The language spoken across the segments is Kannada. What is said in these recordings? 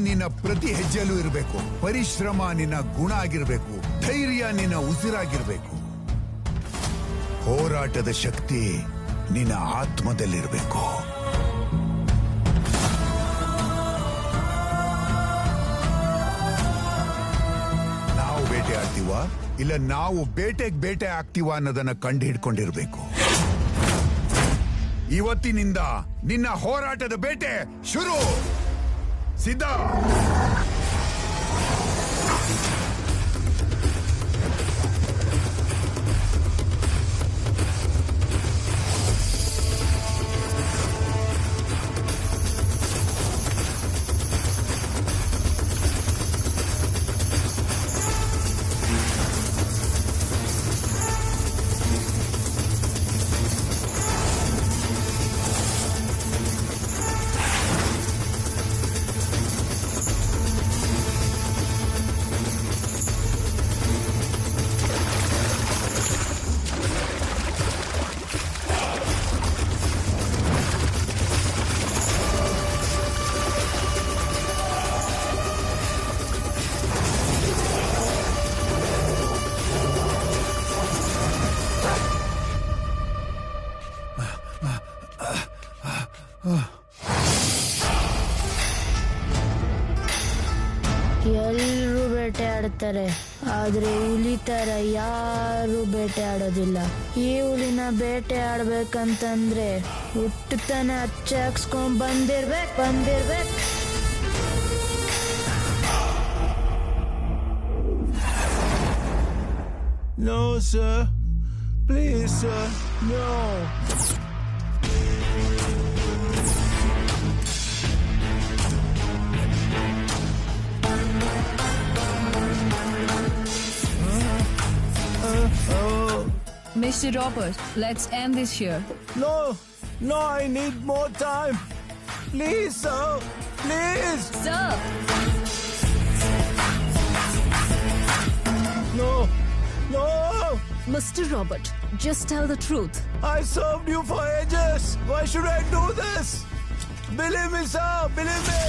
ನಿನ್ನ ಪ್ರತಿ ಹೆಜ್ಜೆಲೂ ಇರಬೇಕು. ಪರಿಶ್ರಮ ನಿನ್ನ ಗುಣ ಆಗಿರ್ಬೇಕು. ಧೈರ್ಯ ನಿನ್ನ ಉಸಿರಾಗಿರ್ಬೇಕು. ಹೋರಾಟದ ಶಕ್ತಿ ನಿನ್ನ ಆತ್ಮದಲ್ಲಿರಬೇಕು. ನಾವು ಬೇಟೆ ಆಡ್ತೀವ ಇಲ್ಲ ನಾವು ಬೇಟೆ ಆಗ್ತೀವ ಅನ್ನೋದನ್ನ ಕಂಡು ಹಿಡ್ಕೊಂಡಿರ್ಬೇಕು. ಇವತ್ತಿನಿಂದ ನಿನ್ನ ಹೋರಾಟದ ಬೇಟೆ ಶುರು. ಸಿದ್ಧ. ಎಲ್ಲರೂ ಬೇಟೆ ಆಡ್ತಾರೆ, ಆದ್ರೆ ಹುಲಿ ತರ ಯಾರು ಬೇಟೆ ಆಡೋದಿಲ್ಲ. ಈ ಹುಲಿನ ಬೇಟೆ ಆಡ್ಬೇಕಂತಂದ್ರೆ ಹುಟ್ಟುತ್ತಾನೆ ಅಚ್ಚ ಹಾಕ್ಸ್ಕೊಂಡ್ ಬಂದಿರ್ಬೇಕು. No, sir. Please, sir. No. Mr. Robert, let's end this here. No, I need more time. Please, sir. Please. Sir! No. Mr. Robert, just tell the truth. I served you for ages. Why should I do this? Believe me, sir. Believe me.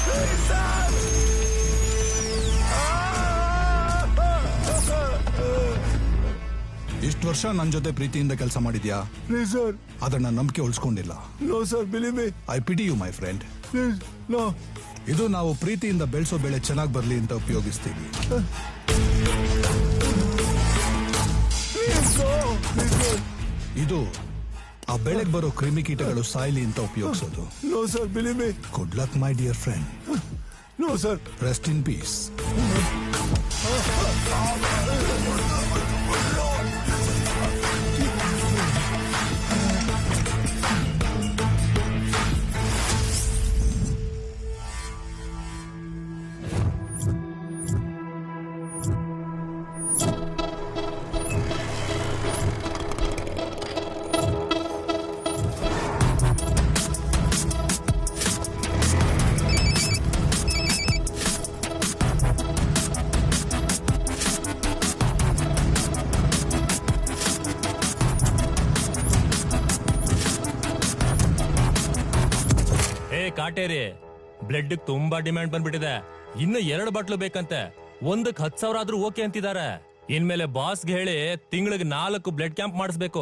Please, sir. ಇಷ್ಟು ವರ್ಷ ನನ್ನ ಜೊತೆ ಪ್ರೀತಿಯಿಂದ ಕೆಲಸ ಮಾಡಿದ್ಯಾ? Please, sir. ಅದನ್ನ ನಂಬಿಕೆ ಉಳಿಸ್ಕೊಂಡಿಲ್ಲ. No, sir. Believe me. I pity you my friend. Please. No. ಇದು ನಾವು ಪ್ರೀತಿಯಿಂದ ಬೆಳೆಸೋ ಬೆಳೆ ಚೆನ್ನಾಗಿ ಬರ್ಲಿ ಅಂತ ಉಪಯೋಗಿಸ್ತೀವಿ. Please, go. Please, go. ಇದು ಆ ಬೆಳೆಗೆ ಬರೋ ಕ್ರಿಮಿಕೀಟಗಳು ಸಾಯ್ಲಿ ಅಂತ ಉಪಯೋಗಿಸೋದು. No, sir. Believe me. Good luck my dear friend. No, sir. Rest in peace. Kateri, blood ತುಂಬಾ ಡಿಮ್ಯಾಂಡ್ ಬಂದ್ಬಿಟ್ಟಿದೆ. ಇನ್ನು 2 ಬಾಟ್ಲು ಬೇಕಂತೆ. ಒಂದಕ್ಕೆ 10,000 ಆದ್ರೂ ಓಕೆ ಅಂತಿದ್ದಾರೆ. ಇನ್ಮೇಲೆ ಬಾಸ್ಗೆ ಹೇಳಿ ತಿಂಗಳಿಗೆ 4 ಬ್ಲಡ್ ಕ್ಯಾಂಪ್ ಮಾಡಿಸ್ಬೇಕು.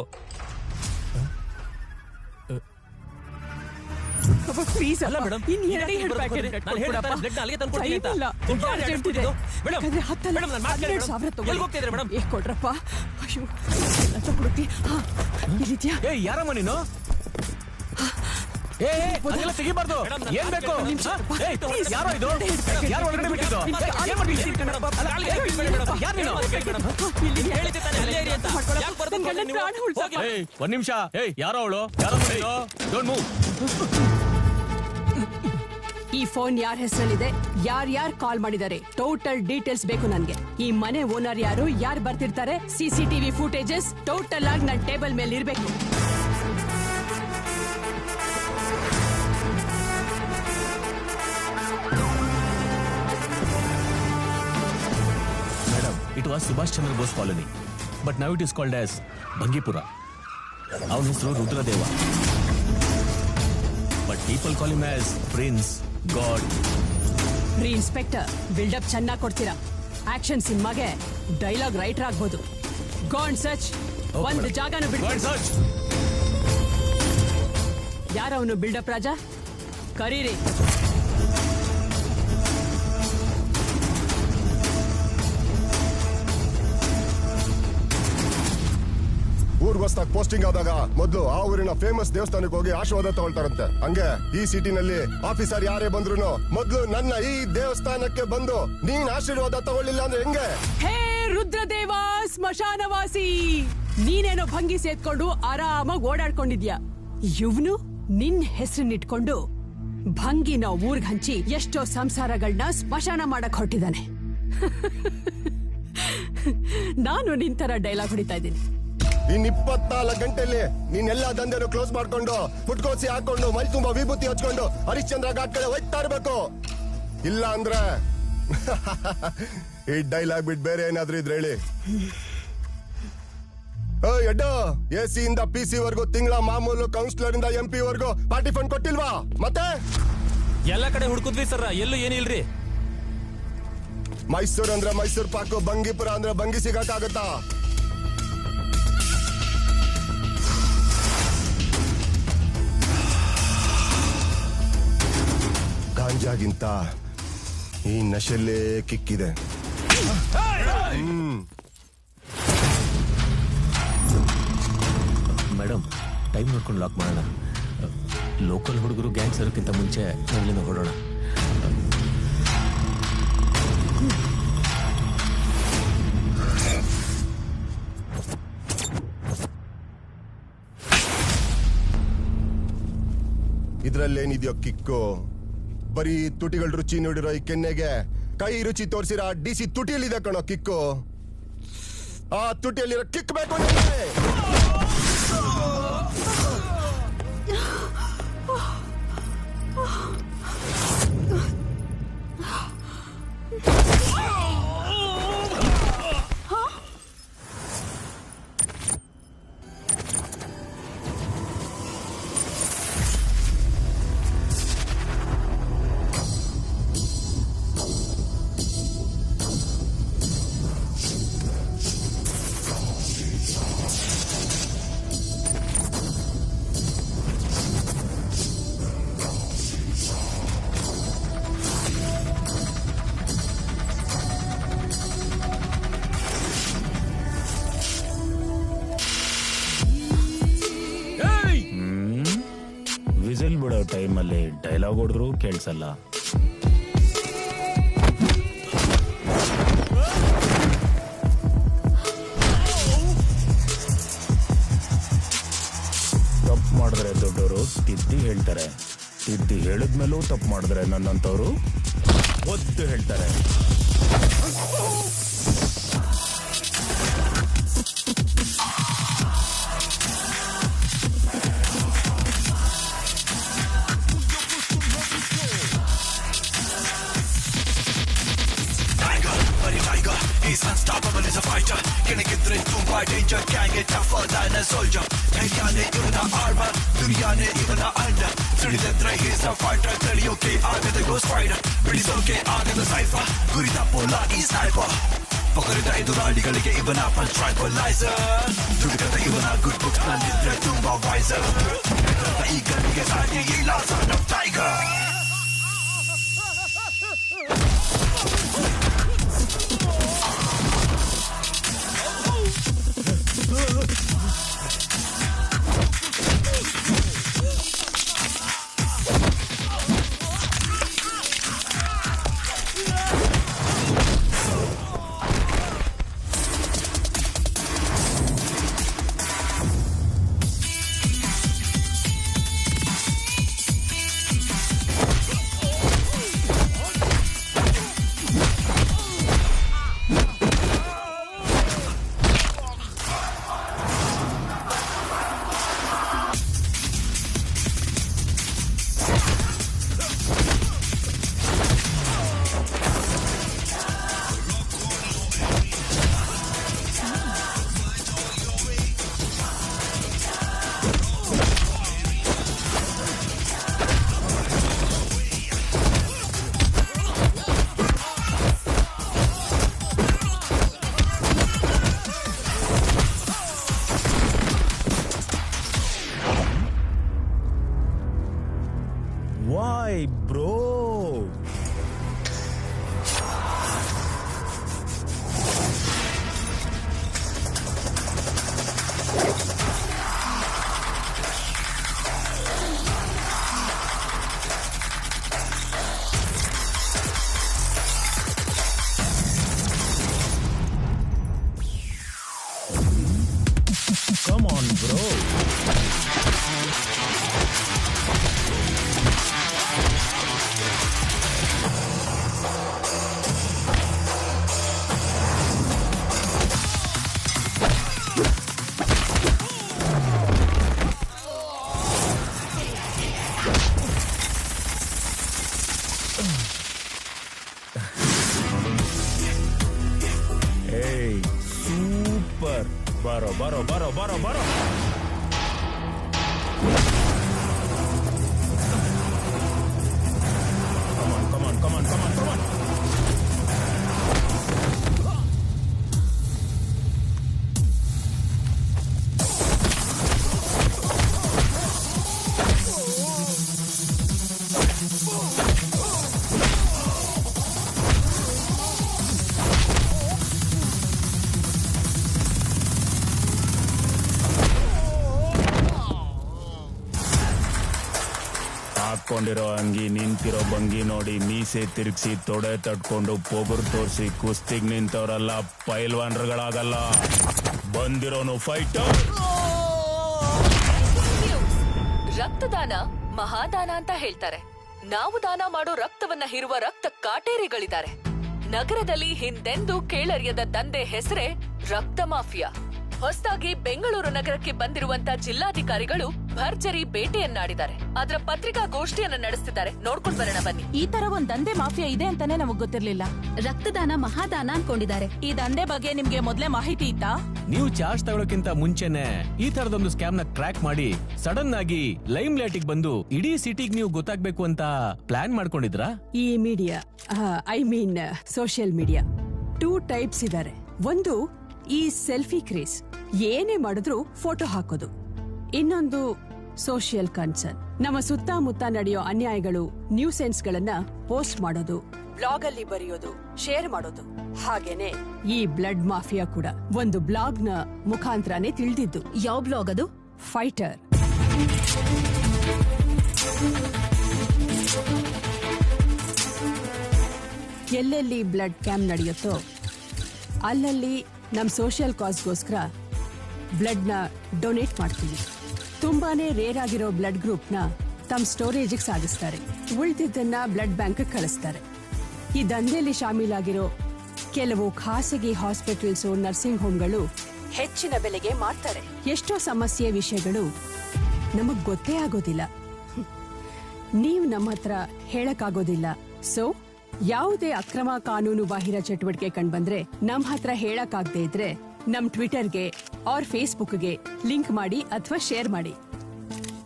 ಪ್ಲೀಸ್ ಅಲ್ಲ ಮೇಡಮ್, ಕೊಡ್ರಪ್ಪ. ಯಾರಮ್ಮ ನೀನು? ತೆಗಿಬಾರ್ದು. ಏನ್ ಬೇಕು? ಯಾರೋ ಇದು? ಯಾರು ಒಳಗಡೆ ಬಿಟ್ಟಿದ್ದು? ಒಂದ್ ನಿಮಿಷ. ಯಾರೋ ಅವಳು? Don't move. ಈ ಫೋನ್ ಯಾರ ಹೆಸರಲ್ಲಿದೆ, ಯಾರ್ಯಾರು ಕಾಲ್ ಮಾಡಿದ್ದಾರೆ, ಟೋಟಲ್ ಡೀಟೇಲ್ಸ್ ಬೇಕು ನನ್ಗೆ. ಈ ಮನೆ ಓನರ್ ಯಾರು, ಯಾರು ಬರ್ತಿರ್ತಾರೆ, CCTV ಫುಟೇಜಸ್ ಟೋಟಲ್ ಆಗಿ ನನ್ನ ಟೇಬಲ್ ಮೇಲೆ ಇರ್ಬೇಕು. It was Subhash Chandra Bose colony, but now it is called as Bangipura. ಅವನ ಹೆಸರು Rudradeva, but people call him as Prince god. ರೀ ಇನ್ಸ್ಪೆಕ್ಟರ್, ಬಿಲ್ಡಪ್ ಚೆನ್ನಾಗಿ ಕೊಡ್ತೀರಾ. ಆಕ್ಷನ್ ಸಿನಿಮಾಗೆ ಡೈಲಾಗ್ ರೈಟರ್ ಆಗ್ಬೋದು. ಗಾಡ್ ಸಚ್ ಒಂದು ಜಾಗನ ಬಿಡ್ತೀನಿ. ಯಾರವನು ಬಿಲ್ಡಪ್ ರಾಜ? ಕರೀರಿ. ಊರ್ಗೋಸ್ತಾಗ ಪೋಸ್ಟಿಂಗ್ ಆದಾಗ ಮೊದಲು ಆ ಊರಿನ ಫೇಮಸ್ ದೇವಸ್ಥಾನಕ್ಕೆ ಹೋಗಿ ಆಶೀರ್ವಾದ ತಗೊಳ್ತಾರಂತೆ. ಹಂಗೆ ಈ ಸಿಟಿನಲ್ಲಿ ಆಫೀಸರ್ ಯಾರೇ ಬಂದ್ರು ಮೊದಲು ನನ್ನ ಈ ದೇವಸ್ಥಾನಕ್ಕೆ ಬಂದು ನೀನ್ ಆಶೀರ್ವಾದ ತಗೊಳ್ಳಿಲ್ಲ ಅಂದ್ರೆ ಹೆಂಗೆ? ಹೇ ರುದ್ರದೇವ ಸ್ಮಶಾನವಾಸಿ, ನೀನೇನೋ ಭಂಗಿ ಸೇತ್ಕೊಂಡು ಆರಾಮಾಗಿ ಓಡಾಡ್ಕೊಂಡಿದ್ಯಾ. ಇವನು ನಿನ್ ಹೆಸರನ್ನಿಟ್ಕೊಂಡು ಭಂಗಿನ ಊರ್ಗ್ ಹಂಚಿ ಎಷ್ಟೋ ಸಂಸಾರಗಳನ್ನ ಸ್ಮಶಾನ ಮಾಡಕ್ ಹೊರಟಿದ್ದಾನೆ. ನಾನು ನಿನ್ ತರ ಡೈಲಾಗ್ ಹೊಡಿತಾ ಇದ್ದೀನಿ. ಇನ್ 24 ಗಂಟೆಲಿ ನೀನೆಲ್ಲಾ ದಂಧೆನು ಕ್ಲೋಸ್ ಮಾಡ್ಕೊಂಡು ಪುಟ್ಕೋಸಿ ಹಾಕೊಂಡು ಮೈ ತುಂಬಾ ವಿಭೂತಿ ಹಚ್ಕೊಂಡು ಹರಿಶ್ಚಂದ್ರ ಘಾಟ್ ಕಡೆ ಹೋಯ್ತಾ ಇರ್ಬೇಕು. ಇಲ್ಲ ಅಂದ್ರೆ ಈ ಡೈಲಾಗ್ ಬಿಟ್ಟು ಬೇರೆ ಏನಾದ್ರೂ ಇದ್ರೆ ಹೇಳಿ. ಎಡ್ಡ AC ಇಂದ PC ವರ್ಗು ತಿಂಗಳ ಮಾಮೂಲು, ಕೌನ್ಸಿಲರ್ ಇಂದ MP ವರ್ಗು ಪಾರ್ಟಿ ಫಂಡ್ ಕೊಟ್ಟಿಲ್ವಾ? ಮತ್ತೆ ಎಲ್ಲ ಕಡೆ ಹುಡುಕುದ್ವಿ ಸರ್, ಎಲ್ಲೂ ಏನಿಲ್ರಿ. ಮೈಸೂರ್ ಅಂದ್ರೆ ಮೈಸೂರ್ ಪಾಕು, ಬಂಗೀಪುರ ಅಂದ್ರೆ ಬಂಗಿ ಸಿಗಕ್ಕಾಗತ್ತಾ? ಗಾಂಜಾಗಿಂತ ಈ ನಶೆಲ್ಲೇ ಕಿಕ್ಕಿದೆ. ಮೇಡಮ್, ಟೈಮ್ ನೋಡ್ಕೊಂಡು ಲಾಕ್ ಮಾಡೋಣ. ಲೋಕಲ್ ಹುಡುಗರು ಗ್ಯಾಂಗ್ ಸೇರೋಕ್ಕಿಂತ ಮುಂಚೆ ಇಲ್ಲಿಂದ ಹೊರಡೋಣ. ಇದ್ರಲ್ಲೇನಿದ್ಯೋ ಕಿಕ್ಕು? ಬರೀ ತುಟಿಗಳ ರುಚಿ ನೋಡಿರೋ ಈ ಕೆನ್ನೆಗೆ ಕೈ ರುಚಿ ತೋರಿಸಿರೋ DC ತುಟಿಯಲ್ಲಿದೆ ಕಣೋ ಕಿಕ್ಕು. ಆ ತುಟಿಯಲ್ಲಿರೋ ಕಿಕ್ ಬೇಕು ನಿಮಗೆ. ವಿಸಿಲ್ ಬಿಡೋ ಟೈಮಲ್ಲಿ ಡೈಲಾಗ್ ಹೊಡೆದ್ರು ಕೇಳಿಸಲ್ಲ. ತಪ್ಪು ಮಾಡಿದ್ರೆ ದೊಡ್ಡವರು ತಿದ್ದಿ ಹೇಳ್ತಾರೆ, ತಿದ್ದಿ ಹೇಳಿದ್ಮೇಲೂ ತಪ್ಪು ಮಾಡಿದ್ರೆ ನನ್ನಂತವ್ರು ಒದ್ದು ಹೇಳ್ತಾರೆ. He's unstoppable as a fighter. ಕೆಣಗಿದ್ರೆ ತುಂಬಾ ಡೇಂಜರ್, ಕ್ಯಾಂಗೆ tougher than a soldier. ಧೈರ್ಯನೇ ಇವನ ಆರ್ಮರ್, ದುನಿಯಾನೇ ಇವನ ಅಂಡರ್. ಸಿಡಿದ್ರೆ he's a fighter, ತಡೆಯೋಕೆ ಆಗದ ಗೋಸ್ಟ್ ಫೈಟರ್, ಬಿಡಿಸೋಕೆ ಆಗದ ಸೈಫರ್, ಗುರಿ ತಪ್ಪೋಲ್ಲ ಈ ಸ್ನೈಪರ್. ಪೊಗರಿದ ಎದುರಾಳಿಗಳಿಗೆ ಇವನ ಪಂಚ್ ಟ್ರಾಂಕ್ವಲೈಸರ್, ದುಡಿಕದ ಇವನ ಗುಡ್ ಬುಕ್ಸ್ ನಲ್ಲಿದ್ರೆ ತುಂಬಾ ವೈಸರ್. ಈ ಗನ್ಗೆ ಸಾಧ್ಯ ಇಲ್ಲ ಸನ್ ಆಫ್ ಟೈಗರ್. ಸೂಪರ್. ಬರೋ ಬರೋ ಬರೋ ಬರೋ ಬರೋ. ಕಮಾನ್ ಕಮಾನ್ ಕಮಾನ್ ಕಮಾನ್. ಹಾಕೊಂಡಿರೋ ಅಂಗಿ, ನಿಂತಿರೋ ಭಂಗಿ ನೋಡಿ, ಮೀಸೆ ತಿರುಗಿಸಿ, ತೊಡೆ ತಟ್ಕೊಂಡು ಪೊಗುರು ತೋರಿಸಿ ಕುಸ್ತಿಗ್ ನಿಂತವರಲ್ಲ ಪೈಲ್ವಾನ್ರುಗಳಾಗಲ್ಲ. ಬಂದಿರೋನು ಫೈಟರ್. ರಕ್ತದಾನ ಮಹಾದಾನ ಅಂತ ಹೇಳ್ತಾರೆ. ನಾವು ದಾನ ಮಾಡೋ ರಕ್ತವನ್ನ ಹೀರುವ ರಕ್ತ ಕಾಟೇರಿಗಳಿದ್ದಾರೆ. ನಗರದಲ್ಲಿ ಹಿಂದೆಂದೂ ಕೇಳರಿಯದ ದಂಧೆ ಹೆಸರೇ ರಕ್ತ ಮಾಫಿಯಾ. ಹೊಸದಾಗಿ ಬೆಂಗಳೂರು ನಗರಕ್ಕೆ ಬಂದಿರುವಂತ ಜಿಲ್ಲಾಧಿಕಾರಿಗಳು ಭರ್ಜರಿ ಬೇಟೆಯನ್ನಾಡಿದ್ದಾರೆ. ಅದರ ಪತ್ರಿಕಾಗೋಷ್ಠಿಯನ್ನ ನಡೆಸ್ತಿದ್ದಾರೆ. ನೋಡ್ಕೊಂಡ್ ಬರೋಣ ಬನ್ನಿ. ಈ ತರ ಒಂದ್ ದಂಧೆ ಮಾಫಿಯಾ ಇದೆ ಅಂತಾನೆ ನಮಗ್ ಗೊತ್ತಿರ್ಲಿಲ್ಲ. ರಕ್ತದಾನ ಮಹಾದಾನ ಅನ್ಕೊಂಡಿದ್ದಾರೆ. ಈ ದಂಧೆ ಬಗ್ಗೆ ನಿಮ್ಗೆ ಮೊದ್ಲೇ ಮಾಹಿತಿ ಇತ್ತಾ? ನೀವು ಚಾರ್ಜ್ ತಗೊಳಕ್ಕಿಂತ ಮುಂಚೆನೆ ಈ ತರದೊಂದು ಸ್ಕ್ಯಾಮ್ ನ ಕ್ರ್ಯಾಕ್ ಮಾಡಿ ಸಡನ್ ಆಗಿ ಲೈಮ್ ಲೈಟಿಗೆ ಬಂದು ಇಡೀ ಸಿಟಿಗೆ ನೀವು ಗೊತ್ತಾಗ್ಬೇಕು ಅಂತ ಪ್ಲಾನ್ ಮಾಡ್ಕೊಂಡಿದ್ರಾ? ಈ media, I mean social media 2 types ಇದಾರೆ. ಒಂದು ಈ ಸೆಲ್ಫಿ ಕ್ರೇಜ್, ಏನೇ ಮಾಡಿದ್ರು ಫೋಟೋ ಹಾಕೋದು. ಇನ್ನೊಂದು ಸೋಷಿಯಲ್ ಕನ್ಸರ್ನ್, ನಮ್ಮ ಸುತ್ತಮುತ್ತ ನಡೆಯೋ ಅನ್ಯಾಯಗಳು, ನ್ಯೂಸೆನ್ಸ್ ಗಳನ್ನ ಪೋಸ್ಟ್ ಮಾಡೋದು, ಬ್ಲಾಗ್ ಅಲ್ಲಿ ಬರೆಯೋದು, ಶೇರ್ ಮಾಡೋದು. ಹಾಗೇನೆ ಈ ಬ್ಲಡ್ ಮಾಫಿಯಾ ಕೂಡ ಒಂದು ಬ್ಲಾಗ್ ನ ಮುಖಾಂತರನೇ ತಿಳಿದಿದ್ದು. ಯಾವ ಬ್ಲಾಗ್ ಅದು? ಫೈಟರ್. ಎಲ್ಲೆಲ್ಲಿ ಬ್ಲಡ್ ಕ್ಯಾಂಪ್ ನಡೆಯುತ್ತೋ ಅಲ್ಲಲ್ಲಿ ನಮ್ ಸೋಷಿಯಲ್ ಕಾಸ್ಗೋಸ್ಕರ ಬ್ಲಡ್ ನ ಡೊನೇಟ್ ಮಾಡ್ತೀವಿ. ತುಂಬಾನೇ ರೇರ್ ಆಗಿರೋ ಬ್ಲಡ್ ಗ್ರೂಪ್ ನ ತಮ್ಮ ಸ್ಟೋರೇಜ್ ಸಾಗಿಸ್ತಾರೆ. ಉಳಿದಿದ್ದನ್ನ ಬ್ಲಡ್ ಬ್ಯಾಂಕ್ ಕಳಿಸ್ತಾರೆ. ಈ ದಂಧೆಯಲ್ಲಿ ಶಾಮೀಲಾಗಿರೋ ಕೆಲವು ಖಾಸಗಿ ಹಾಸ್ಪಿಟಲ್ಸ್, ನರ್ಸಿಂಗ್ ಹೋಮ್ಗಳು ಹೆಚ್ಚಿನ ಬೆಲೆಗೆ ಮಾಡ್ತಾರೆ. ಎಷ್ಟೋ ಸಮಸ್ಯೆ ವಿಷಯಗಳು ನಮಗ್ ಗೊತ್ತೇ ಆಗೋದಿಲ್ಲ, ನೀವು ನಮ್ಮ ಹತ್ರ ಹೇಳಕ್ಕಾಗೋದಿಲ್ಲ. ಸೊ ಯಾವುದೇ ಅಕ್ರಮ ಕಾನೂನು ಬಾಹಿರ ಚಟುವಟಿಕೆ ಕಂಡ್ಬಂದ್ರೆ ನಮ್ ಹತ್ರ ಹೇಳಕ್ಕಾಗದೇ ಇದ್ರೆ ನಮ್ ಟ್ವಿಟರ್ಗೆ ಆರ್ ಫೇಸ್ಬುಕ್ಗೆ ಲಿಂಕ್ ಮಾಡಿ ಅಥವಾ ಶೇರ್ ಮಾಡಿ.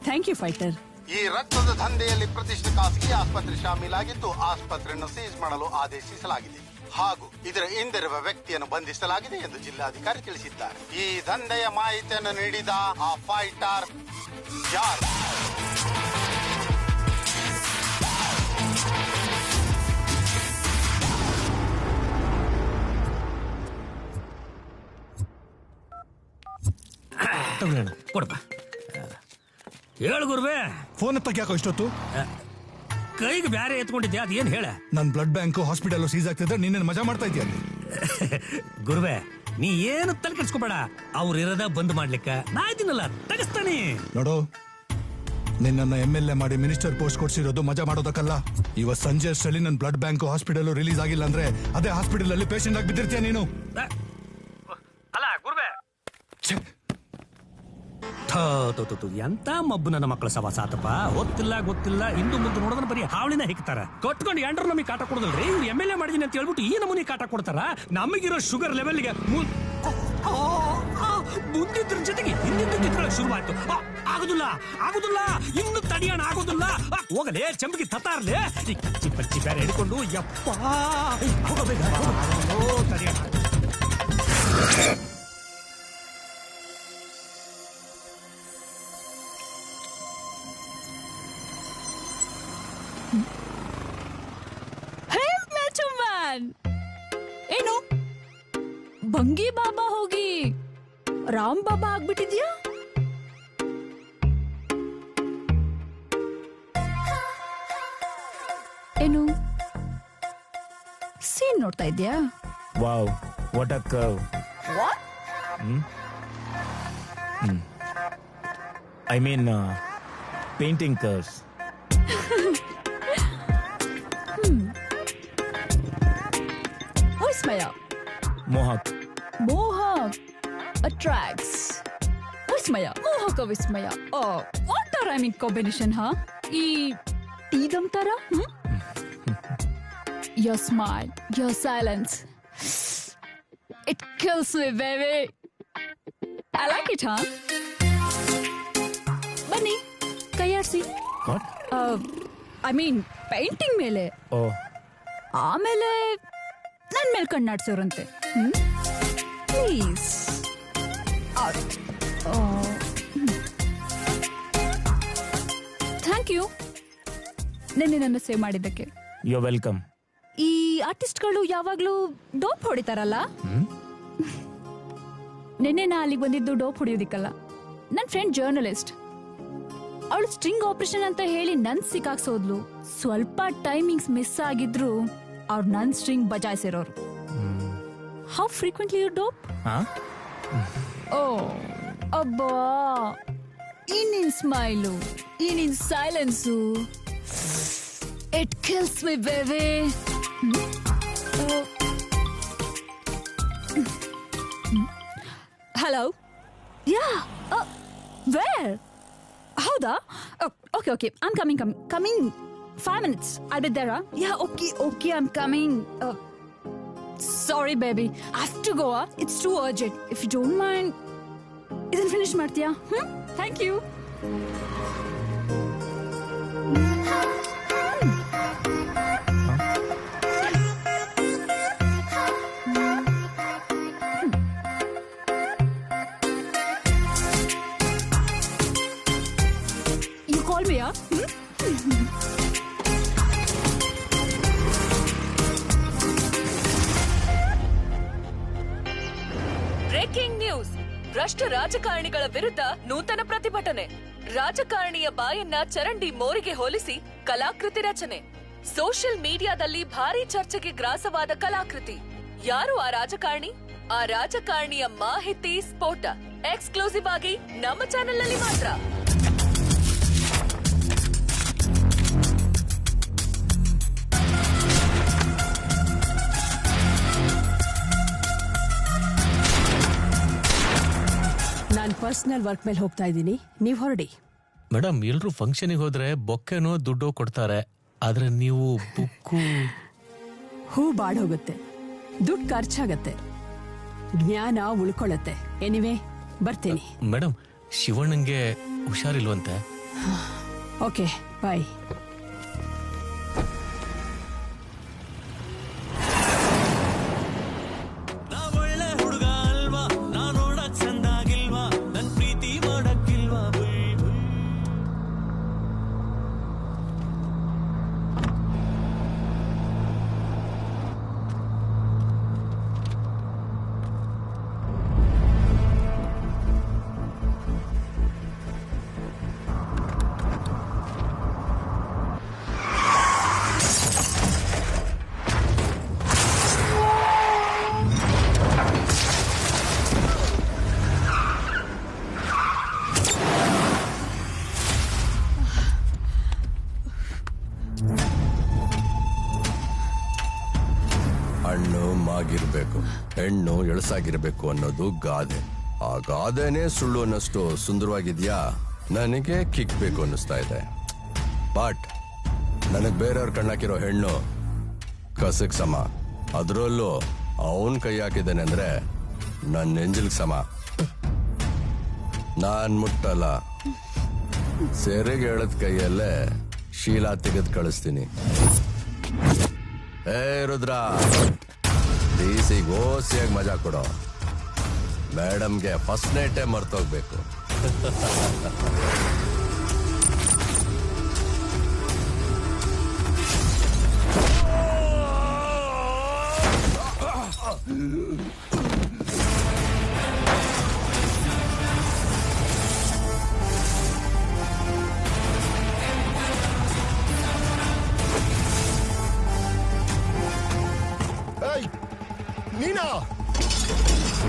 Thank you fighter. ಈ ರಕ್ತದ ದಂಧೆಯಲ್ಲಿ ಪ್ರತಿಷ್ಠಿತ ಖಾಸಗಿ ಆಸ್ಪತ್ರೆ ಶಾಮೀಲಾಗಿದ್ದು ಆಸ್ಪತ್ರೆಯನ್ನು ಸೀಜ್ ಮಾಡಲು ಆದೇಶಿಸಲಾಗಿದೆ ಹಾಗೂ ಇದರ ಹಿಂದಿರುವ ವ್ಯಕ್ತಿಯನ್ನು ಬಂಧಿಸಲಾಗಿದೆ ಎಂದು ಜಿಲ್ಲಾಧಿಕಾರಿ ತಿಳಿಸಿದ್ದಾರೆ. ಈ ದಂಧೆಯ ಮಾಹಿತಿಯನ್ನು ನೀಡಿದ ಆ ಫೈಟರ್ ಯಾರು? ಕೊಡಪ್ಪ. ಹೇಳು ಗುರುವೆ. ಫೋನ್ ಎತ್ತಕ್ಕೆ ಯಾಕೋ ಇಷ್ಟೊತ್ತು? ಕೈಗೆ ಬ್ಯಾರೆ ಎತ್ಕೊಂಡಿದ್ದೆ, ಅದೇನ್ ಹೇಳ? ನನ್ ಬ್ಲಡ್ ಬ್ಯಾಂಕ್ ಹಾಸ್ಪಿಟಲ್ ಸೀಸ್ ಆಗ್ತಿದ್ರೆ ನೀನೇನು ಮಜಾ ಮಾಡ್ತಾ ಇದೀಯ? ಗುರುವೆ, ನೀ ಏನು ತಲೆ ಕೆಡ್ಸ್ಕೊಬೇಡ. ಅವ್ರ ಇರೋದ ಬಂದ್ ಮಾಡ್ಲಿಕ್ಕ ನಾ ಇದ್ದೀನಲ್ಲ, ತೆಗಿಸ್ತಾನೆ. ನೋಡು, ನಿನ್ನ MLA ಮಾಡಿ ಮಿನಿಸ್ಟರ್ ಪೋಸ್ಟ್ ಕೊಡ್ಸಿರೋದು ಮಜಾ ಮಾಡೋದಕ್ಕಲ್ಲ. ಇವತ್ ಸಂಜೆ ಅಷ್ಟರಲ್ಲಿ ನನ್ ಬ್ಲಡ್ ಬ್ಯಾಂಕ್ ಹಾಸ್ಪಿಟಲ್ ರಿಲೀಸ್ ಆಗಿಲ್ಲ ಅಂದ್ರೆ ಅದೇ ಹಾಸ್ಪಿಟಲ್ ಅಲ್ಲಿ ಪೇಷಂಟ್ ಆಗಿ ಬಿದ್ದಿರ್ತೀಯ ನೀನು. ಅಲ್ಲ ಗುರುವೆ, ಎಂತ ಮಬ್ಬು ನನ್ನ ಮಕ್ಕಳ ಸವಾಸಾತಪ್ಪ. ಗೊತ್ತಿಲ್ಲ ಇಂದು ಮುಂದೆ ನೋಡೋದನ್ನ ಬರೀ ಹಾವಳಿನ ಹೆಕ್ತಾರ. ಕಟ್ಕೊಂಡು ಎಂಡ್ರು ನಮಗೆ ಕಾಟ ಕೊಡೋದಲ್ರಿ. ಇವ್ರು MLA ಮಾಡಿದೀನಿ ಅಂತ ಹೇಳ್ಬಿಟ್ಟು ಈ ನಮೂನಿ ಕಾಟ ಕೊಡ್ತಾರ. ನಮಗಿರೋ ಶುಗರ್ ಲೆವೆಲ್ಗೆ ಮುಂದಿದ್ರ ಜೊತೆಗೆ ಹಿಂದಿನ ಚಿತ್ರ ಶುರುವಾಯ್ತು. ಆಗುದಿಲ್ಲ, ಇನ್ನು ತಡಿಯೋಣ, ಆಗುದಿಲ್ಲ. ಹೋಗಲೇ ಚಂಬಿಗೆ ತತಾರ್ಲೆ ಚಿಕ್ಕಿ ಪಚ್ಚಿ ಬೇರೆ ಹಿಡ್ಕೊಂಡು ಯಪ್ಪ ತಡಿಯೋಣ. ಏನು ಭಂಗಿ ಬಾಬಾ ಹೋಗಿ ರಾಮ್ ಬಾಬಾ ಆಗ್ಬಿಟ್ಟಿದ್ಯಾ? ಏನು ಸೀನ್ ನೋಡ್ತಾ ಇದ್ಯಾ? Wow, what a curve. What? I mean painting curves. Vismaya. Mohawk. Mohawk attracts. Vismaya. Mohawk Vismaya. Oh, what a rhyming combination, huh? Teedam tara? Your smile, your silence. It kills me, baby. I like it, huh? ಬನ್ನಿ ಕೈಯಾಡ್ಸಿ. ಐ ಮೀನ್ ಪೇಂಟಿಂಗ್ ಮೇಲೆ. ಆಮೇಲೆ ನನ್ ಮೇಲೆ ಕಣ್ಣಾಡ್ಸೋರಂತೆ. ಪ್ಲೀಸ್. ಥ್ಯಾಂಕ್ ಯು ನಿನ್ನೆ ನನ್ನ ಸೇವ್ ಮಾಡಿದ್ದಕ್ಕೆ. You welcome. ಈ ಆರ್ಟಿಸ್ಟ್ಗಳು ಯಾವಾಗ್ಲೂ ಡೋಪ್ ಹೊಡಿತಾರಲ್ಲ, ನಿನ್ನೆ ನಾ ಅಲ್ಲಿಗೆ ಬಂದಿದ್ದು ಡೋಪ್ ಹೊಡಿಯೋದಿಕ್ಕಲ್ಲ. ನನ್ನ ಫ್ರೆಂಡ್ ಜರ್ನಲಿಸ್ಟ್, ಅವಳು ಸ್ಟ್ರಿಂಗ್ ಆಪರೇಷನ್ ಅಂತ ಹೇಳಿ ನನ್ ಸಿಕ್ಕಾಕ್ಸೋದ್ಲು. ಸ್ವಲ್ಪ ಟೈಮಿಂಗ್ಸ್ ಮಿಸ್ ಆಗಿದ್ರು ಅವ್ರು ನನ್ ಸ್ಟ್ರಿಂಗ್ ಬಜಾಯಿಸಿರೋರು. How frequently you dope? Oh ಅಬ್ಬಾ, ಈ ನಿನ್ ಸ್ಮೈಲು, ಈ ನಿನ್ silence, it kills me baby. Hello, yeah, where? ಹೌದಾ? Okay okay, I'm coming 5 minutes. I'll be there. Yeah, okay, I'm coming. Sorry baby, I have to go. It's too urgent. If you don't mind, ಇದನ್ನ ಫಿನಿಶ್ ಮಾಡ್ತೀಯಾ? Thank you. You call me, huh? Breaking news. ಭ್ರಷ್ಟ ರಾಜಕಾರಣಿಗಳ ವಿರುದ್ಧ ನೂತನ ಪ್ರತಿಭಟನೆ. ರಾಜಕಾರಣಿಯ ಬಾಯನ್ನ ಚರಂಡಿ ಮೋರಿಗೆ ಹೋಲಿಸಿ ಕಲಾಕೃತಿ ರಚನೆ. ಸೋಷಿಯಲ್ ಮೀಡಿಯಾದಲ್ಲಿ ಭಾರಿ ಚರ್ಚೆಗೆ ಗ್ರಾಸವಾದ ಕಲಾಕೃತಿ. ಯಾರು ಆ ರಾಜಕಾರಣಿ? ಆ ರಾಜಕಾರಣಿಯ ಮಾಹಿತಿ ಸ್ಫೋಟ. ಎಕ್ಸ್ಕ್ಲೂಸಿವ್ ಆಗಿ ನಮ್ಮ ಚಾನೆಲ್ ನಲ್ಲಿ ಮಾತ್ರ. ನಾನು ಪರ್ಸನಲ್ ವರ್ಕ್ ಮೇಲೆ ಹೋಗ್ತಾ ಇದ್ದೀನಿ, ನೀವು ಹೊರಡಿ. ಮೇಡಮ್, ಎಲ್ರು ಫಂಕ್ಷನ್ಗೆ ಹೋದ್ರೆ ಬೊಕ್ಕೆನೋ ದುಡ್ಡು ಕೊಡ್ತಾರೆ, ಆದ್ರೆ ನೀವು ಬುಕ್ಕು. ಹೂ ಬಾಡೋಗುತ್ತೆ, ದುಡ್ಡು ಖರ್ಚಾಗತ್ತೆ, ಜ್ಞಾನ ಉಳ್ಕೊಳ್ಳತ್ತೆ. ಎನಿವೆ, ಬರ್ತೀನಿ. ಮೇಡಮ್, ಶಿವಣ್ಣಂಗೆ ಹುಷಾರಿಲ್ವಂತೆ. ಓಕೆ, ಬಾಯ್. ಹಣ್ಣು ಮಾಗಿರ್ಬೇಕು, ಹೆಣ್ಣು ಎಳಸಾಗಿರ್ಬೇಕು ಅನ್ನೋದು ಗಾದೆ. ಆ ಗಾದೆನೇ ಸುಳ್ಳು ಅನ್ನಷ್ಟು ಸುಂದರವಾಗಿದ್ಯಾ? ನನಗೆ ಕಿಕ್ ಬೇಕು ಅನ್ನಿಸ್ತಾ ಇದೆ. ಬಟ್ ನನಗ್ ಬೇರೆಯವ್ರ ಕಣ್ಣಾಕಿರೋ ಹೆಣ್ಣು ಕಸಕ್ ಸಮ. ಅದರಲ್ಲೂ ಅವನ್ ಕೈ ಹಾಕಿದ್ದೇನೆ ಅಂದ್ರೆ ನನ್ನ ಎಂಜಲ್ಗ್ ಸಮ. ನಾನ್ ಮುಟ್ಟಲ್ಲ, ಸೆರೆಗೆ ಎಳದ್ ಕೈಯಲ್ಲೇ ಶೀಲಾ ತೆಗೆದು ಕಳಿಸ್ತೀನಿ. ಏ ರುದ್ರ, ಡಿಸಿಗೆ ಓಸಿಯಾಗಿ ಮಜಾ ಕೊಡೋ. ಮೇಡಮ್ಗೆ ಫಸ್ಟ್ ನೈಟೇ ಮರ್ತೋಗ್ಬೇಕು.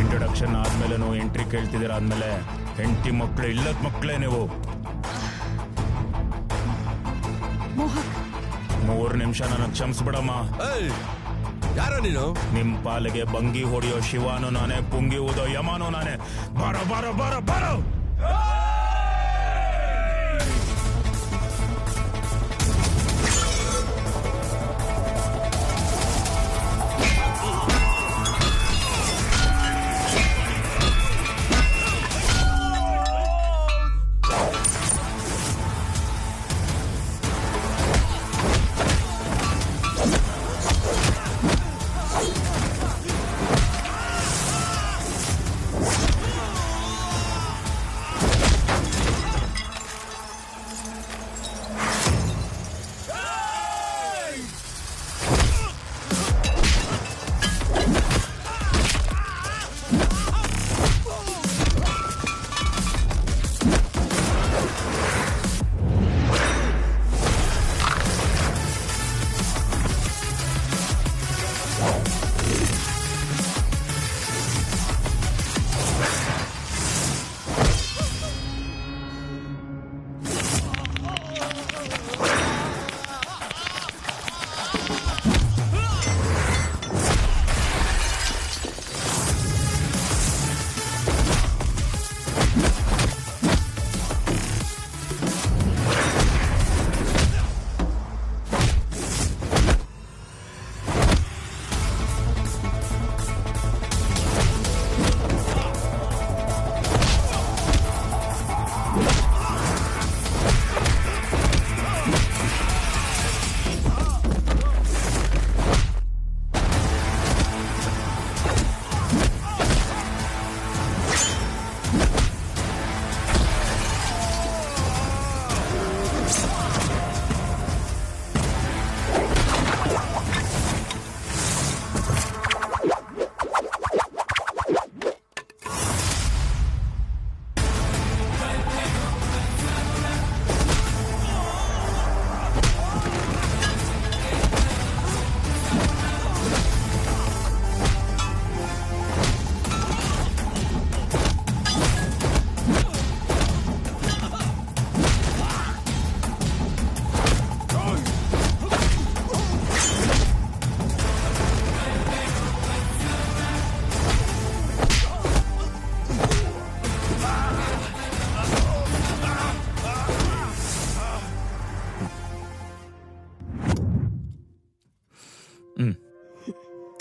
ಇಂಟ್ರೊಡಕ್ಷನ್ ಆದ್ಮೇಲೆ ಎಂಟ್ರಿ ಕೇಳ್ತಿದ್ದೀರ. ಆದ್ಮೇಲೆ ಹೆಂಡತಿ ಮಕ್ಳು ಇಲ್ಲದ ಮಕ್ಳೇ ನೀವು. 3 ನಿಮಿಷ ನನಗೆ ಕ್ಷಮಿಸ್ಬಿಡಮ್ಮ. ಯಾರೋ ನೀನು? ನಿಮ್ ಪಾಲಿಗೆ ಬಂಗಿ ಹೊಡೆಯೋ ಶಿವಾನು ನಾನೇ, ಪುಂಗಿ ಊದೋ ಯಮಾನು ನಾನೇ. ಬಾರೋ ಬಾರೋ ಬಾರೋ ಬಾರೋ.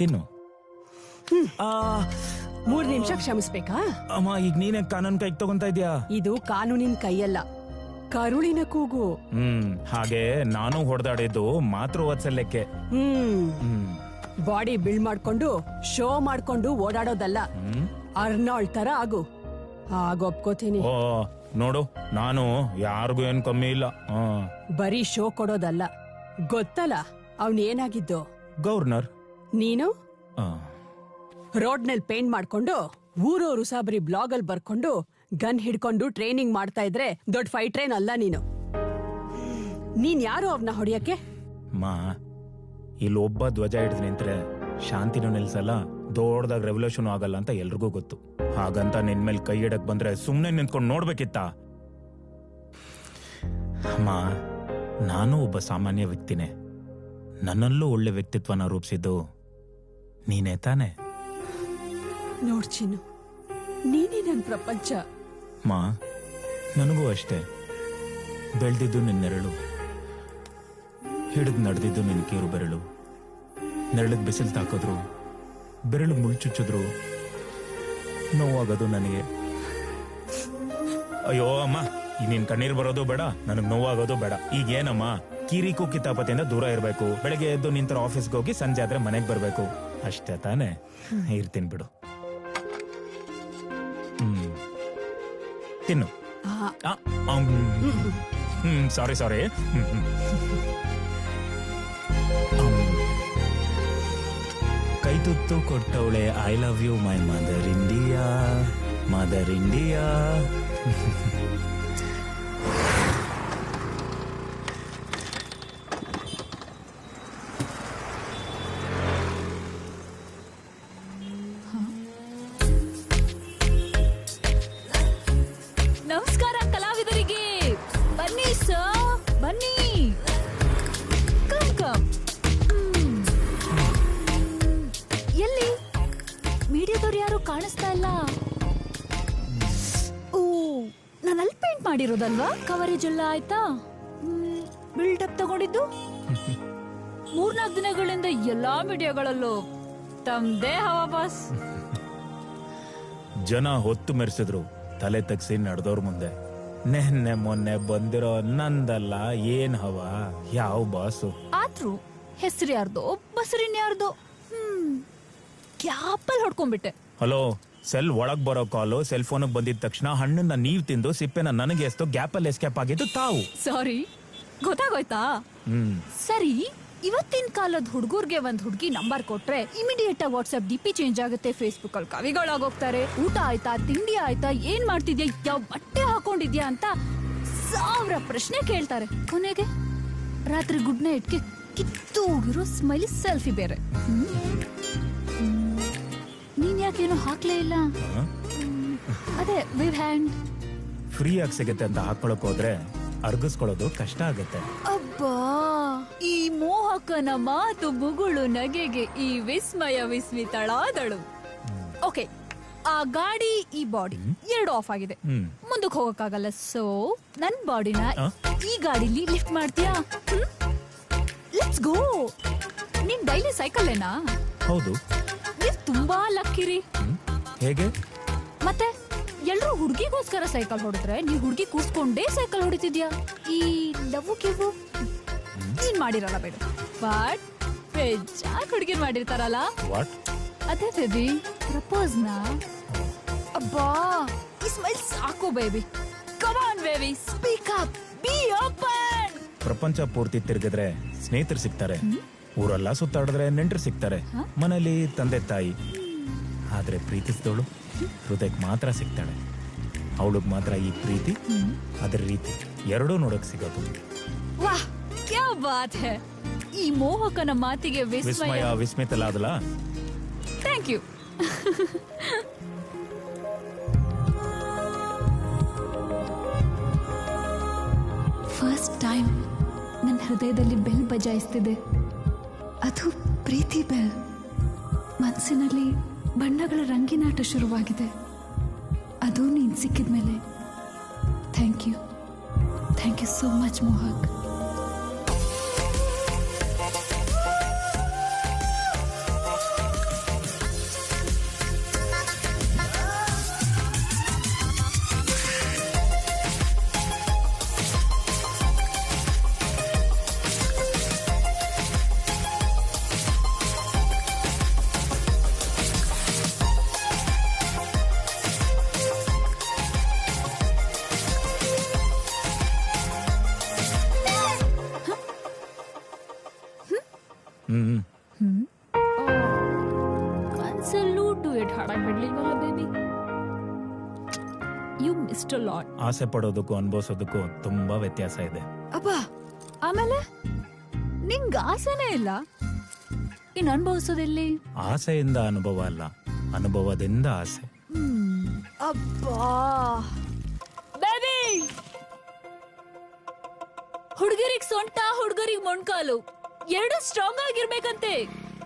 ತಿನ್ನು. 3 ನಿಮಿಷ ಕ್ಷಮಿಸ್ಬೇಕಾ? ಅಮ್ಮ, ಈಗ ನೀನೇ ಕಾನೂನು ಕೈಗೆ ತಗೊಂತಾ ಇದ್ಯಾ? ಇದು ಕಾನೂನಿನ ಕೈಯಲ್ಲ, ಕರುಳಿನ ಕೂಗು. ಹಾಗೆ ನಾನು ಹೊಡೆದಾಡಿದ್ದು ಮಾತೃವಾತ್ಸಲ್ಯಕ್ಕೆ. ಬಾಡಿ ಬಿಲ್ಡ್ ಮಾಡ್ಕೊಂಡು ಶೋ ಮಾಡ್ಕೊಂಡು ಓಡಾಡೋದಲ್ಲ. ಅರ್ನಾಲ್ಡ್ ತರ ಆಗು, ಒಪ್ಕೋತೀನಿ. ಓ ನೋಡು, ನಾನು ಯಾರಿಗೂ ಏನ್ ಕಮ್ಮಿ ಇಲ್ಲ. ಬರೀ ಶೋ ಕೊಡೋದಲ್ಲ, ಗೊತ್ತಲ್ಲ ಅವ್ನ್ ಏನಾಗಿದ್ದು? ಗವರ್ನರ್. ನೀನು ರೋಡ್ ನಲ್ಲಿ ಪೇಂಟ್ ಮಾಡ್ಕೊಂಡು ಊರೂರು ಸಾಬರಿ ಬ್ಲಾಗ್ ಅಲ್ಲಿ ಬರ್ಕೊಂಡು ಗನ್ ಹಿಡ್ಕೊಂಡು ಟ್ರೈನಿಂಗ್ ಮಾಡ್ತಾ ಇದ್ರೆ ದೊಡ್ಡ ಫೈಟ್ರೇನ್ ಅಲ್ಲ ನೀನು. ನೀನ್ ಯಾರು ಅವ್ರನ್ನ ಹೊಡಿಯಕ್ಕೆ? ಮಾ, ಇಲ್ಲಿ ಒಬ್ಬ ಧ್ವಜ ಹಿಡಿದು ನಿಂತ್ರೆ ಶಾಂತಿನೂ ನಿಲ್ಸಲ್ಲ, ದೊಡ್ಡದಾಗ ರೆವಲ್ಯೂಷನ್ ಆಗಲ್ಲ ಅಂತ ಎಲ್ರಿಗೂ ಗೊತ್ತು. ಹಾಗಂತ ನಿನ್ ಮೇಲೆ ಕೈ ಇಡಕ್ ಬಂದ್ರೆ ಸುಮ್ನೆ ನಿಂತ್ಕೊಂಡು ನೋಡ್ಬೇಕಿತ್ತ? ಅಮ್ಮ, ನಾನು ಒಬ್ಬ ಸಾಮಾನ್ಯ ವ್ಯಕ್ತಿನೇ. ನನ್ನಲ್ಲೂ ಒಳ್ಳೆ ವ್ಯಕ್ತಿತ್ವನ ರೂಪಿಸಿದ್ದು ನೀನೇ ತಾನೆ? ನೋಡ್ಚಿನ್ನು, ನೀನೇ ನನ್ ಪ್ರಪಂಚ. ಮಾ, ನನಗೂ ಅಷ್ಟೇ. ಬೆಳೆದಿದ್ದು ನಿನ್ನೆರಳು, ಹಿಡಿದು ನಡೆದಿದ್ದು ನಿನ್ ಕಿರು ಬೆರಳು. ನೆರಳಿಗೆ ಬಿಸಿಲು ತಾಕಿದ್ರು, ಬೆರಳು ಮುಳ್ಚುಚ್ಚಿದ್ರು, ನೋವಾಗೋದು ನನಗೆ. ಅಯ್ಯೋ ಅಮ್ಮ, ಈಗ ನಿನ್ ಕಣ್ಣೀರ್ ಬರೋದು ಬೇಡ, ನನಗ್ ನೋವಾಗೋದು ಬೇಡ. ಈಗ ಏನಮ್ಮ, ಕಿರಿಕು ಕಿತಾಪತಿಯಿಂದ ದೂರ ಇರ್ಬೇಕು. ಬೆಳಗ್ಗೆ ಎದ್ದು ನಿಂತರ ಆಫೀಸ್ಗೆ ಹೋಗಿ ಸಂಜೆ ಆದ್ರೆ ಮನೆಗ್ ಬರ್ಬೇಕು, ಅಷ್ಟೇ ತಾನೆ? ಇರ್ತೀನಿ ಬಿಡು. ತಿನ್ನು. ಸಾರಿ. ಕೈ ತುತ್ತು ಕೊಟ್ಟವಳೆ, I love you my mother India, mother India. ನಮಸ್ಕಾರ ಕಲಾವಿದರಿಗೆ. ಬನ್ನಿ ಸರ್, ಬನ್ನಿ. ಕಮ್. ಎಲ್ಲಿ ಮೀಡಿಯಾದವ್ರು ಯಾರು ಕಾಣಿಸ್ತಾ ಇಲ್ಲ? ಓ, ನಾನು ಅಲ್ಲಿ ಪೇಂಟ್ ಮಾಡಿರೋದಲ್ವಾ? ಕವರೇಜ್ ಎಲ್ಲ ಆಯ್ತಾ? ಬಿಲ್ಡಪ್ ತಗೊಂಡಿದ್ದು 3-4 ದಿನಗಳಿಂದ ಎಲ್ಲಾ ಮೀಡಿಯಾಗಳಲ್ಲೂ ತಮ್ದೇ ಹವಾ ಬಾಸ್. ಜನ ಹೊತ್ತು ಮೆರೆಸಿದ್ರು ತಲೆ ತಗ್ಸಿ ನಡೆದವ್ರ ಮುಂದೆ. ನೆನ್ನೆ ಮೊನ್ನೆ ಬಂದಿರೋ ನಂದಲ್ಲ ಏನ್ ಹವಾ, ಯಾವ ಬಾಸು? ಆದ್ರೂ ಹೆಸರು ಯಾರ್ದೋ ಬಸರಿನ್ ಯಾರ್ದೋ ಗ್ಯಾಪಲ್ ಹೊಡ್ಕೊಂಡ್ಬಿಟ್ಟೆ. ಹಲೋ, ಸೆಲ್ ಒಳಗ್ ಬರೋ ಕಾಲು ಸೆಲ್ ಫೋನ್ ಬಂದಿದ ತಕ್ಷಣ ಹಣ್ಣನ್ನ ನೀವ್ ತಿಂದು ಸಿಪ್ಪೆನ ನನಗೆ ಎಷ್ಟೋ ಗ್ಯಾಪಲ್ಲಿ ಎಸ್ಕೇಪ್ ಆಗಿದ್ದು ತಾವು. ಸಾರಿ, ಗೊತ್ತಾಗೋಯ್ತಾ? ಸರಿ, ಇವತ್ತಿನ ಕಾಲದ ಹುಡುಗರ್ಗೆ ಒಂದ್ ಹುಡುಗಿ ನಂಬರ್ ಕೊಟ್ರೆ ಇಮಿಡಿಯೇಟ್ ಆಗಿ ವಾಟ್ಸ್ಆಪ್ ಡಿಪಿ ಚೇಂಜ್ ಆಗುತ್ತೆ, ಫೇಸ್ಬುಕ್ ಅಲ್ಲಿ ಕವಿಗಳಾಗೋಗ್ತಾರೆ. ಊಟ ಆಯ್ತಾ, ತಿಂಡಿ ಆಯ್ತಾ, ಏನ್ ಮಾಡ್ತಿದ್ಯಾ, ಯಾವ ಬಟ್ಟೆ ಹಾಕೊಂಡಿದ್ಯಾ ಅಂತ 1000 ಪ್ರಶ್ನೆ ಕೇಳ್ತಾರೆ. ಕೊನೆಗೆ ರಾತ್ರಿ ಗುಡ್ ನೈಟ್ಗೆ ಕಿತ್ತೋಗಿರೋ ಸ್ಮೈಲಿ ಸೆಲ್ಫಿ ಬೇರೆ. ನೀನ್ ಯಾಕೇನು ಹಾಕ್ಲೇ ಇಲ್ಲ? ಅದೇ ವೇವ್ ಹ್ಯಾಂಡ್ ಫ್ರೀ ಆಗಿ ಸಿಗುತ್ತೆ ಅಂತ ಹಾಕೊಳಕ್ ಹೋದ್ರೆ ಅರ್ಗಿಸ್ಕೊಳ್ಳೋದು ಕಷ್ಟ ಆಗುತ್ತೆ. ಅಬ್ಬಾ, ಈ ಮೋಹಕನ ಮಾತು ಬುಗುಳು ನಗೆಗೆ ಈ ವಿಸ್ಮಯ ವಿಸ್ಮಿತಳಾದಳು. ಓಕೆ, ಆ ಗಾಡಿ ಈ ಬಾಡಿ 2 ಆಫ್ ಆಗಿದೆ, ಮುಂದಕ್ಕೆ ಹೋಗಕ್ಕಾಗಲ್ಲ. ಸೊ ನನ್ ಬಾಡಿನ ಈ ಗಾಡಿಲಿ ಲಿಫ್ಟ್ ಮಾಡ್ತೀಯಾ? Let's go. ನೀನ್ ಡೈಲಿ ಸೈಕಲ್ಲೇನಾ? ಹೌದು. ನೀವ್ ತುಂಬಾ ಲಕ್ಕಿರಿ. ಹೇಗೆ? ಮತ್ತೆ ಎಲ್ರು ಹುಡ್ಗಿಗೋಸ್ಕರ ಸೈಕಲ್ ಹೊಡಿದ್ರೆ ನೀವ್ ಹುಡ್ಗಿ ಕೂರ್ಸ್ಕೊಂಡೇ ಸೈಕಲ್ ಹೊಡಿತಿದ್ಯಾ. ಈ ಲವ್ ಗಿವ್ ನೀನ್ ಮಾಡಿರಲ್ಲ ಬೇಡ, ಬಟ್ ಬೆಜ್ಜಾಗ್ ಹುಡ್ಗಿರ್ ಮಾಡಿರ್ತಾರಲ್ಲ, ಅದೇ ಬೇಬಿ ಪ್ರಪೋಸ್ ನ. ಅಬ್ಬಾ, ಈ ಸ್ಮೈಲ್ ಸಾಕು baby. Come on baby, speak up, B open. ಪ್ರಪಂಚ ಪೂರ್ತಿ ತಿರುಗಿದ್ರೆ ಸ್ನೇಹಿತರು ಸಿಗ್ತಾರೆ, ಊರೆಲ್ಲ ಸುತ್ತಾಡಿದ್ರೆ ನೆಂಟರು ಸಿಗ್ತಾರೆ, ಮನೇಲಿ ತಂದೆ ತಾಯಿ. ಆದ್ರೆ ಪ್ರೀತಿಸಿದವಳು ಹೃದಯಕ್ಕೆ ಮಾತ್ರ ಸಿಗ್ತಾಳೆ. ಅವಳಿಗೆ ಮಾತ್ರ ಈ ಪ್ರೀತಿ ಅದ್ರ ರೀತಿ ಎರಡೂ ನೋಡಕ್ ಸಿಗೋದು. ವಾಹ್, ಕ್ಯಾ ಬಾತ್ ಹೈ. ಈ ಮೋಹಕನ ಮಾತಿಗೆ ವಿಸ್ಮಯ ವಿಸ್ಮಿತಲಾದಲ್ಲ. Thank you. ಫಸ್ಟ್ ಟೈಮ್ ನನ್ನ ಹೃದಯದಲ್ಲಿ ಬೆಲ್ ಬಜಾಯಿಸ್ತಿದೆ. ಅದು ಪ್ರೀತಿ ಬೆಲ್. ಮನಸ್ಸಿನಲ್ಲಿ ಬಣ್ಣಗಳ ರಂಗಿನಾಟ ಶುರುವಾಗಿದೆ. ಅದು ನೀನು ಸಿಕ್ಕಿದ್ಮೇಲೆ. Thank you so much Mohak. ಒಂದ್ಸಲೂ ಡೂಯೆಟ್ ಹಾಡಕ್ ಬಿಡ್ಲಿಲ್ವಲ್ಲ baby. You missed a lot. ಆಸೆ ಪಡೋದಕ್ಕೂ ಅನುಭವಿಸೋದಕ್ಕೂ ತುಂಬಾ ವ್ಯತ್ಯಾಸ ಇದೆ. ಅಬ್ಬಾ, ಆಮೇಲೆ ನಿಂಗ್ ಆಸೆನೇ ಇಲ್ಲ, ಇನ್ ಅನುಭವಿಸೋದೆಲ್ಲಿ? ಆಸೆಯಿಂದ ಅನುಭವ ಅಲ್ಲ, ಅನುಭವದಿಂದ ಆಸೆ. ಅಬ್ಬಾ ಬೇಬಿ, ಹುಡುಗರಿಗೆ ಸೊಂಟ, ಹುಡುಗರಿಗೆ ಮೊಣ್ಕಾಲು ಎರಡು ಸ್ಟ್ರಾಂಗ್ ಆಗಿರ್ಬೇಕಂತೆ.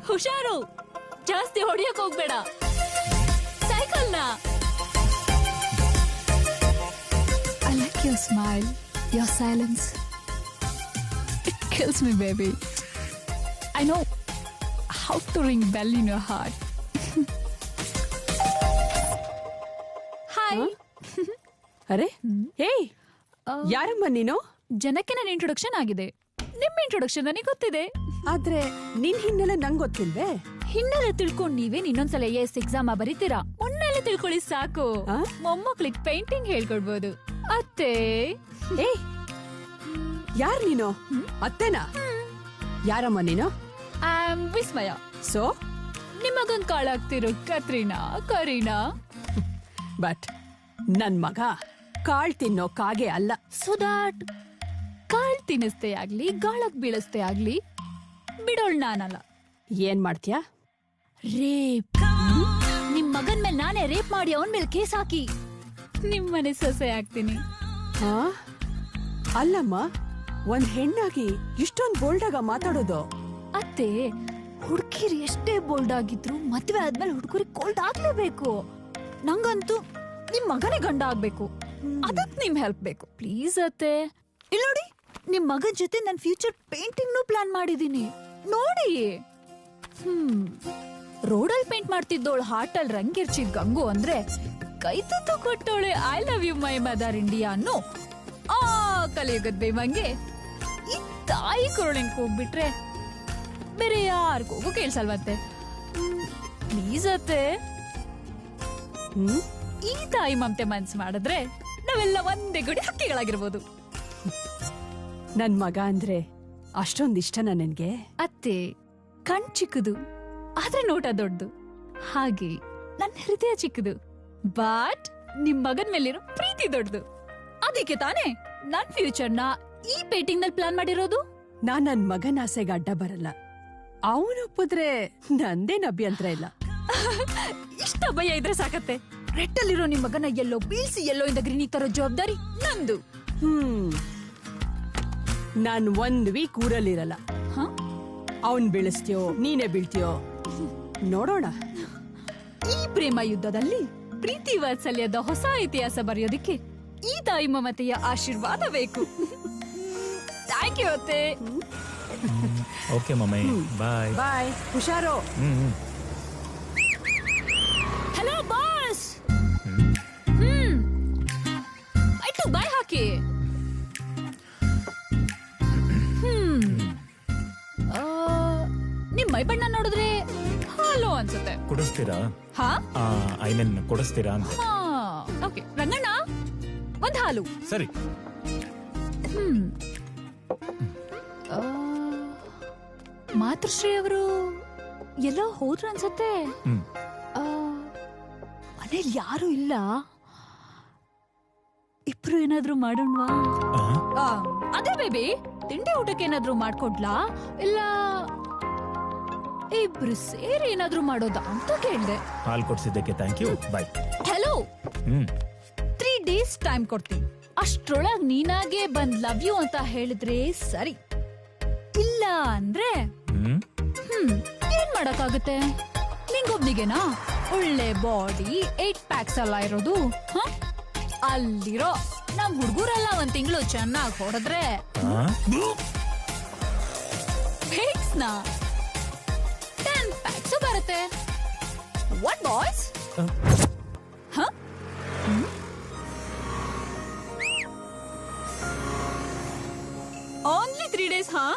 ಹುಷಾರು, ಜಾಸ್ತಿ ಹೊಡಿಯಕ್ ಹೋಗ್ಬೇಡ ಸೈಕಲ್ನ. I like your smile, your silence. It kills me, baby. I know how to ring bell in your heart. Hi. ಅರೆ, ಹೇಯ್, ಯಾರಮ್ಮ ನೀನು? ಜನಕ್ಕೆ ನನ್ನ ಇಂಟ್ರೊಡಕ್ಷನ್ ಆಗಿದೆ, ನಿಮ್ಮ ಇಂಟ್ರೊಡಕ್ಷನ್ ನನಗೆ ಗೊತ್ತಿದೆ. ಆದ್ರೆ ನಿನ್ ಹಿನ್ನೆಲೆ ನಂಗೆ ಗೊತ್ತಿಲ್ವೇ? ಹಿನ್ನೆಲೆ ತಿಳ್ಕೊಂಡ್ ನೀವೇನ್ ಇನ್ನೊಂದ್ಸಲ ಎಕ್ಸಾಮ್ ಬರೀತೀರಾ? ಮುನ್ನೆಲೆ ತಿಳ್ಕೊಳ್ಳಿ ಸಾಕು. ಮೊಮ್ಮಕ್ಳಿಗೆ ಪೇಂಟಿಂಗ್ ಹೇಳ್ಕೊಡ್ಬೋದು. ಅತ್ತೆ, ಏಯ್, ಯಾರ್ ನೀನು? ಅತ್ತೆನಾ? ಯಾರಮ್ಮ ನೀನು? I am Vismaya. ಸೊ ನಿಮಗೊಂದ್ ಕಾಳಾಗ್ತಿರೋ ಕತ್ರೀನಾ, ಕರೀನಾ. ಬಟ್ ನನ್ ಮಗ ಕಾಳ್ ತಿನ್ನೋ ಕಾಗೆ ಅಲ್ಲ. ಸೊ ದಾಟ್ ಕಾಳ್ ತಿನ್ನಿಸ್ತೇ ಆಗ್ಲಿ, ಗಾಳಕ್ ಬೀಳಿಸ್ತೇ ಆಗ್ಲಿ, ಬಿಡೋಳ್ ನಾನಲ್ಲ. ಏನ್ ಮಾಡ್ತೀಯಾ? ರೇಪ್. ನಿಮ್ ಮಗನ್ ಮೇಲೆ ನಾನೇ ರೇಪ್ ಮಾಡಿ ಅವನ್ ಮೇಲೆ ಕೇಸ್ ಹಾಕಿ ನಿಮ್ ಮನೆ ಸೊಸೆ ಆಗ್ತೀನಿ. ಅಲ್ಲಮ್ಮ, ಒಂದ್ ಹೆಣ್ಣಾಗಿ ಇಷ್ಟೊಂದ್ ಬೋಲ್ಡ್ ಆಗ ಮಾತಾಡೋದು? ಅತ್ತೆ, ಹುಡುಗಿರು ಎಷ್ಟೇ ಬೋಲ್ಡ್ ಆಗಿದ್ರು ಮದ್ವೆ ಆದ್ಮೇಲೆ ಹುಡುಗರಿಗೆ ಕೋಲ್ಡ್ ಆಗ್ಲೇಬೇಕು. ನಂಗಂತೂ ನಿಮ್ ಮಗನೇ ಗಂಡ ಆಗ್ಬೇಕು, ಅದಕ್ ನಿಮ್ ಹೆಲ್ಪ್ ಬೇಕು ಪ್ಲೀಸ್ ಅತ್ತೆ. ಇಲ್ಲಿ ನೋಡಿ, ನಿಮ್ ಮಗನ್ ಜೊತೆ ನನ್ ಫ್ಯೂಚರ್ ಪೇಂಟಿಂಗ್ ಪ್ಲಾನ್ ಮಾಡಿದೀನಿ, ನೋಡಿ. ರೋಡಲ್ಲಿ ಪೇಂಟ್ ಮಾಡ್ತಿದ್ದೋಳು ಹಾರ್ಟ್ ಅಲ್ಲಿ ರಂಗಿರ್ಚಿದ್ ಗಂಗು ಅಂದ್ರೆ ಕೈ ತುತ್ತು ಕೊಟ್ಟೋಳೆ I love you my mother India ಅನ್ನೋ ಆ ಕಲಿಯುಗದ್ ಬೇಮಂಗೆ ಈ ತಾಯಿ ಕರುಳಿನ ಹೋಗ್ಬಿಟ್ರೆ ಬೇರೆ ಯಾರಿಗೋಗು ಕೇಳ್ಸಲ್ವಂತೆ. ಪ್ಲೀಸ್ ಅತ್ತೆ, ಈ ತಾಯಿ ಮಮತೆ ಮನ್ಸ್ ಮಾಡಿದ್ರೆ ನಾವೆಲ್ಲ ಒಂದೇ ಗುಡಿ ಹಕ್ಕಿಗಳಾಗಿರ್ಬೋದು. ನನ್ ಮಗ ಅಂದ್ರೆ ಅಷ್ಟೊಂದ್ ಇಷ್ಟನಾ ನಿನ್ಗೆ? ಅತ್ತೆ, ಕಣ್ ಚಿಕ್ಕದು ಆದ್ರೆ ನೋಟ ದೊಡ್ಡದು, ಹಾಗೆ ನನ್ನ ಹೃದಯ ಚಿಕ್ಕದು, ಬಟ್ ನಿಮ್ ಮಗನ್ ಮೇಲಿರೋ ಪ್ರೀತಿ ದೊಡ್ಡದು. ಅದಕ್ಕೆ ತಾನೇ ನನ್ ಫ್ಯೂಚರ್ನ ಈ ಪೇಂಟಿಂಗ್ ನಲ್ಲಿ ಪ್ಲಾನ್ ಮಾಡಿರೋದು. ನಾನ್ ನನ್ ಮಗನ ಆಸೆಗೆ ಅಡ್ಡ ಬರಲ್ಲ, ಅವನು ಒಪ್ಪಿದ್ರೆ ನಂದೇನ್ ಅಭ್ಯಂತರ ಇಲ್ಲ. ಇಷ್ಟ ಭಯ ಇದ್ರೆ ಸಾಕತ್ತೆ. ರೆಡ್ ಅಲ್ಲಿರೋ ನಿಮ್ ಮಗನ ಎಲ್ಲೋ ಬೀಳ್ಸಿ ಎಲ್ಲೋ ಇಂದ ಗ್ರೀನಿಗೆ ತರೋ ಜವಾಬ್ದಾರಿ ನಂದು. ನಾನ್ ಒಂದ್ ವೀಕ್ ಊರಲ್ಲಿರಲ್ಲ. ಅವನ್ ಬೀಳಿಸ್ತೀಯೋ ನೀನೇ ಬೀಳ್ತೀಯೋ ನೋಡೋಣ. ಈ ಪ್ರೇಮ ಯುದ್ಧದಲ್ಲಿ ಪ್ರೀತಿ ವಾತ್ಸಲ್ಯದ ಹೊಸ ಇತಿಹಾಸ ಬರೆಯೋದಿಕ್ಕೆ ಈ ತಾಯಿ ಮಮತೆಯ ಆಶೀರ್ವಾದ ಬೇಕು. ಥ್ಯಾಂಕ್ ಯು ಅತ್ತೆ. ಓಕೆ ಮಮ್ಮಿ, ಬಾಯ್ ಬಾಯ್. ಹುಷಾರು. Hello boss. ಆಯ್ತು, ಬಾಯ್ ಹಾಕಿ. ನಿಮ್ ಮೈ ಬಣ್ಣ ನೋಡಿದ್ರೆ ಹಾಲು ಅನ್ಸುತ್ತೆ. ಕುಡಿಸ್ತೀರಾ? ಹಾ, ಐ ಮೀನ್ ಕುಡಿಸ್ತೀರಾ ಅಂತ. ಓಕೆ ರಂಗಣ್ಣ, ಒಂದ್ ಹಾಲು. ಸರಿ. ಮಾತೃಶ್ರೀ ಅವರು ಎಲ್ಲೋ ಹೋದ್ರು ಅನ್ಸತ್ತೆ. ಮನೇಲಿ ಯಾರು ಇಲ್ಲ, ಇಬ್ರು ಏನಾದ್ರು ಮಾಡೋಣವಾ? ಅದೇ ಬೇಬಿ, ತಿಂಡಿ ಊಟಕ್ಕೆ ಏನಾದ್ರು ಮಾಡ್ಕೊಡ್ಲಾ, ಇಲ್ಲ ಇಬ್ರು ಸೇರಿ ಏನಾದ್ರು ಮಾಡೋದಾ ಅಂತ ಕೇಳ್ದೆ. ಹಾಲ್ ಕೊಡ್ಸಿದ್ದಕ್ಕೆ thank you, bye. Hello, 3 days time ಕೊಡ್ತೀನಿ. ಅಷ್ಟ್ರೊಳಗ್ ನೀನಾಗೆ ಬಂದ್ ಲವ್ ಯು ಅಂತ ಹೇಳಿದ್ರೆ ಸರಿ, ಇಲ್ಲ ಅಂದ್ರೆ ಏನ್ ಮಾಡಕ್ಕಾಗುತ್ತೆ? ನಿಂಗೊಬ್ನಿಗೆನಾ ಒಳ್ಳೆ ಬಾಡಿ 8 ಪ್ಯಾಕ್ಸ್ ಎಲ್ಲ ಇರೋದು? ಅಲ್ಲಿರೋ ನಮ್ ಹುಡುಗರೆಲ್ಲ ಒಂದ್ ತಿಂಗಳು ಚೆನ್ನಾಗಿ ಹೊಡೆದ್ರೆ ನ 10 ಪ್ಯಾಕ್ಸ್ ಬರುತ್ತೆ. What boys? Only 3 days, huh?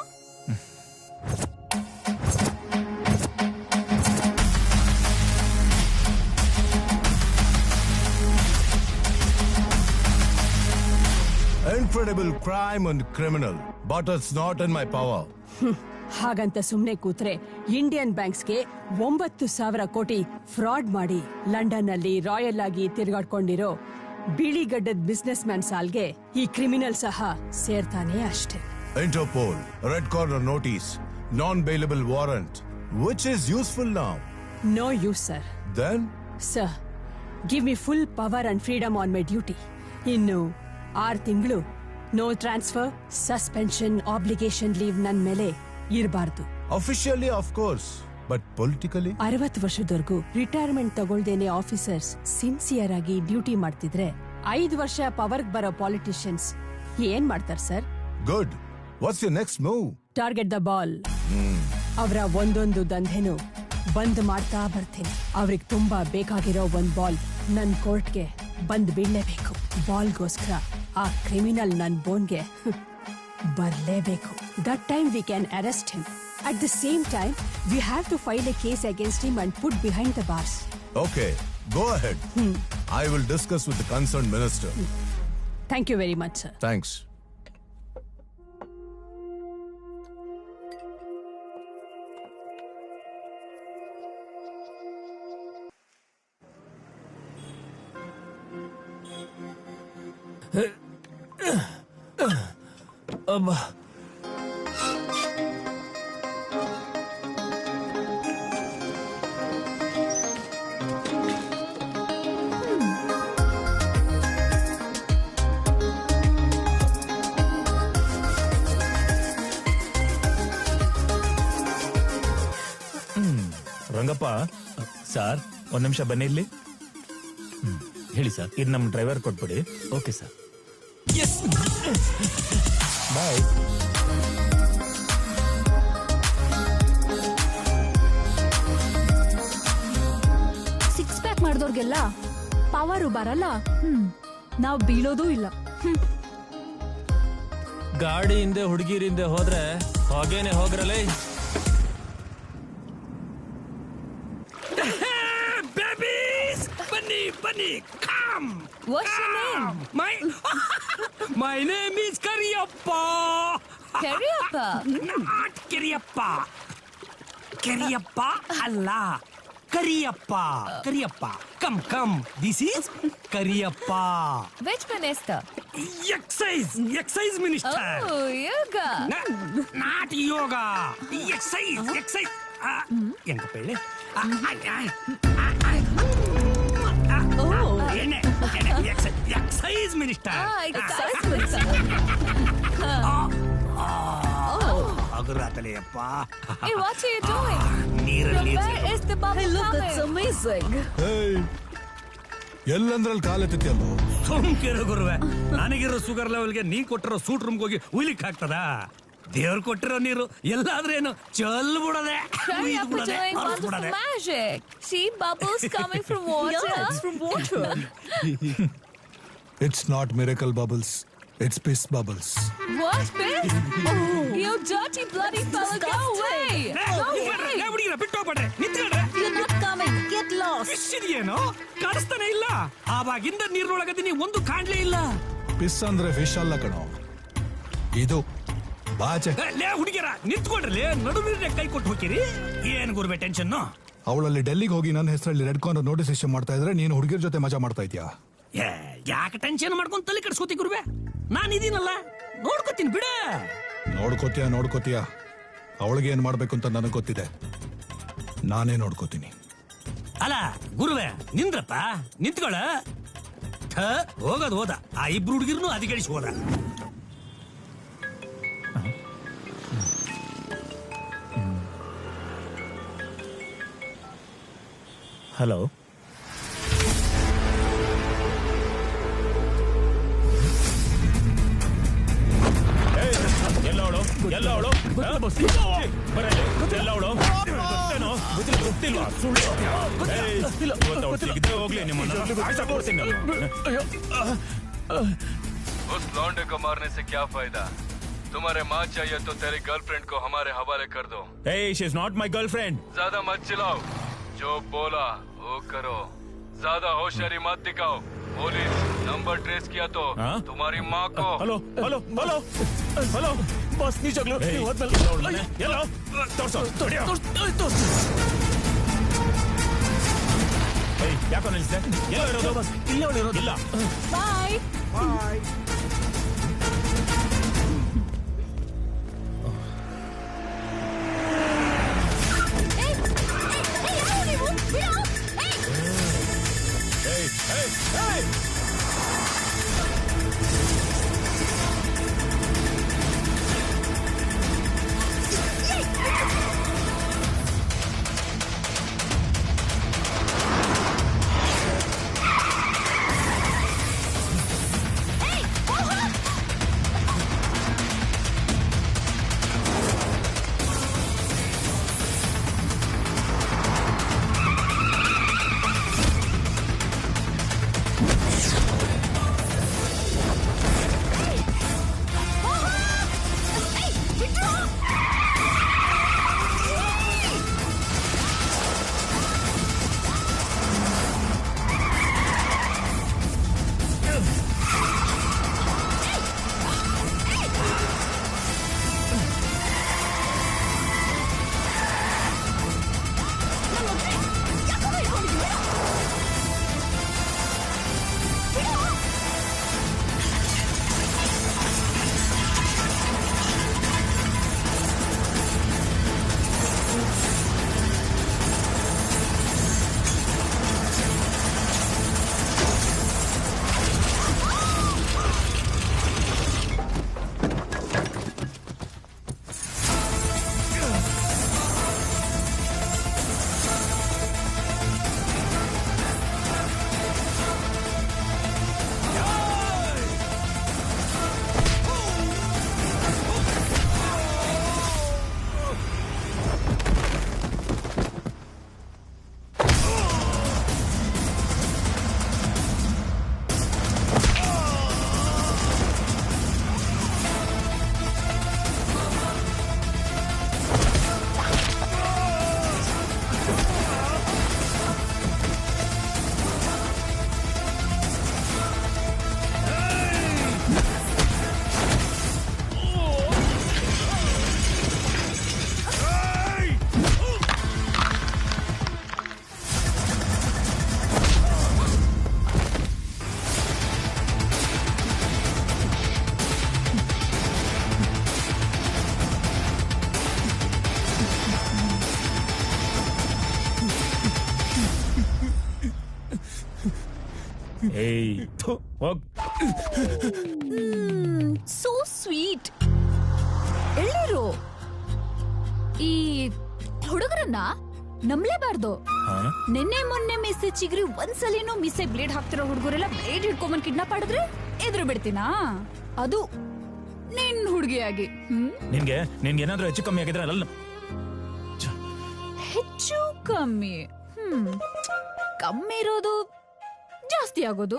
Incredible crime and criminal, but it's not in my power. ಹಾಗಂತ ಸುಮ್ನೆ ಕೂತ್ರೆ ಇಂಡಿಯನ್ ಬ್ಯಾಂಕ್ಸ್ಗೆ 9,000 ಕೋಟಿ ಫ್ರಾಡ್ ಮಾಡಿ ಲಂಡನ್ ನಲ್ಲಿ ರಾಯಲ್ ಆಗಿ ತಿರುಗಾಡ್ಕೊಂಡಿರೋ ಬಿಳಿಗಡ್ಡದ ಬಿಸ್ನೆಸ್ ಮ್ಯಾನ್ ಸಾಲ್ಗೆ ಈ ಕ್ರಿಮಿನಲ್ ಸಹ ಸೇರ್ತಾನೆ ಅಷ್ಟೇ. Interpol, red corner notice, non-bailable warrant, which is useful now. No use, sir. Then? Sir, give me full power and freedom on my duty. ಇನ್ನು 6 ತಿಂಗಳು no transfer, suspension, obligation leave ನನ್ ಮೇಲೆ ಇರಬಾರ್ದು. Officially, of course, but politically? 60 ವರ್ಷದವರೆಗೂ ರಿಟೈರ್ಮೆಂಟ್ ತಗೊಳ್ದೇನೆ ಆಫೀಸರ್ಸ್ ಸಿನ್ಸಿಯರ್ ಆಗಿ ಡ್ಯೂಟಿ ಮಾಡ್ತಿದ್ರೆ 5 ವರ್ಷ ಪವರ್ಗ್ ಬರೋ ಪಾಲಿಟಿಷಿಯನ್ಸ್ ಏನ್ ಮಾಡ್ತಾರೆ sir? Good. What's your next move? Target the ball. ಅವರ ಒಂದೊಂದು ದಂಧೆನು ಬಂದ್ ಮಾಡ್ತಾ ಬರ್ತೀನಿ. ಅವ್ರಿಗೆ ತುಂಬಾ ಬೇಕಾಗಿರೋ ಒಂದ್ ಬಾಲ್ ನನ್ ಕೋರ್ಟ್ಗೆ ಬಂದ್ ಬೀಳ್ಲೇಬೇಕು. ಬಾಲ್ಗೋಸ್ಕರ ಆ ಕ್ರಿಮಿನಲ್ ನನ್ ಬೋನ್ಗೆ ಬರ್ಲೇಬೇಕು. That time we can arrest him. At the same time, we have to file a case against him and put behind the bars. Okay, go ahead. I will discuss with the concerned minister. Thank you very much, sir. Thanks. ಅಬ್ಬಾ, ರಂಗಪ್ಪ ಸರ್, ಒಂದ್ ನಿಮಿಷ ಬನ್ನಿ ಇಲ್ಲಿ. ಹೇಳಿ ಸರ್. ಇದು ನಮ್ ಡ್ರೈವರ್ ಕೊಟ್ಬಿಡಿ. Okay sir. Bye. Six pack ಮಾಡಿದವ್ರಿಗೆಲ್ಲ ಪವರು ಬರಲ್ಲ. ನಾವ್ ಬೀಳೋದೂ ಇಲ್ಲ. ಗಾಡಿ ಹಿಂದೆ ಹುಡುಗಿರಿಂದೆ ಹೋದ್ರೆ ಹೊಗೇನೆ ಹೋಗ್ರಲೇ. ಬನ್ನಿ ಬನ್ನಿ, come. What's your name? My name is Kariyappa. Kariyappa? Not Kariyappa. Kariyappa ಅಲ್ಲ, Kariyappa. Kariyappa. Come. This is Kariyappa. Which minister? Excise minister. Oh, yoga. Not yoga. Excise. ಎಂಕ ಪೇಳೆ. Excise minister. Excise minister. ಅಗುರಾತಲೆಯಪ್ಪ. Hey, what are you doing? ನೀರಲ್ಲಿ. Where is the bubble? Hey, look, that's amazing. ಎಲ್ಲಂದ್ರಲ್ಲಿ ಕಾಲೆತ್ತಿದ್ಯಲ್ಲೋ. ಸೋಂಕಿರೋ ಗುರುವೆ, ನನಗಿರೋ ಶುಗರ್ ಲೆವೆಲ್ಗೆ ನೀ ಕೊಟ್ಟಿರೋ ಸೂಟ್ ರೂಮ್ಗೆ ಹೋಗಿ ಉಯ್ಲಿಕ್ಕೆ ಆಗ್ತದ? ದೇವ್ರು ಕೊಟ್ಟಿರೋ ನೀರು ಎಲ್ಲಾದ್ರೇನು ಚಲ್ ಬಿಡೋದೆ. Kariyappa doing wonderful magic. See bubbles coming from water. Yeah, it's from water. It's not miracle bubbles. It's piss bubbles. What, piss? You dirty bloody fella, go away. Go away. ಹುಡುಗಿರ ಬಿಟ್ಟು ಹೋಗ್ಬೇಡ್ರೆ, ನಿಂತ್ಕೊಂಡ್ರೆ. You're not coming. Get lost. Fish ಇದೆಯೇನೋ ಕಾಣಿಸ್ತಾನೆ ಇಲ್ಲ. ಆವಾಗಿಂದ ನೀರ್ನೊಳಗದೀನಿ, ಒಂದು ಕಾಣ್ಲೇ ಇಲ್ಲ. ಪಿಸ್ ಅಂದ್ರೆ ಫಿಶ್ ಅಲ್ಲ ಕಣೋ, ಇದು ಬಾಚೆ. ಲೇ ಹುಡುಗಿರ ನಿಂತ್ಕೊಂಡ್ರಲೇ, ನಡುವಿನ ಕೈ ಕೊಟ್ಟು ಹೋಗಿರಿ. ಏನ್ ಗುರುವೆ ಟೆನ್ಷನ್? ಅವಳಲ್ಲಿ ಡೆಲ್ಲಿಗೆ ಹೋಗಿ ನನ್ನ ಹೆಸರಲ್ಲಿ ರೆಡ್ ಕಾರ್ನರ್ ನೋಟಿಸ್ ಇಶ್ಯೂ ಮಾಡ್ತಾ ಇದ್ರೆ ನೀನು ಹುಡುಗಿರ ಜೊತೆ ಮಜಾ ಮಾಡ್ತಾ ಇದ್ಯಾ? ಯಾಕೆ ಟೆನ್ಷನ್ ಮಾಡ್ಕೊಂಡು ತಲೆ ಕೆಡಿಸ್ಕೋತಿ ಗುರುವೆ? ನಾನು ಇದೀನಲ್ಲ, ನೋಡ್ಕೋತೀನಿ ಬಿಡ. ನೋಡ್ಕೋತೀಯ. ಅವಳಿಗೆ ಏನ್ ಮಾಡ್ಬೇಕು ಅಂತ ನನಗೆ ಗೊತ್ತಿದೆ, ನಾನೇ ನೋಡ್ಕೋತೀನಿ. ಅಲ್ಲ ಗುರುವೆ, ನಿಂದ್ರಪ್ಪ, ನಿಂತ್ಕೊಳ. ಹೋದ ಆ ಇಬ್ರು ಹುಡುಗಿರ್ನು ಅಧಿಕರಿಸಿ ಹೋದ. ಹಲೋ, ಎಲ್ಲವಳು ಹೋಗ್ಲಿ ನಿಮ್ಮನ್ನ. उस लौंडे को मारने से क्या फायदा? तुम्हारे माँ चाहिए तो तेरी गर्लफ्रेंड को हमारे हवाले कर दो. Hey, she is not my girlfriend. ज्यादा मत चिल्लाओ, जो बोला वो करो, ज्यादा होशियारी मत दिखाओ. पुलिस नंबर ट्रेस किया तो तुम्हारी माँ को. हेलो ಬಾಸ್ ನಿಜವಾಗ್ಲೂ ಏಯ್, ಹೋದ್ಮೇಲೆ ಇಲ್ಲ ಅವ್ಳ್ ಮನೆ. ಎಲ್ಲೋ ತೋರ್ಸು ತಡಿಯೋ. ಏಯ್, ಯಾಕೋ ನಿಲ್ಸಿದೆ? ಎಲ್ಲೋ ಇರೋದು? ಬಾಸ್ ಇಲ್ಲೇ ಅವಳು ಇರೋದು. ಇಲ್ಲ. ಬಾಯ್ ಬಾಯ್. ಏಯ್, ಏಯ್, ಏಯ್! ಏಯ್, ಹೋಗ್. So sweet. ಎಳ್ಳೀರು ಈ ಹುಡುಗರನ್ನ ನಂಬಲೇಬಾರ್ದು. ನಿನ್ನೆ ಮೊನ್ನೆ ಮೀಸೆ ಚಿಗ್ರಿ ಒಂದ್ಸಲಿನೂ ಮೀಸೆ ಬ್ಲೇಡ್ ಹಾಕ್ತಿರೋ ಹುಡುಗರೆಲ್ಲ ಬ್ಲೇಡ್ ಹಿಡ್ಕೊಂಬಂದ್ ಕಿಡ್ನಾಪ್ ಮಾಡಿದ್ರೆ ಎದುರು ಬಿಡ್ತೀನಾ? ಅದು ನಿನ್ ಹುಡುಗಿಯಾಗಿ. ನಿನ್ಗೆ ಏನಾದ್ರೂ ಹೆಚ್ಚು ಕಮ್ಮಿ ಆಗಿದ್ರೆ ಅಲ್ಲ. ಹೆಚ್ಚು ಕಮ್ಮಿ ಕಮ್ಮಿ ಇರೋದು ಜಾಸ್ತಿ ಆಗೋದು.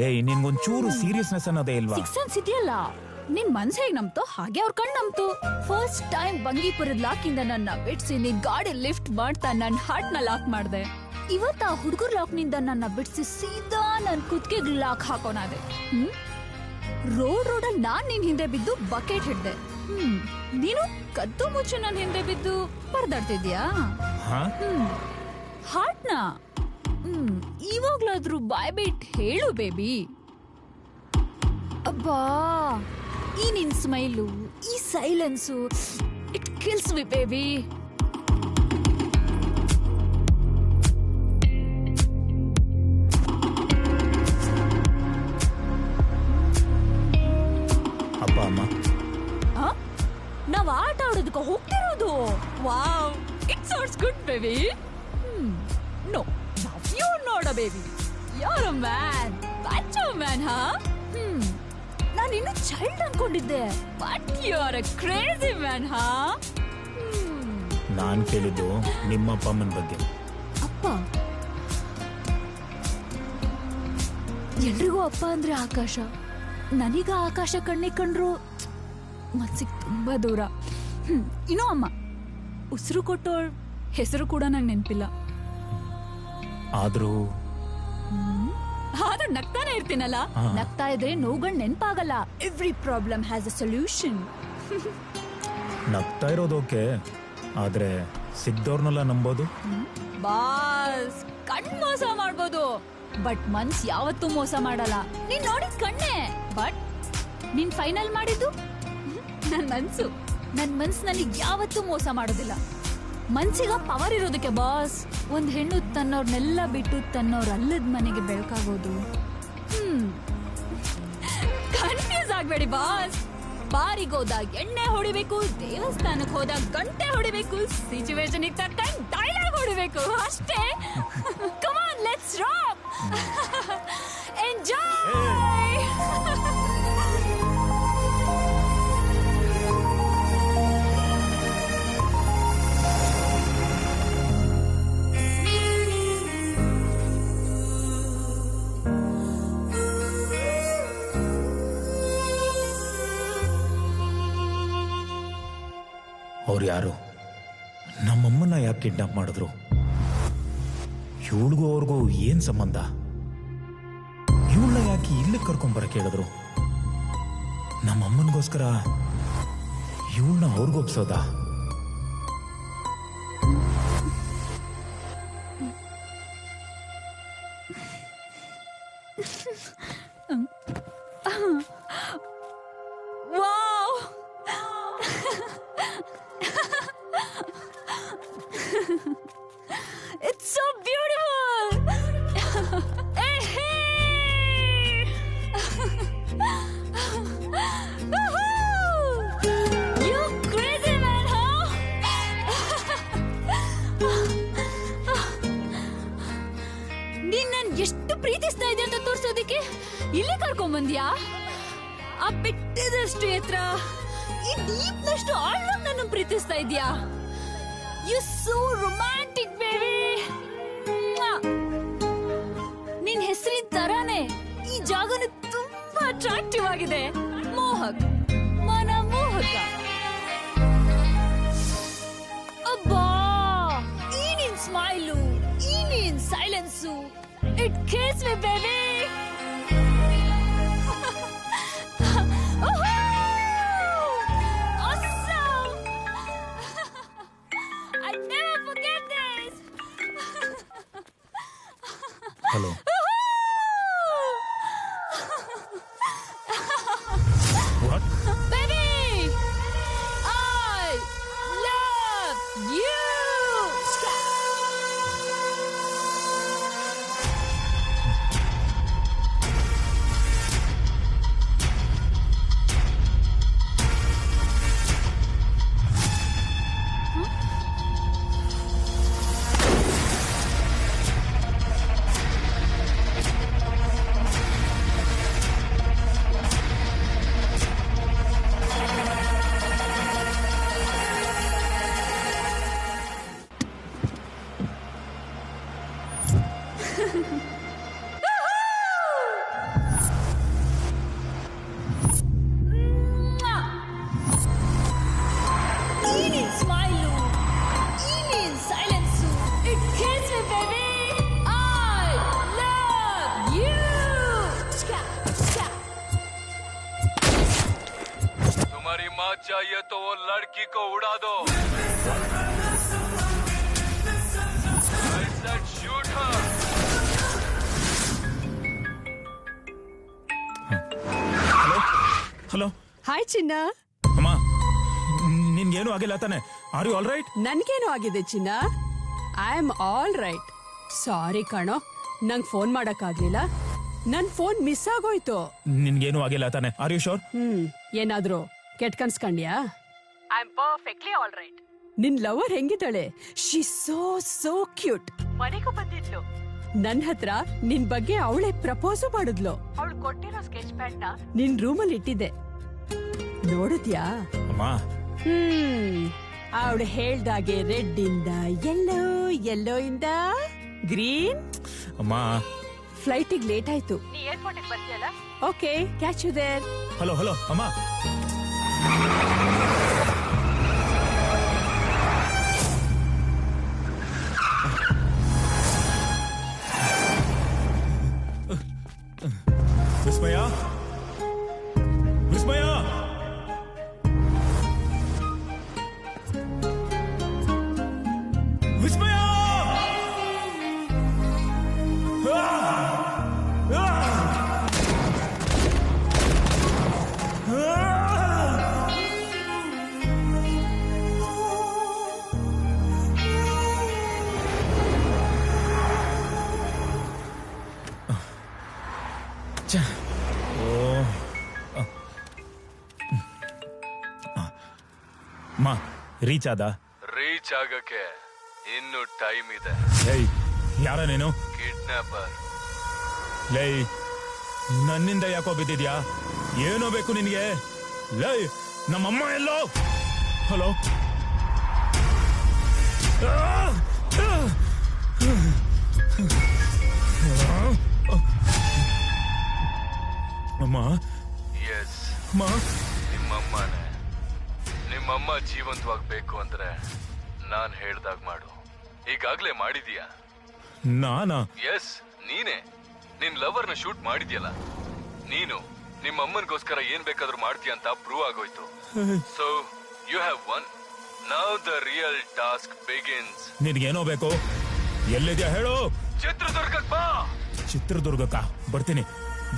ಏಯ್ ನಿನ್ಗೊಂಚೂರು ಸೀರಿಯಸ್ನೆಸ್ ಅನ್ನೋದೇ ಇಲ್ವಾ? ಸಿಕ್ಸ್ ಸೆನ್ಸ್ ಇದೆಯಲ್ಲ, ನಿನ್ ಮನ್ಸ್ ಹೇಗ್ ನಂಬ್ತು ಹಾಗೆ ಅವ್ರ ಕಣ್ ನಂಬ್ತು. ಫಸ್ಟ್ ಟೈಮ್ ಬಂಗೀಪುರದ ಲಾಕ್ ಇಂದ ನನ್ನ ಬಿಡ್ಸಿ ನಿನ್ ಗಾಡಿ ಲಿಫ್ಟ್ ಮಾಡ್ತಾ ನನ್ ಹಾರ್ಟ್ ನ ಲಾಕ್ ಮಾಡ್ದೆ. ಇವತ್ತ ಆ ಹುಡುಗರ್ ಲಾಕ್ ನಿಂದ ನನ್ನ ಬಿಡ್ಸಿ ಸೀದಾ ನನ್ ಕುತ್ತಿಗೆ ಲಾಕ್ ಹಾಕೋಣದೆ. ರೋಡಲ್ಲಿ ನಾನ್ ನಿನ್ ಹಿಂದೆ ಬಿದ್ದು ಬಕೆಟ್ ಹಿಡ್ದೆ. ನೀನು ಕದ್ದು ಮುಚ್ಚು ನನ್ ಹಿಂದೆ ಬಿದ್ದು ಪರದಾಡ್ತಿದ್ಯಾ? ಹಾರ್ಟ್ ನ ಇವಾಗ್ಲಾದ್ರೂ ಬಾಯ್ ಬಿಟ್ ಹೇಳು ಬೇಬಿ. ಅಬ್ಬಾ, ಈ ನಿನ್ ಸ್ಮೈಲು, ಈ silence, it kills me baby. ಅಪ್ಪ ಅಮ್ಮ ನಾವ್ ಆಟ ಆಡೋದಕ್ಕೆ ಹೋಗ್ತಿರೋದು. Wow, it sounds good baby. No, you ನೋಡ baby, you're a man, that's a man, huh? ನಾನು ಇನ್ನು ಚೈಲ್ಡ್ ಅನ್ಕೊಂಡಿದ್ದೆ, but you're a crazy man, huh? ನಾನ್ ಕೇಳಿದ್ದು ನಿಮ್ಮ ಅಪ್ಪ ಅಮ್ಮನ ಬಗ್ಗೆ. ಅಪ್ಪ ಎಲ್ರಿಗೂ ಅಪ್ಪ ಅಂದ್ರೆ ಆಕಾಶ. ನನಗ ಆಕಾಶ ಕಣ್ಣೆ ಕಂಡ್ರು ಮನ್ಸಿಗೆ ತುಂಬಾ ದೂರ. ಇನ್ನೂ ಅಮ್ಮ ಉಸಿರು ಕೊಟ್ಟೋಳ್ ಹೆಸರು ಕೂಡ ನಂಗೆ ನೆನ್ಪಿಲ್ಲ. ಆದ್ರೂ ನಗ್ತಾನೆ ಇರ್ತೀನಲ್ಲ. ನಗ್ತಾ ಇದ್ರೆ ನೋವುಗಳು ನೆನ್ಪಾಗಲ್ಲ. Every problem has a solution. ನಗ್ತಾ ಇರೋದು ಓಕೆ, ಆದ್ರೆ ಸಿಗ್ದವ್ರನ್ನೆಲ್ಲ ನಂಬೋದು. ಬಾಸ್ ಕಣ್ ಮೋಸ ಮಾಡ್ಬೋದು, ಬಟ್ ಮನ್ಸ್ ಯಾವತ್ತೂ ಮೋಸ ಮಾಡಲ್ಲ. ನೀನ್ ನೋಡಿದ್ ಕಣ್ಣೆ, ಬಟ್ ನೀನ್ ಫೈನಲ್ ಮಾಡಿದ್ದು ನನ್ ಮನ್ಸಿನಲ್ಲಿ ಯಾವತ್ತೂ ಮೋಸ ಮಾಡೋದಿಲ್ಲ. ಮನ್ಸಿಗ ಪವರ್ ಇರೋದಕ್ಕೆ ಬಾಸ್. ಒಂದ್ ಹೆಣ್ಣು ತನ್ನವ್ರನ್ನೆಲ್ಲ ಬಿಟ್ಟು ತನ್ನವ್ರ ಅಲ್ಲದ ಮನೆಗೆ ಬೆಳಕಾಗೋದು. Confuse ಆಗ್ಬೇಡಿ boss. ಬಾರಿಗೋದಾಗ ಎಣ್ಣೆ ಹೊಡಿಬೇಕು, ದೇವಸ್ಥಾನಕ್ಕೆ ಹೋದಾಗ ಗಂಟೆ ಹೊಡಿಬೇಕು, ಸಿಚುವೇಶನ್ ತಕ್ಕಂಗೆ ಡೈಲಾಗ್ ಹೊಡಿಬೇಕು ಅಷ್ಟೇ. Come on, let's rock, enjoy. ಅವ್ರು ಯಾರು? ನಮ್ಮಮ್ಮನ್ನ ಯಾಕೆ ಕಿಡ್ನಾಪ್ ಮಾಡಿದ್ರು? ಇವಳಿಗೂ ಅವ್ರಿಗೂ ಏನ್ ಸಂಬಂಧ? ಇವಳನ್ನ ಯಾಕೆ ಇಲ್ಲಿಗೆ ಕರ್ಕೊಂಬರಕ್ಕೆ ಹೇಳಿದ್ರು? ನಮ್ಮಮ್ಮನಿಗೋಸ್ಕರ ಇವಳನ್ನ ಅವ್ರಿಗೊಪ್ಸೋದಾ? It's so beautiful. Hey, hey. You crazy man, huh? ನೀನ್ ನನ್ ಎಷ್ಟು ಪ್ರೀತಿಸ್ತಾ ಇದೆ ಅಂತ ತೋರ್ಸೋದಿಕ್ಕೆ ಇಲ್ಲಿ ಕರ್ಕೊಂಡ್ ಬಂದ್ಯಾ? ಆ ಬೆಟ್ಟದಷ್ಟು ಎತ್ತರ, ಈ ಡೀಪ್ನಷ್ಟು ಆಳವಾಗಿ ನನ್ನ ಪ್ರೀತಿಸ್ತಾ ಇದ್ಯಾ? You so romantic, baby. ನಿನ್ ಹೆಸರಿನ ತರಾನೇ ಈ ಜಾಗನು ತುಂಬಾ ಅಟ್ರಾಕ್ಟಿವ್ ಆಗಿದೆ. ಮೋಹಕ್, ಮನ ಮೋಹಕ. ಅಬ್ಬಾ, ಈ ನಿನ್ ಸ್ಮೈಲು, ಈ ನಿನ್ silence, it kills me, baby. Hello, baby, I love you. चाहिए तो वो लड़की को उड़ा दो. I said shoot her. Hello. Hi ಚಿನ್ನ. ಅಮ್ಮ, ನಿನ್ಗೇನು ಆಗಿಲ್ಲ ತಾನೆ? Are you all right? ನನ್ಗೇನು ಆಗಿದೆ ಚಿನ್ನ. I am all right. Sorry ಕಣೋ, ನಂಗ್ ಫೋನ್ ಮಾಡಕ್ಕಾಗ್ಲಿಲ್ಲ. ನನ್ ಫೋನ್ ಮಿಸ್ ಆಗೋಯ್ತು. ನಿನ್ಗೇನು ಆಗಿಲ್ಲ ತಾನೆ? Are you sure? ಏನಾದ್ರು ಕೆಟ್ಟ ಕನ್ಸ್ಕಂಡ್ಯಾ? I am perfectly all right. ನಿನ್ ಲವರ್ ಹೆಂಗಿದ್ದಾಳೆ? She so cute. ಮನೆಗೂ ಬಂದಿದ್ಲು. ನನ್ ಹತ್ರ ನಿನ್ ಬಗ್ಗೆ ಅವಳೇ ಪ್ರಪೋಸ್ ಮಾಡಿದ್ಲು. ಅವಳು ಕೊಟ್ಟಿರೋ ಸ್ಕೆಚ್ ಪ್ಯಾಡ್ ನ ನಿನ್ ರೂಮಲ್ಲಿ ಇಟ್ಟಿದ್ದೆ, ನೋಡಿದ್ಯಾ? ಅವಳು ಹೇಳ್ದಾಗೆ ರೆಡ್ ಇಂದ ಯೆಲ್ಲೋ ಇಂದ ಗ್ರೀನ್. ಅಮ್ಮ, ಫ್ಲೈಟಿಗೆ ಲೇಟ್ ಆಯ್ತು. ನೀ ಏರ್ಪೋರ್ಟ್ ಬರ್ತೀಯಲ್ಲ? Okay, catch you there. Hello ಅಮ್ಮ. ವಿಸ್ಮಯ, ಮಾ ರೀಚ್ ಆದ? ರೀಚ್ ಆಗಕ್ಕೆ ಇನ್ನು ಟೈಮ್ ಇದೆ. ಲೈ ಯಾರ ನೀನು? ಕಿಡ್ನಾಪರ್. ಲೈ ನನ್ನಿಂದ ಯಾಕೋ ಬಿದ್ದಿದ್ಯಾ? ಏನೋ ಬೇಕು ನಿನಗೆ? ಲೈ ನಮ್ಮಮ್ಮ ಎಲ್ಲೋ? ಹಲೋ ಅಮ್ಮ. ಎಸ್ ಅಮ್ಮ. ನಿಮ್ಮಮ್ಮನೇ. ನಿಮ್ಮಮ್ಮ ಜೀವಂತವಾಗ್ಬೇಕು ಅಂದ್ರೆ ನಾನ್ ಹೇಳ್ದಾಗ ಮಾಡು. ಈಗಾಗ್ಲೇ ಮಾಡಿದೀಯಾ? ನಾನಾ? ಎಸ್ ನೀನೇ. ನಿನ್ ಲವರ್ನ ಶೂಟ್ ಮಾಡಿದ್ಯಲ್ಲ ನೀನು. ನಿಮ್ಮಮ್ಮನ್ಗೋಸ್ಕರ ಏನ್ ಬೇಕಾದ್ರೂ ಮಾಡ್ತೀಯ ಅಂತ ಪ್ರೂವ್ ಆಗೋಯ್ತು. So you have won. Now the real task begins. ನಿನ್ಗೇನೋ ಬೇಕು? ಎಲ್ಲಿದ್ಯಾ ಹೇಳು? ಚಿತ್ರದುರ್ಗಕ್ಕೆ ಬಾ. ಚಿತ್ರದುರ್ಗಕ್ಕ ಬರ್ತೀನಿ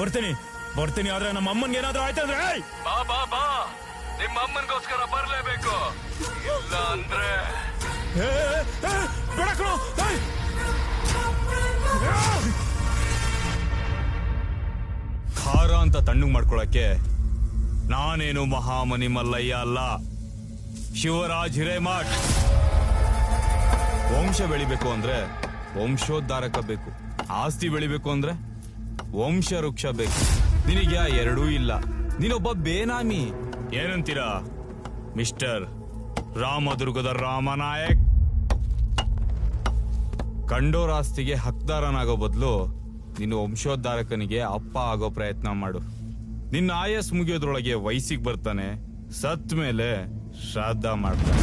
ಬರ್ತೀನಿ ಬರ್ತೀನಿ. ಆದ್ರೆ ನಮ್ಮ ಅಮ್ಮನ್ಗೆ ಏನಾದ್ರೂ ಆಯ್ತಂದ್ರೆ? ಬಾ ಬಾ ಬಾ. ನಿಮ್ಮ ಅಮ್ಮನ್ಗೋಸ್ಕರ ಬರ್ಲೇಬೇಕು. ಇಲ್ಲ ಅಂದ್ರೆ ಖಾರ ಅಂತ ತಣ್ಣಗ್ ಮಾಡ್ಕೊಳಕ್ಕೆ ನಾನೇನು ಮಹಾಮನಿ ಮಲ್ಲಯ್ಯ ಅಲ್ಲ, ಶಿವರಾಜ್ ಹಿರೇಮಠ್. ವಂಶ ಬೆಳಿಬೇಕು ಅಂದ್ರೆ ವಂಶೋದ್ಧಾರಕ ಬೇಕು, ಆಸ್ತಿ ಬೆಳಿಬೇಕು ಅಂದ್ರೆ ವಂಶ ವೃಕ್ಷ ಬೇಕು. ನಿನಗೆ ಎರಡೂ ಇಲ್ಲ, ನೀನೊಬ್ಬ ಬೇನಾಮಿ. ಏನಂತೀರಾ ಮಿಸ್ಟರ್ ರಾಮದುರ್ಗದ ರಾಮನಾಯಕ್? ಕಂಡೋರ್ ಆಸ್ತಿಗೆ ಹಕ್ದಾರನಾಗೋ ಬದಲು ನೀನು ವಂಶೋದ್ಧಾರಕನಿಗೆ ಅಪ್ಪ ಆಗೋ ಪ್ರಯತ್ನ ಮಾಡು. ನಿನ್ನ ಆಯಸ್ ಮುಗಿಯೋದ್ರೊಳಗೆ ವಯಸ್ಸಿಗೆ ಬರ್ತಾನೆ, ಸತ್ ಮೇಲೆ ಶ್ರಾದ್ದ ಮಾಡ್ತಾನೆ.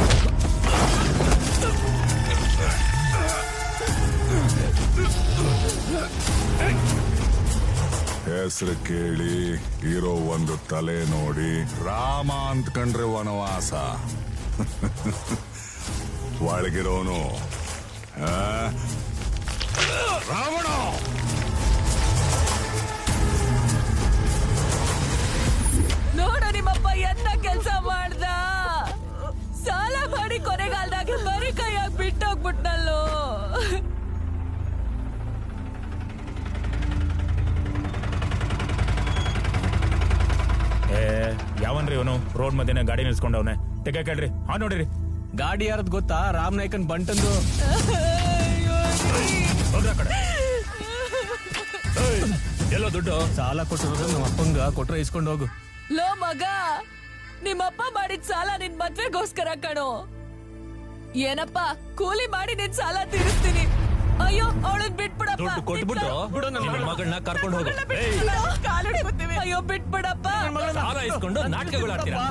ಹೆಸರು ಕೇಳಿ ಇರೋ ಒಂದು ತಲೆ ನೋಡಿ ರಾಮ ಅಂತ್ಕಂಡ್ರೆ ವನವಾಸ. ಒಳಗಿರೋನು ರಾವಣ. ನೋಡ ನಿಮ್ಮಪ್ಪ ಎಂತ ಕೆಲ್ಸ ಮಾಡ್ದ. ಸಾಲ ಮಾಡಿ ಕೊನೆಗಾಲದಾಗ ಬರೀ ಕೈಯಾಗ ಬಿಟ್ಟೋಗ್ಬಿಟ್ನಲ್ಲೋ. ಯಾವನ್ರಿ ಇವನು ರೋಡ್ ಮಧ್ಯೆ ಗಾಡಿ ನಿಲ್ಸ್ಕೊಂಡವನೆ? ತೆಗೆ ಕೇಳ್ರಿ. ಹಾ ನೋಡಿರಿ ಗಾಡಿ ಯಾರದ್ ಗೊತ್ತಾ? ರಾಮನಾಯ್ಕನ್ ಬಂಟಂದು. ಎಲ್ಲೋ ದುಡ್ಡು? ಸಾಲ ಕೊಟ್ಟಿರೋದು ನಮ್ಮ ಅಪ್ಪಂಗ ಕೊಟ್ರೆ ಇಸ್ಕೊಂಡು ಹೋಗು. ಲೋ ಮಗ, ನಿಮ್ಮಪ್ಪ ಮಾಡಿದ ಸಾಲ ನಿನ್ ಮದ್ವೆಗೋಸ್ಕರ ಕಣೋ. ಏನಪ್ಪ ಕೂಲಿ ಮಾಡಿ ನಿನ್ ಸಾಲ ತೀರಿಸ್ತೀನಿ. ಅಯ್ಯೋ ಅವಳನ್ ಬಿಟ್ಬಿಡಪ್ಪ. ದುಡ್ಡು ಕೊಟ್ಬಿಟ್ಟು ನಿನ್ನ ಮಗಳನ್ನ ಕರ್ಕೊಂಡು ಹೋಗು. ಅಯ್ಯೋ ಬಿಟ್ಬಿಡಪ್ಪ. ಸಾಲ ಇಸ್ಕೊಂಡು ನಾಟಕಗಳು ಆಡ್ತೀರಾ?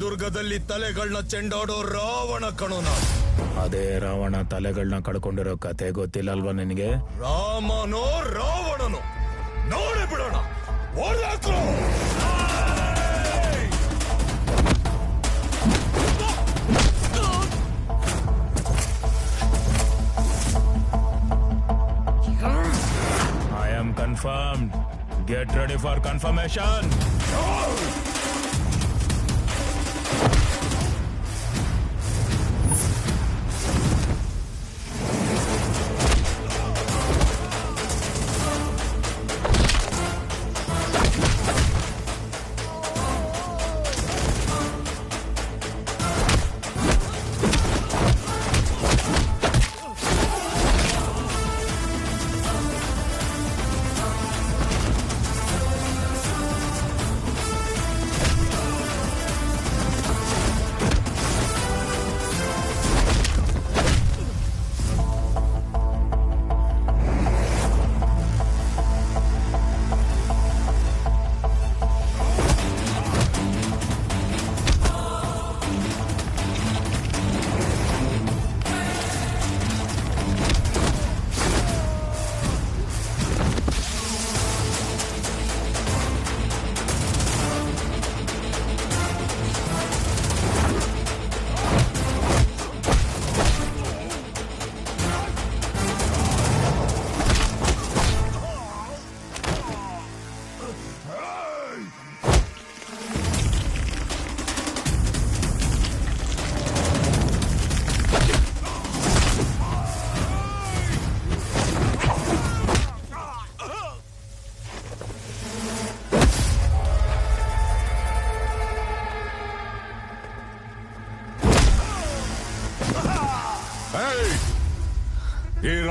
ದುರ್ಗದಲ್ಲಿ ತಲೆಗಳನ್ನ ಚೆಂಡಾಡೋ ರಾವಣ ಕಣೋನ. ಅದೇ ರಾವಣ ತಲೆಗಳನ್ನ ಕಳ್ಕೊಂಡಿರೋ ಕತೆ ಗೊತ್ತಿಲ್ಲಲ್ವಾ ನಿನಗೆ? ರಾಮನೋ ರಾವಣನೋ ನೋಡಿ ಬಿಡೋಣ. I am confirmed. Get ready for confirmation.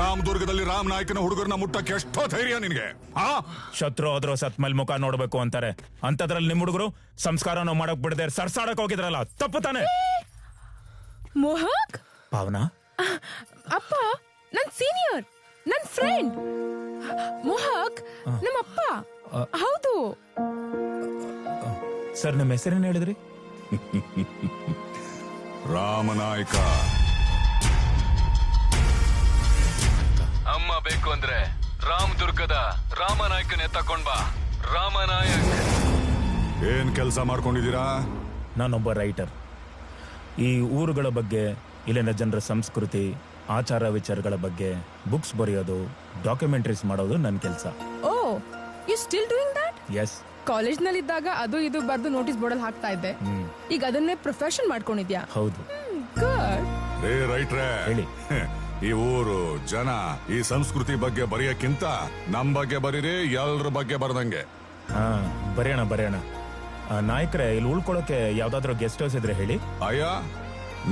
ರಾಮದುರ್ಗದಲ್ಲಿ Ram ನಾಯ್ಕನ ಹುಡುಗರನ್ನ ಮುಟ್ಟಕ್ಕೆ ಎಷ್ಟೋ ಧೈರ್ಯ ನಿನ್ಗೆ? ಶತ್ರು ಹೋದ್ರು ಸತ್ ಮೇಲೆ ಮುಖ ನೋಡ್ಬೇಕು ಅಂತಾರೆ. ಅಂತದ್ರಲ್ಲಿ ನಿಮ್ ಹುಡುಗರು ಸಂಸ್ಕಾರನ ಮಾಡಕ್ ಬಿಡದೆ ಸರ್ಸಾಡಕ್ ಹೋಗಿದ್ರಲ್ಲ, ತಪ್ಪು ತಾನೆ? ಮೋಹಕ್ ಪಾವನಾ, ಅಪ್ಪ ನನ್ ಸೀನಿಯರ್, ನನ್ ಫ್ರೆಂಡ್ ಮೋಹಕ್, ನಮ್ಮಪ್ಪ. ಹೌದು ಸರ್, ನಿಮ್ಮ ಹೆಸರೇನು ಹೇಳಿದ್ರಿ? ರಾಮನಾಯ್ಕ. ಅಮ್ಮ ಬೇಕು ಅಂದ್ರೆ ರಾಮದುರ್ಗದ ರಾಮನಾಯ್ಕನೇ ತಕೊಂಡ್ ಬಾ. ರಾಮನಾಯಕ್. ಏನ್ ಕೆಲಸ ಮಾಡ್ಕೊಂಡಿದ್ದೀರಾ? ನಾನೊಬ್ಬ ರೈಟರ್. ಈ ಊರುಗಳ ಬಗ್ಗೆ, ಇಲ್ಲಿನ ಜನರ ಸಂಸ್ಕೃತಿ, ಆಚಾರ ವಿಚಾರಗಳ ಬಗ್ಗೆ ಬುಕ್ಸ್ ಬರೆಯೋದು, ಡಾಕ್ಯುಮೆಂಟ್ರೀಸ್ ಮಾಡೋದು ನನ್ನ ಕೆಲಸ. Oh, you still doing that? Yes. College ನಲ್ಲಿ ಇದ್ದಾಗ ಅದು ಇದು ಬರ್ದು ನೋಟಿಸ್ ಬೋರ್ಡ್ ಹಾಕ್ತಾ ಇದ್ದೆ. ಈಗ ಅದನ್ನೇ ಪ್ರೊಫೆಷನ್ ಮಾಡ್ಕೊಂಡಿದ್ಯಾ? ಹೌದು. ಗುಡ್. ರೈಟ್ರೇ, ಹೇಳಿ. ಈ ಊರು ಜನ ಈ ಸಂಸ್ಕೃತಿ ಬಗ್ಗೆ ಬರೆಯಕ್ಕಿಂತ ನಮ್ ಬಗ್ಗೆ ಬರೀರಿ, ಎಲ್ರ ಬಗ್ಗೆ ಬರ್ದಂಗೆ. ಬರೆಯೋಣ. ನಾಯಕರೇ, ಇಲ್ಲಿ ಉಳ್ಕೊಳಕ್ಕೆ ಯಾವ್ದಾದ್ರು ಗೆಸ್ಟ್ ಹೌಸ್ ಇದ್ರೆ ಹೇಳಿ. ಅಯ್ಯ,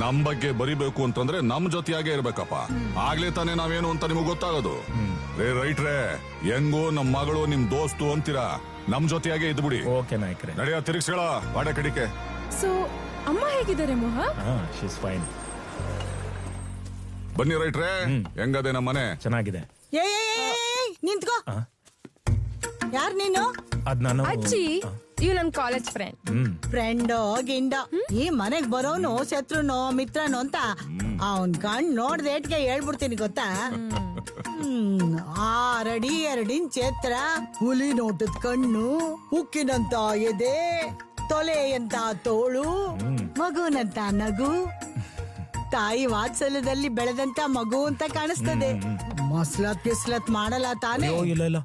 ನಮ್ ಬಗ್ಗೆ ಬರಿಬೇಕು ಅಂತಂದ್ರೆ ನಮ್ ಜೊತೆಯಾಗೆ ಇರ್ಬೇಕಪ್ಪ. ಆಗ್ಲೇ ತಾನೇ ನಾವೇನು ಅಂತ ನಿಮಗ್ ಗೊತ್ತಾಗೋದು. ರೈಟ್ರೇ, ಹೆಂಗೋ ನಮ್ ಮಗಳು ನಿಮ್ ದೋಸ್ತು ಅಂತೀರಾ, ನಮ್ ಜೊತೆಯಾಗೆ ಇದ್ಬಿಡಿ. ಓಕೆ ನಾಯಕರೇ. ನಡೆಯ ತಿರುಗಿಸ್ಗಳ ಬಾಡೆ ಕಡಿಕೆ. ಸೊ ಅಮ್ಮ ಹೇಗಿದ್ದಾರೆ ಮೋಹಕ್? She's fine. ಬನ್ನಿ ರೈಟ್ರೇ, ಹೆಂಗದೆ ನಮ್ಮ ಮನೆ? ಚೆನ್ನಾಗಿದೆ. ನಿಂತ್ಕೋ. ಯಾರ್ ನೀನು? ಅದ್ ನಾನು ಅಜ್ಜಿ, ಇವ್ ನನ್ ಕಾಲೇಜ್ ಫ್ರೆಂಡ್. ಫ್ರೆಂಡೋ ಗಿಂಡ, ಈ ಮನೆಗ್ ಬರೋನು ಶತ್ರುನೋ ಮಿತ್ರನೋ ಅಂತ ಅವನ್ ಕಣ್ ನೋಡ್ದೇಟ್ಗೆ ಹೇಳ್ಬಿಡ್ತೀನಿ ಗೊತ್ತಾ. 6 ಅಡಿ 2 ಇಂಚ್ ಎತ್ತರ, ಹುಲಿ ನೋಟದ ಕಣ್ಣು, ಉಕ್ಕಿನಂತ ಎದೆ, ತೊಲೆಯಂತ ತೋಳು, ಮಗುನಂತ ನಗು, ತಾಯಿ ವಾತ್ಸಲ್ಯದಲ್ಲಿ ಬೆಳೆದಂತ ಮಗು ಅಂತ ಕಾಣಿಸ್ತದೆ. ಮಸ್ಲತ್ ಕಿಸ್ಲತ್ ಮಾಡಲ್ಲ ತಾನೇ? ಇಲ್ಲ.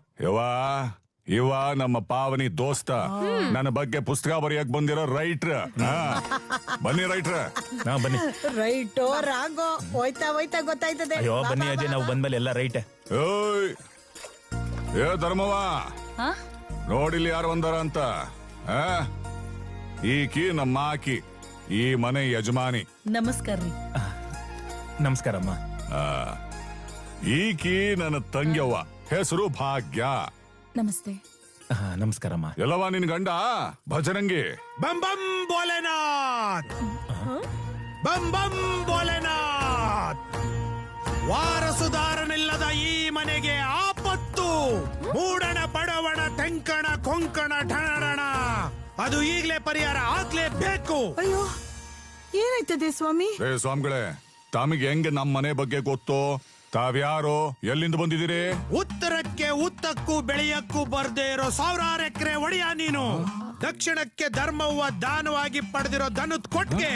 ಇವ ನಮ್ಮ ಪಾವನಿ ದೋಸ್ತ, ನನ್ನ ಬಗ್ಗೆ ಪುಸ್ತಕ ಬರೆಯಕ್ ಬಂದಿರೋ ರೈಟ್ರ. ಬನ್ನಿ ರೈಟ್ರ. ಬನ್ನಿ. ರೈಟೋ ರಾಗೋ ಹೋಯ್ತಾ ಗೊತ್ತಾಯ್ತದೆ. ಅಯ್ಯೋ ಬನ್ನಿ ಅಜ್ಜಿ, ನಾವು ಬಂದ್ಮೇಲೆ ಎಲ್ಲ ರೈಟ್. ಏ ಧರ್ಮವ, ನೋಡಿಲ್ಲಿ ಯಾರು ಬಂದಾರ ಅಂತ. ಈಕಿ ನಮ್ಮ ಆಕಿ, ಈ ಮನೆ ಯಜಮಾನಿ. ನಮಸ್ಕಾರ ರೀ. ನಮಸ್ಕಾರಮ್ಮ. ಈಕಿ ನನ್ನ ತಂಗ್ಯವ್ವ, ಹೆಸರು ಭಾಗ್ಯ. ನಮಸ್ತೆ. ನಮಸ್ಕಾರಮ್ಮ. ಎಲ್ಲವ ನಿನ್ ಗಂಡ ಭಜರಂಗಿ. ಬಂ ಬಂ ಭೋಲೆನಾಥ್, ಬಂ ಬಂ ಭೋಲೆನಾಥ್. ವಾರಸುದಾರನಿಲ್ಲದ ಈ ಮನೆಗೆ ಆಪತ್ತು. ಮೂಡಣ ಬಡವಣ ತೆಂಕಣ ಕೊಂಕಣ ಠಣರಣ, ಅದು ಈಗಲೇ ಪರಿಹಾರ ಆಗ್ಲೇಬೇಕು. ಅಯ್ಯೋ, ಏನಾಯ್ತದೆ ಸ್ವಾಮಿ? ಸ್ವಾಮಿಗಳೇ, ತಮಗೆ ಹೆಂಗೆ ನಮ್ಮ ಮನೆ ಬಗ್ಗೆ ಗೊತ್ತು? ತಾವ್ಯಾರು, ಎಲ್ಲಿಂದ ಬಂದಿದ್ದೀರಿ? ಉತ್ತರಕ್ಕೆ ಉತ್ತಕ್ಕೂ ಬೆಳೆಯಕ್ಕೂ ಬರ್ದೇ ಇರೋ 1000 ಎಕರೆ ಒಡೆಯ ನೀನು. ದಕ್ಷಿಣಕ್ಕೆ ಧರ್ಮವ್ವ ದಾನವಾಗಿ ಪಡೆದಿರೋ ದನದ ಕೊಟ್ಗೆ,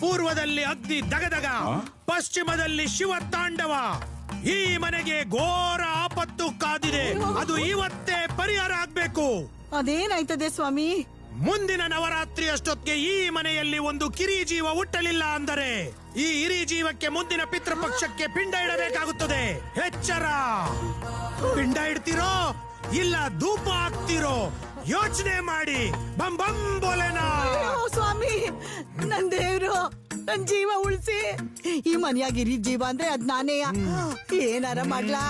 ಪೂರ್ವದಲ್ಲಿ ಅಗ್ನಿ ದಗದಗ, ಪಶ್ಚಿಮದಲ್ಲಿ ಶಿವ ತಾಂಡವ. ಈ ಮನೆಗೆ ಘೋರ ಆಪತ್ತು ಕಾದಿದೆ, ಅದು ಇವತ್ತೇ ಪರಿಹಾರ ಆಗ್ಬೇಕು. ಅದೇನಾಯ್ತದೆ ಸ್ವಾಮಿ? ಮುಂದಿನ ನವರಾತ್ರಿ ಅಷ್ಟೊತ್ತಿಗೆ ಈ ಮನೆಯಲ್ಲಿ ಒಂದು ಕಿರಿ ಜೀವ ಹುಟ್ಟಲಿಲ್ಲ ಅಂದರೆ ಈ ಹಿರಿ ಜೀವಕ್ಕೆ ಮುಂದಿನ ಪಿತೃಪಕ್ಷಕ್ಕೆ ಪಿಂಡ ಇಡಬೇಕಾಗುತ್ತದೆ. ಎಚ್ಚರ. ಪಿಂಡ ಇಡ್ತೀರೋ ಇಲ್ಲ ಧೂಪ ಹಾಕ್ತಿರೋ ಯೋಚನೆ ಮಾಡಿ. ಬಂ ಬಂ ಬೋಲೆನಾ. ಸ್ವಾಮಿ, ನನ್ ದೇವ್ರು ನನ್ ಜೀವ ಉಳಿಸಿ. ಈ ಮನೆಯಾಗಿರಿ ಜೀವ ಅಂದ್ರೆ ಅದ್ ನಾನೇ. ಏನಾರ ಮಾಡ್ಲಾ?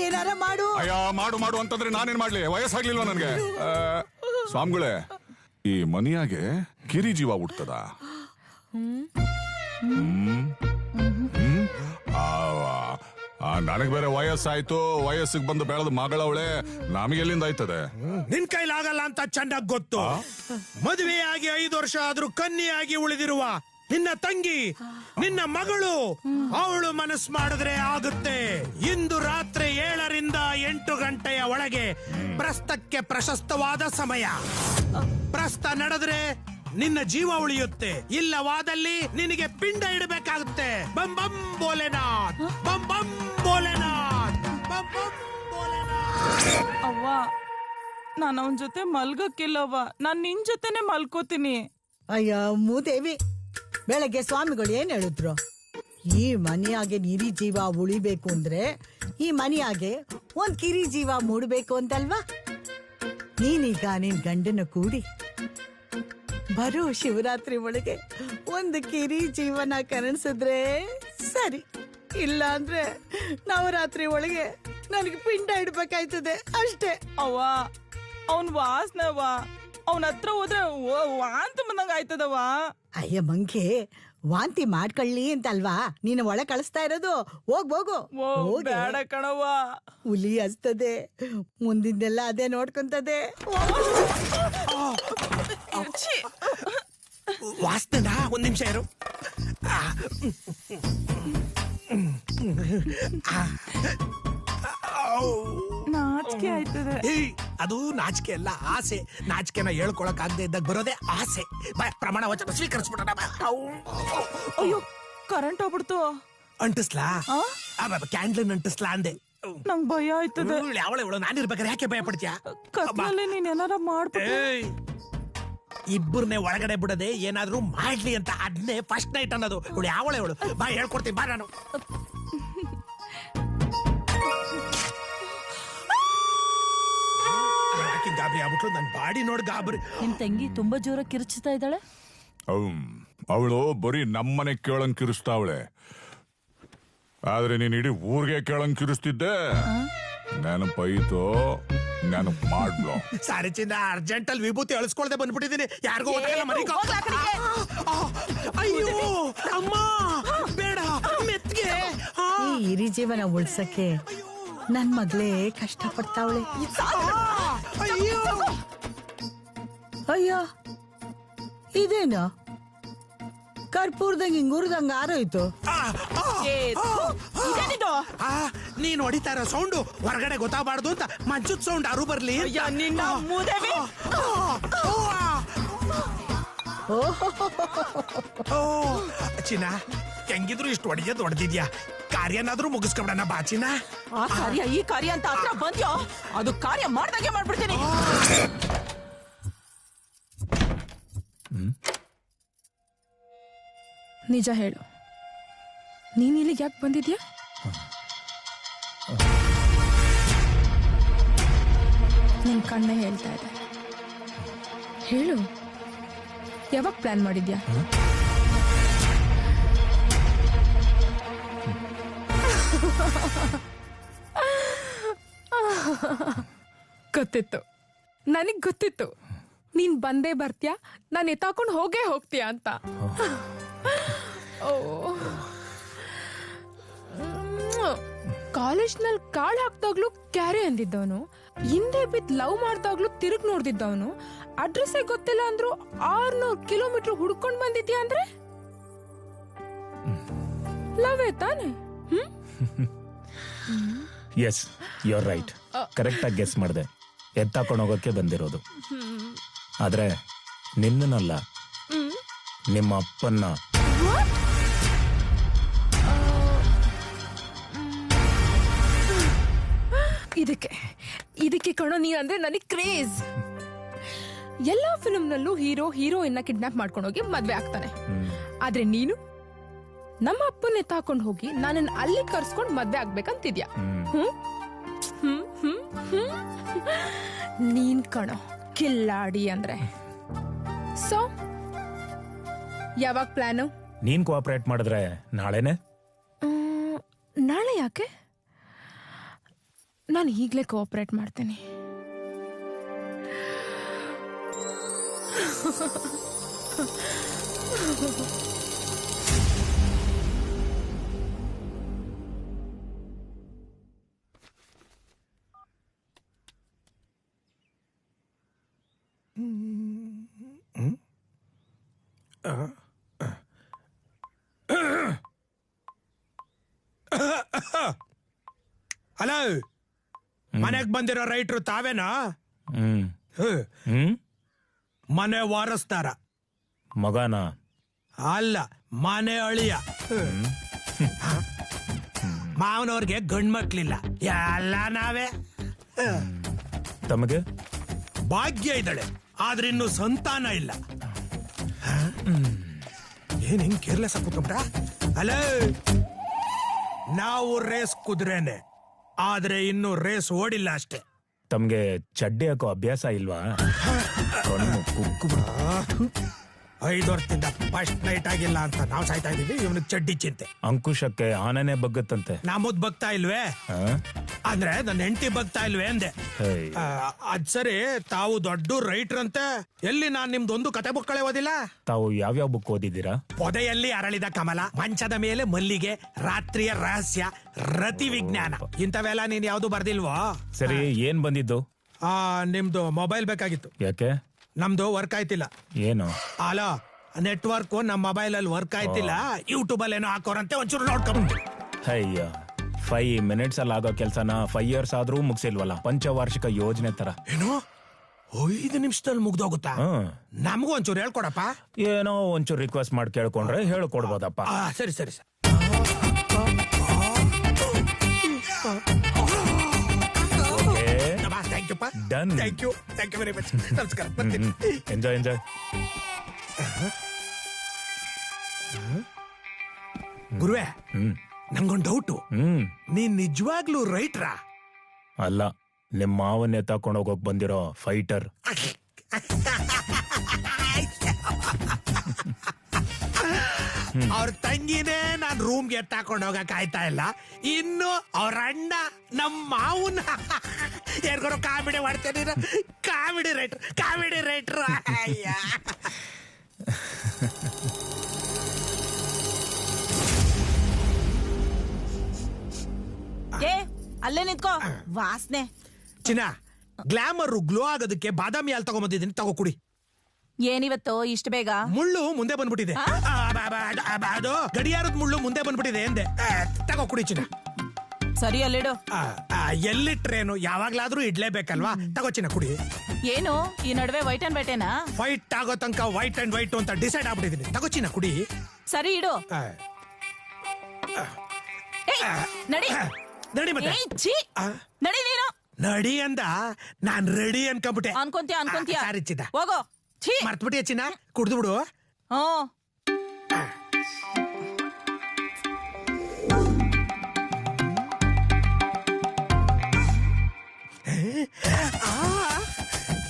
ಏನಾರ ಮಾಡು. ಅಯ್ಯ, ಮಾಡು ಅಂತಂದ್ರೆ ನಾನೇನ್ ಮಾಡ್ಲಿ? ವಯಸ್ಸಾಗ್ಲಿಲ್ವ ನನ್ಗೆ? ಸ್ವಾಮಿಗಳೇ, ಈ ಮನೆಯಾಗೆ ಕಿರಿ ಜೀವ ಹುಟ್ಟದ? ನನಗ್ ಬೇರೆ ವಯಸ್ಸಾಯ್ತು, ವಯಸ್ಸಿಗೆ ಬಂದು ಬೆಳೆದ ಮಗಳವಳೆ, ನಮಗೆಲ್ಲಿಂದ ಆಯ್ತದೆ? ನಿನ್ ಕೈಲಾಗಲ್ಲ ಅಂತ ಚೆನ್ನಾಗ್ ಗೊತ್ತು. ಮದುವೆಯಾಗಿ 5 ವರ್ಷ ಆದ್ರೂ ಕನ್ನಿಯಾಗಿ ಉಳಿದಿರುವ ನಿನ್ನ ತಂಗಿ, ನಿನ್ನ ಮಗಳು, ಅವಳು ಮನಸ್ಸು ಮಾಡಿದ್ರೆ ಆಗುತ್ತೆ. ಇಂದು ರಾತ್ರಿ 7 ರಿಂದ 8 ಗಂಟೆಯ ಒಳಗೆ ಪ್ರಸ್ತಕ್ಕೆ ಪ್ರಶಸ್ತವಾದ ಸಮಯ. ಪ್ರಸ್ತ ನಡೆದ್ರೆ ನಿನ್ನ ಜೀವ ಉಳಿಯುತ್ತೆ, ಇಲ್ಲವಾದಲ್ಲಿ ನಿನಗೆ ಪಿಂಡ ಇಡಬೇಕಾಗುತ್ತೆ. ಬಂ ಬಂ ಭೋಲೆನಾಥ್, ಬಂ ಬಂ ಭೋಲೆನಾಥ್, ಬಂ ಬಂ ಭೋಲೆನಾಥ್. ಅವ್ವ, ನಾನು ಅವನ ಜೊತೆ ಮಲ್ಗಕ್ಕಿಲ್ಲವ್ವ, ನಾನ್ ನಿನ್ ಜೊತೆನೆ ಮಲ್ಕೋತೀನಿ. ಅಯ್ಯ ಮೂದೇವಿ, ಬೆಳಗ್ಗೆ ಸ್ವಾಮಿಗಳು ಏನ್ ಹೇಳಿದ್ರು? ಈ ಮನೆಯಾಗೆ ನಿರಿ ಜೀವ ಉಳಿಬೇಕು ಅಂದ್ರೆ ಈ ಮನೆಯಾಗೆ ಒಂದ್ ಕಿರಿ ಜೀವ ಮೂಡ್ಬೇಕು ಅಂತಲ್ವಾ? ನೀನೀಗ ನಿನ್ ಗಂಡನ ಕೂಡಿ ಬರೋ ಶಿವರಾತ್ರಿ ಒಳಗೆ ಒಂದು ಕಿರಿ ಜೀವನ ಕನಸಿದ್ರೆ ಸರಿ. ಇಲ್ಲ ಅಂದ್ರೆ ನವರಾತ್ರಿ ಒಳಗೆ ನನಗೆ ಪಿಂಡ ಇಡ್ಬೇಕಾಯ್ತದೆ ಅಷ್ಟೇ. ಅವ್ವ ಅವನ್ ವಾಸನವ ಅವನ ಹತ್ರ ಹೋದ್ರೆ ವಾಂತಿ ಬಂದಂಗ ಆಯ್ತದವ. ಅಯ್ಯ ಮಂಗೆ, ವಾಂತಿ ಮಾಡ್ಕೊಳ್ಳಿ ಅಂತಲ್ವಾ ನೀನು ಒಳ ಕಳಿಸ್ತಾ ಇರೋದು. ಹೋಗು ಬೇಡ ಕಣವ್ವ. ಹುಲಿ ಹಸ್ತದೆ, ಮುಂದಿಂದೆಲ್ಲ ಅದೇ ನೋಡ್ಕೊಂತದೆ. ವಾಸ್ತನ ಒಂದ್ ನಿಮಿಷ ಇರು. ನಾಚಿಕೆ ಆಯ್ತದೆ. ಅದು ನಾಚಿಕೆ ಅಲ್ಲ, ಆಸೆ. ನಾಚಿಕೆನ ಹೇಳ್ಕೊಳಕ್ ಆಗದೆ ಇದ್ದಾಗ ಬರೋದೇ ಆಸೆ. ಪ್ರಮಾಣ ವಚನ ಸ್ವೀಕರಿಸ್ಬಿಡೋಣ. ಅಯ್ಯೋ ಕರೆಂಟ್ ಹೋಗ್ಬಿಡ್ತು. ಅಂಟಿಸ್ಲಾ? ಕ್ಯಾಂಡ್ಲಿನ್ ಅಂಟಿಸ್ಲಾ ಅಂದೆ. ನಂಗ್ ಭಯ ಆಯ್ತದೆ. ಯಾವಳು ನಾನಿರ್ಬೇಕಾದ್ರೆ ಯಾಕೆ ಭಯ ಪಡ್ತೀಯ? ಕತ್ಲಲ್ಲಿ ನೀನ್ ಏನಾರ ಮಾಡ್ಬಿಟ್ಟು ಇಬ್ಬರನ್ನೇ ಒಳಗಡೆ ಬಿಡದೆ ಏನಾದ್ರೂ ಮಾಡ್ಲಿ ಅಂತ ಅದನ್ನೇ ಫಸ್ಟ್ ನೈಟ್ ಅನ್ನೋದು. ಇವಳು ಯಾವಳು ಬಾ ಹೇಳ್ಕೊಡ್ತೀನಿ ಬಾ. ನಾನು ಗಾಬರಿ ಆಗ್ಬಿಟ್ಲು. ನನ್ ಬಾಡಿ ನೋಡಿ ಗಾಬರಿ. ನಿಮ್ ತಂಗಿ ತುಂಬಾ ಜೋರ ಕಿರ್ಚ್ತಾ ಇದ್ದಾಳೆ. ಅವಳು ಬರೀ ನಮ್ಮನೆ ಕೇಳಂಗ್ ಕಿರಿಸ್ತಾವಳೆ, ಆದ್ರೆ ನೀನ್ ಇಡೀ ಊರ್ಗೆ ಕೇಳಂಗ್ ಕಿರಿಸ್ತಿದ್ದೆ. ನೆನಪೈತೋ? ನೆನಪು ಮಾಡ್ಲೋ. ಸಾರಿ ಚಿನ್ನ, ಅರ್ಜೆಂಟ್ ಅಲ್ಲಿ ವಿಭೂತಿ ಅಳಿಸ್ಕೊಳ್ದೆ ಬಂದ್ಬಿಟ್ಟಿದ್ದೀನಿ. ಯಾರಿಗೂ ಅಯ್ಯೋ ಅಮ್ಮ ಬೇಡ, ಮೆತ್ಗೆ. ಈ ಹಿರಿ ಜೀವನ ಉಳ್ಸಕ್ಕೆ ನನ್ ಮಗಳೇ ಕಷ್ಟ ಪಡ್ತಾವಳೆ. ಅಯ್ಯೋ ಅಯ್ಯೋ, ಇದೇನು ಕರ್ಪೂರದಂಗ ಹಿಂಗುರ್ದಂಗ ಆರೋಯ್ತು. ನೀನ್ ಹೊಡಿತಾ ಇರೋ ಸೌಂಡು ಹೊರಗಡೆ ಗೊತ್ತಾಗಬಾರ್ದು ಅಂತ ಮಂಚದ ಸೌಂಡ್ ಯಾರು ಬರ್ಲಿ. ಚಿನ್ನ, ಹೆಂಗಿದ್ರು ಇಷ್ಟು ಹೊಡೆದಿದ್ಯಾ, ಕಾರ್ಯನಾದ್ರೂ ಮುಗಿಸ್ಕೊಬಿಡಣ ಬಾ ಚಿನ್ನ. ಆ ಕಾರ್ಯ ಈ ಕಾರ್ಯ ಅಂತ ಹತ್ರ ಬಂದ್ಯೋ, ಅದು ಕಾರ್ಯ ಮಾಡ್ದಾಗೆ ಮಾಡ್ಬಿಡ್ತೀನಿ. ನಿಜ ಹೇಳು, ನೀನ್ ಇಲ್ಲಿಗೆ ಯಾಕೆ ಬಂದಿದ್ಯಾ? ನಿನ್ ಕಣ್ಣೆ ಹೇಳ್ತಾ ಇದೆ. ಹೇಳು, ಯಾವಾಗ ಪ್ಲಾನ್ ಮಾಡಿದ್ಯಾ? ಗೊತ್ತಿತ್ತು, ನನಗ್ ಗೊತ್ತಿತ್ತು ನೀನ್ ಬಂದೇ ಬರ್ತೀಯಾ, ನಾನು ಎತ್ತಾಕೊಂಡು ಹೋಗ್ತೀಯಾ ಅಂತ. ಕಾಲೇಜ್ನಲ್ಲಿ ಕಾಳು ಹಾಕ್ದಾಗ್ಲೂ ಕ್ಯಾರೆ ಅಂದಿದ್ದವನು, ಹಿಂದೆ ಬಿದ್ದು ಲವ್ ಮಾಡ್ದಾಗ್ಲೂ ತಿರುಗ್ ನೋಡ್ದಿದ್ದವನು, ಅಡ್ರೆಸ್ಸೇ ಗೊತ್ತಿಲ್ಲ ಅಂದ್ರು 600 ಕಿಲೋಮೀಟರ್ ಹುಡ್ಕೊಂಡ್ ಬಂದಿದ್ಯಾ ಅಂದ್ರೆ ಲವ್ ತಾನೆ? Yes, you are right. Correct ಆಗಿ ಗೆಸ್ ಮಾಡಿದೆ. ಎತ್ತಾಕೊಂಡು ಹೋಗೋಕೆ ಬಂದಿರೋದು. ಆದ್ರೆ ನಿನ್ನಲ್ಲ, ನಿಮ್ಮ ಅಪ್ಪನ್ನ. ಇದಕ್ಕೆ ಕಣೋ ನೀ ಅಂದ್ರೆ ನನಗೆ ಕ್ರೇಜ್. ಎಲ್ಲಾ ಫಿಲ್ಮ್ನಲ್ಲೂ ಹೀರೋಯಿನ್ನ ಕಿಡ್ನಾಪ್ ಮಾಡ್ಕೊಂಡೋಗಿ ಮದ್ವೆ ಆಗ್ತಾನೆ. ಆದ್ರೆ ನೀನು ನಮ್ಮ ಅಪ್ಪನ ಎತ್ತಾಕೊಂಡು ಹೋಗಿ ನನ್ನನ್ನು ಅಲ್ಲಿ ಕರ್ಸ್ಕೊಂಡು ಮದ್ವೆ ಆಗ್ಬೇಕಂತಿದ್ಯಾ. ನೀನ್ ಕಣೋ ಕಿಲ್ಲಾಡಿ ಅಂದ್ರೆ. ಸೊ ಯಾವಾಗ ಪ್ಲಾನು? ನೀನ್ ಕೋಆಪರೇಟ್ ಮಾಡಿದ್ರೆ ನಾಳೆನೆ. ನಾಳೆ ಯಾಕೆ? ನಾನು ಈಗಲೇ ಕೋಆಪರೇಟ್ ಮಾಡ್ತೀನಿ. ಹಲೋ, ಮನೆಗ್ ಬಂದಿರೋ ರೈಟ್ರು ತಾವೇನಾ? ಮನೆ ವಾರಸ್ತಾರ ಮಗನ ಅಲ್ಲ, ಮನೆ ಅಳಿಯ. ಮಾವನವ್ರಿಗೆ ಗಂಡ್ಮಕ್ಳಿಲ್ಲ, ಎಲ್ಲ ನಾವೇ. ತಮಗೆ ಭಾಗ್ಯ ಇದ್ದಾಳೆ, ಆದ್ರೆ ಇನ್ನು ಸಂತಾನ ಇಲ್ಲ. ಏನ್ ಹಿಂಗ್ ಕೇರ್ಲೆಸ್ ಕೂತ್ಕೊಂಡ್ರ? ಅಲೇ, ನಾವು ರೇಸ್ ಕುದುರೆನೆ, ಆದ್ರೆ ಇನ್ನು ರೇಸ್ ಓಡಿಲ್ಲ ಅಷ್ಟೇ. ತಮ್ಗೆ ಚಡ್ಡಿ ಹಾಕೋ ಅಭ್ಯಾಸ ಇಲ್ವಾ? 5 ವರ್ಷದಿಂದ ಫಸ್ಟ್ ನೈಟ್ ಆಗಿಲ್ಲ ಅಂತ ನಾವು ಸಾಯ್ತಾ ಇದೀವಿ, ಇವನಿಗೆ ಚಡ್ಡಿ ಚಿಂತೆ. ಅಂಕುಶಕ್ಕೆ ಆನೆನೆ ಬಗ್ಗತ್ತಂತೆ. ನಮ್ಮದ್ ಬಗ್ತಾ ಇಲ್ವೇ? ಅಂದ್ರೆ ನನ್ನ ಹೆಂಡತಿ ಬಗ್ತಾ ಇಲ್ವೇ ಅಂದೆ. ಅದ್ ಸರಿ, ತಾವು ದೊಡ್ಡ ರೈಟರ್ ಅಂತೆ. ಎಲ್ಲಿ ನಾನ್ ನಿಮ್ದೊಂದು ಕತೆ ಬುಕ್ಕಳೆ ಓದಿಲ್ಲ? ತಾವು ಯಾವ್ಯಾವ ಬುಕ್ ಓದಿದ್ದೀರಾ? ಪೊದೆಯಲ್ಲಿ ಅರಳಿದ ಕಮಲ, ಮಂಚದ ಮೇಲೆ ಮಲ್ಲಿಗೆ, ರಾತ್ರಿಯ ರಹಸ್ಯ, ರತಿ ವಿಜ್ಞಾನ, ಇಂಥವೆಲ್ಲ ನೀನ್ ಯಾವ್ದು ಬರ್ದಿಲ್ವೋ? ಸರಿ, ಏನ್ ಬಂದಿದ್ದು? ನಿಮ್ದು ಮೊಬೈಲ್ ಬೇಕಾಗಿತ್ತು. ಯಾಕೆ? ನಮ್ದು ವರ್ಕ್ ಆಯ್ತಿಲ್ಲ. ಏನು? ಅಲೋ, ನೆಟ್ವರ್ಕ್ ನಮ್ಮ ಮೊಬೈಲ್ ಅಲ್ಲಿ ವರ್ಕ್ ಆಯ್ತಿಲ್ಲ. ಯೂಟ್ಯೂಬ್ ಅಲ್ಲಿ ಏನೋ ಹಾಕೋರಂತೆ, ಒಂಚೂರು ನೋಡ್ಕೊಂಡ್. ಅಯ್ಯ, 5 minutes ಅಲ್ಲಿ ಆಗೋ ಕೆಲ್ಸನ 5 years ಆದ್ರೂ ಮುಗಿಸಿಲ್ವಲ್ಲ. ಪಂಚವಾರ್ಷಿಕ ಯೋಜನೆ ತರ. ಏನು 5 ನಿಮಿಷದಲ್ಲಿ ಮುಗ್ದೋಗುತ್ತಾ? ನಮಗೂ ಒಂಚೂರು ಹೇಳ್ಕೊಡಪ್ಪ. ಏನೋ ಒಂಚೂರು ರಿಕ್ವೆಸ್ಟ್ ಮಾಡಿ ಕೇಳ್ಕೊಂಡ್ರೆ ಹೇಳ್ಕೊಡ್ಬೋದಪ್ಪ. ಸರಿ ಸರಿ ಸರಿ. Done. Thank you very much. ನಮಸ್ಕಾರ. ಎಂಜಾಯ್. ಗುರುವೆ, ನಂಗೊಂದು ಡೌಟು. ನೀನ್ ನಿಜವಾಗ್ಲೂ ರೈಟ್ರಾ? ಅಲ್ಲ, ನಿಮ್ಮ ಮಾವನ್ನೇ ತಕೊಂಡ್ ಹೋಗೋಕ್ ಬಂದಿರೋ ಫೈಟರ್. ಅವ್ರ ತಂಗಿನೇ ನಾನ್ ರೂಮ್ಗೆ ಎತ್ತಾಕೊಂಡು ಹೋಗಕ್ ಆಯ್ತಾ ಇಲ್ಲ, ಇನ್ನು ಅವ್ರ ಅಣ್ಣ ನಮ್ಮ ಮಾವನ ಯಾರಿಗಾರು ಕಾಮಿಡಿ ಮಾಡ್ತೇನೆ. Comedy writer. ಅಲ್ಲೇ ನಿಂತ್ಕೋ, ವಾಸನೆ. ಚಿನ್ನ, ಗ್ಲಾಮರ್ ಗ್ಲೋ ಆಗೋದಕ್ಕೆ ಬಾದಾಮಿ ಹಾಲು ತಗೊಂಬಂದಿದ್ದೀನಿ, ತಗೋ ಕುಡಿ. ಏನಿವತ್ತು ಇಷ್ಟ ಬೇಗ? ಮುಳ್ಳು ಮುಂದೆ ಬಂದ್ಬಿಟ್ಟಿದೆ. ಅದು ಗಡಿಯಾರದ ಮುಳ್ಳು ಮುಂದೆ ಬಂದ್ಬಿಟ್ಟಿದೆ ಎಂದೆ. ತಗೋ ಕುಡಿ ಚಿನ್ನ. ಸರಿ, ಅಲ್ಲಿಡು. ಎಲ್ಲಿಟ್ರೇನು? ಯಾವಾಗ್ಲಾದ್ರೂ ಇಡ್ಲೇಬೇಕಲ್ವಾ? ತಗೋ ಚಿನ್ನ ಕುಡಿ. ಏನು ಈ ನಡುವೆ ವೈಟ್ ಅಂಡ್ ವೈಟೇನಾ? ಫೈಟ್ ಆಗೋ ತನಕ ವೈಟ್ ಅಂಡ್ ವೈಟ್ ಅಂತ ಡಿಸೈಡ್ ಆಗ್ಬಿಟ್ಟಿದೀನಿ. ತಗೋ ಚಿನ್ನ ಕುಡಿ. ಸರಿ, ಇಡು. ನಡಿ ಮತ್ತೆ. ನಡಿ ನೀನು. ನಡಿ ಅಂದ, ನಾನ್ ರೆಡಿ ಅನ್ಕೊಂಬಿಟ್ಟೆ. ಅನ್ಕೊಂತೀಯ? ಸಾರಿ ಚಿನ್ನ, ಹೋಗೋ. ಮರ್ತ್ಬಿಟ್ಟಿಯ ಚಿನ್ನ, ಕುಡ್ದು ಬಿಡು.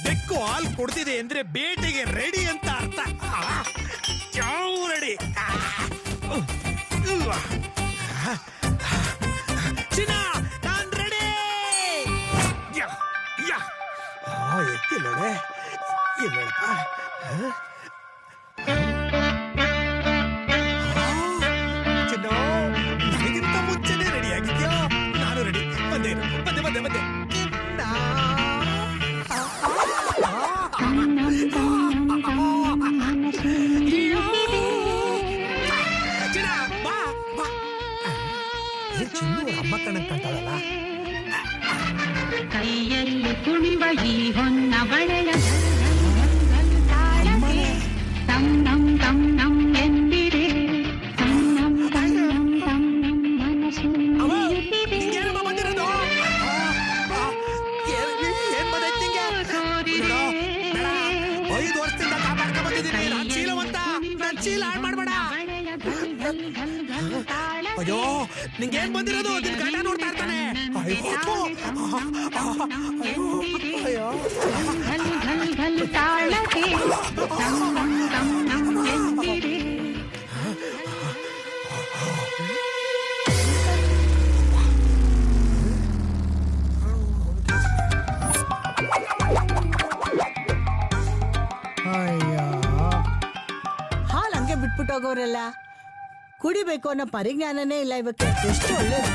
ಬೆಕ್ಕು ಹಾಲ್ ಕೊಡ್ತಿದೆ ಅಂದ್ರೆ ಬೇಟೆಗೆ ರೆಡಿ ಅಂತ ಅರ್ಥ. ರೆಡಿ ಚಿನ್ನ, ನಾನ್ ರೆಡಿ. ಎಕ್ಕಿಲ್ಲೋಡೆ ಇಲ್ಲಪ್ಪ. ಚಿನ್ನ, ನನಗಿಂತ ಮುಂಚೆನೆ ರೆಡಿ ಆಗಿದ್ಯಾ? ನಾನು ರೆಡಿ. ಬಂದೆ. ಚಿನ್ನ, ಬಾ. ಚಿನ್ನು ಅಮ್ಮ ಕಣಕ್ ಕಾಣ್ತಾಳಲ್ಲ. ಕೈಯಲ್ಲಿ ಕುಣಿವ ಈ ಹೊನ್ನ ಬಳೆಯ ತಂ ನಂ ತಂ ನಂ ಎಂದಿರೆ ತಂ ನಂ ಮನಸ್ಸು ಬಂದಿರೋದು. ಏನ್ ಬಂದೈತಿ ನಿಂಗೆ? 5 ವರ್ಷದಿಂದ ಕಾಪಾಡ್ಕೊ ಬಂದಿದ್ದೀನಿ. ನಾನ್ ಶೀಲವಂತ. ನನ್ ಶೀಲ ಹಾಳು ಮಾಡ್ಬೇಡ. ಅಯ್ಯೋ, ನಿಂಗೇನ್ ಬಂದಿರೋದು? ನಿನ್ ಗಂಡ ನೋಡ್ತಾ ಇರ್ತಾನೆ. ಹಾಲ್ ಹಂಗೆ ಬಿಟ್ಬಿಟ್ಟೋಗೋರೆಲ್ಲ ಕುಡಿಬೇಕು ಅನ್ನೋ ಪರಿಜ್ಞಾನನೇ ಇಲ್ಲ ಇವಕ್ಕೆ. ಎಷ್ಟು ಒಳ್ಳೇದು.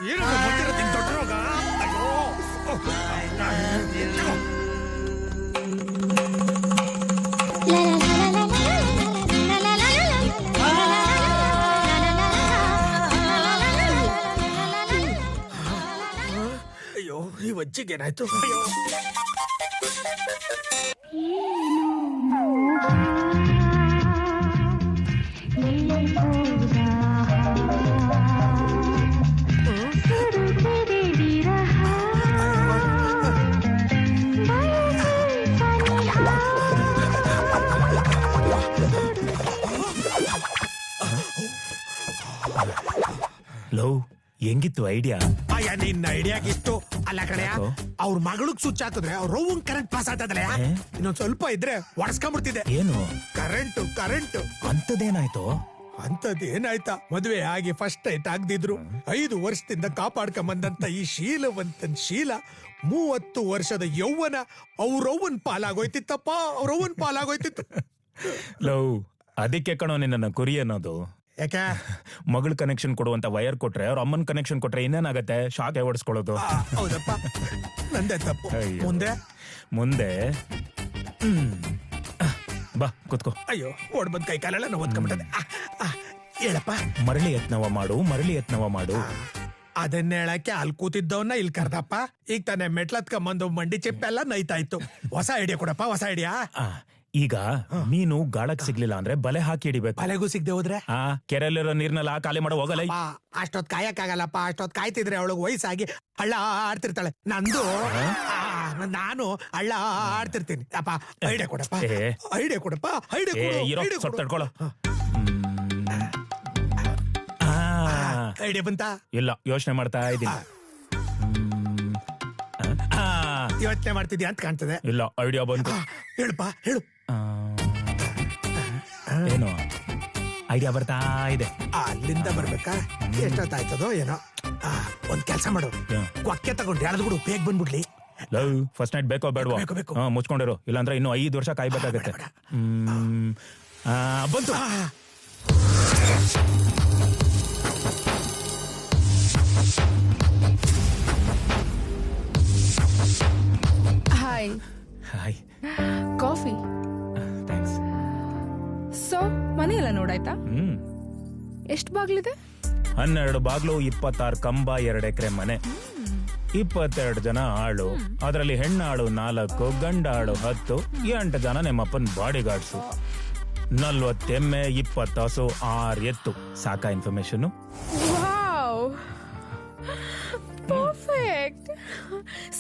ಏನು ಗೊತ್ತಿರೋದು ದೊಡ್ಡ ರೋಗ? ಅಯ್ಯೋ, ಅಯ್ಯೋ, ಈ ವಜ್ಜಿಗೆ ಏನಾಯ್ತು? ಅಯ್ಯೋ, ಹೆಂಗಿತ್ತು ಐಡಿಯಾ? ಅಯ್ಯ ನಿನ್ನ ಐಡಿಯಾಗಿತ್ತು ಅಲ್ಲ ಕಡೆಯ. ಅವ್ರ ಮಗಳಿಗೆ ಸ್ವಿಚ್ ಹಾಕಿದ್ರೆ ಅವ್ರ ರೋವನ್ ಕರೆಂಟ್ ಪಾಸ್ ಆಗ್ತದಲ್ಲ. ಇನ್ನೊಂದ್ ಸ್ವಲ್ಪ ಇದ್ರೆ ಒಡ್ಸ್ಕೊಂಡ್ಬಿಡ್ತಿದೆ. ಏನು ಕರೆಂಟ್ ಅಂತದೇನಾಯ್ತು? ಅಂತದೇನಾಯ್ತಾ, ಮದುವೆ ಆಗಿ ಫಸ್ಟ್ ನೈಟ್ ಆಗದಿದ್ರು 5 ವರ್ಷದಿಂದ ಕಾಪಾಡ್ಕೊಂಬಂದಂತ ಈ ಶೀಲವಂತನ್ ಶೀಲ 30 ವರ್ಷದ ಯೌವನ ಅವ್ರವ್ವನ್ ಪಾಲಾಗೋಯ್ತಿತ್ತಪ್ಪ, ಅವ್ರವ್ವನ್ ಪಾಲಾಗೋಯ್ತಿತ್ತು. ಲವ್, ಅದಕ್ಕೆ ಕಣೋ ನಿನ್ನ ಕುರಿ ಅನ್ನೋದು. ಯಾಕೆ? ಮಗಳ ಕನೆಕ್ಷನ್ ಕೊಡುವಂತ ವೈರ್ ಕೊಟ್ರೆ ಅವ್ರ ಅಮ್ಮನ್ ಕನೆಕ್ಷನ್ ಕೊಟ್ರೆ ಇನ್ನೇನಾಗತ್ತೆ? ಶಾಕ್ ಓಡಿಸ್ಕೊಳ್ಳೋದು. ಹೌದಪ್ಪ, ನಂದೇ ತಪ್ಪು. ಮುಂದೆ ಬಾ ಕೂತ್ಕೋ. ಅಯ್ಯೋ ಓಡ್ ಬಂದ್ ಕೈ ಕಾಲೆಲ್ಲ ನಾವು ಓದ್ಕೊಂಡ್ಬಿಟ್ಟದೆ. ಹೇಳಪ್ಪ. ಮರಳಿ ಯತ್ನವ ಮಾಡು. ಅದನ್ನ ಹೇಳಕ್ಕೆ ಅಲ್ಲಿ ಕೂತಿದ್ದವನ್ನ ಇಲ್ಲಿ ಕರ್ದಪ್ಪ. ಈಗ ತಾನೆ ಮೆಟ್ಲತ್ಕೊಂಬಂದು ಮಂಡಿ ಚೆಪ್ಪೆಲ್ಲ ನೈತಾಯ್ತು. ಹೊಸ ಐಡಿಯಾ ಕೊಡಪ್ಪ, ಹೊಸ ಐಡಿಯಾ. ಈಗ ಮೀನು ಗಾಳಕ್ ಸಿಗ್ಲಿಲ್ಲ ಅಂದ್ರೆ ಬಲೆ ಹಾಕಿ ಹಿಡಿಬೇಕು. ಬಲೆಗೂ ಸಿಗದೆ ಹೋದ್ರೆ ಕೆರೆಯಲ್ಲಿರೋ ನೀರ್ನೆಲ್ಲ ಖಾಲಿ ಮಾಡೋ ಹೋಗಲ್ಲ. ಅಷ್ಟೊತ್ ಕಾಯಕ್ಕಾಗಲ್ಲಪ್ಪ. ಅಷ್ಟೊತ್ ಕಾಯ್ತಿದ್ರೆ ಅವಳಿಗೆ ವಯಸ್ಸಾಗಿ ಹಳ್ಳ ಆಡ್ತಿರ್ತಾಳೆ. ನಂದು ನಾನು ಹಳ್ಳ ಆಡ್ತಿರ್ತೀನಿ. ಅಪ್ಪ ಐಡಿಯಾ ಕೊಡಪ್ಪ, ಐಡಿಯಾ ಕೊಡಪ್ಪ, ತಡ್ಕೊಳ್ಳೋ. ಐಡಿಯಾ ಬಂತ? ಇಲ್ಲ, ಯೋಚನೆ ಮಾಡ್ತಾ ಇದ್ದೀನಿ. ಯೋಚನೆ ಮಾಡ್ತಿದ್ಯಾ ಅಂತ ಕಾಣ್ತದೆ. ಇಲ್ಲ, ಐಡಿಯಾ ಬಂತು. ಹೇಳಪ್ಪ, ಹೇಳು. ಏನು ಐಡಿಯಾ ಬರ್ತಾ ಇದೆ. ಅಲ್ಲಿಂದ ಬರ್ಬೇಕಾ? ಎಷ್ಟೊತ್ತಾಯ್ತದೋ ಏನೋ. ಒಂದ್ ಕೆಲ್ಸ ಮಾಡು, ಕೊಕ್ಕೆ ತಗೊಂಡು ಎಳ್ದ್ಬಿಡು, ಬೇಗ ಬಂದ್ಬಿಡ್ಲಿ. ಲವ್, ಫಸ್ಟ್ ನೈಟ್ ಬೇಕೋ ಬೇಡವಾ? ಮುಚ್ಕೊಂಡಿರು, ಇಲ್ಲಾಂದ್ರೆ ಇನ್ನು 5 ವರ್ಷ ಕಾಯ್ಬೇಕಾಗತ್ತೆ. ಬಂತು. ಹಾಯ್. ಕಾಫಿ. ಸೊ ಮನೆ ಎಲ್ಲ ನೋಡಾಯ್ತಾ? ಎಷ್ಟು ಬಾಗ್ಲಿದೆ? 12 ಬಾಗ್ಲು, 26 ಕಂಬ, 2 ಎಕರೆ ಮನೆ, 22 ಜನ ಆಳು. ಅದರಲ್ಲಿ ಹೆಣ್ಣಾಳು 4, ಗಂಡಾಳು 10, 8 ಜನ ನಿಮ್ಮಪ್ಪನ ಬಾಡಿ ಗಾರ್ಡ್ಸು, 40 ಎಮ್ಮೆ, 20 ಹಸು, 6 ಎತ್ತು. ಸಾಕಾ ಇನ್ಫಾರ್ಮೇಶನ್? ಪರ್ಫೆಕ್ಟ್.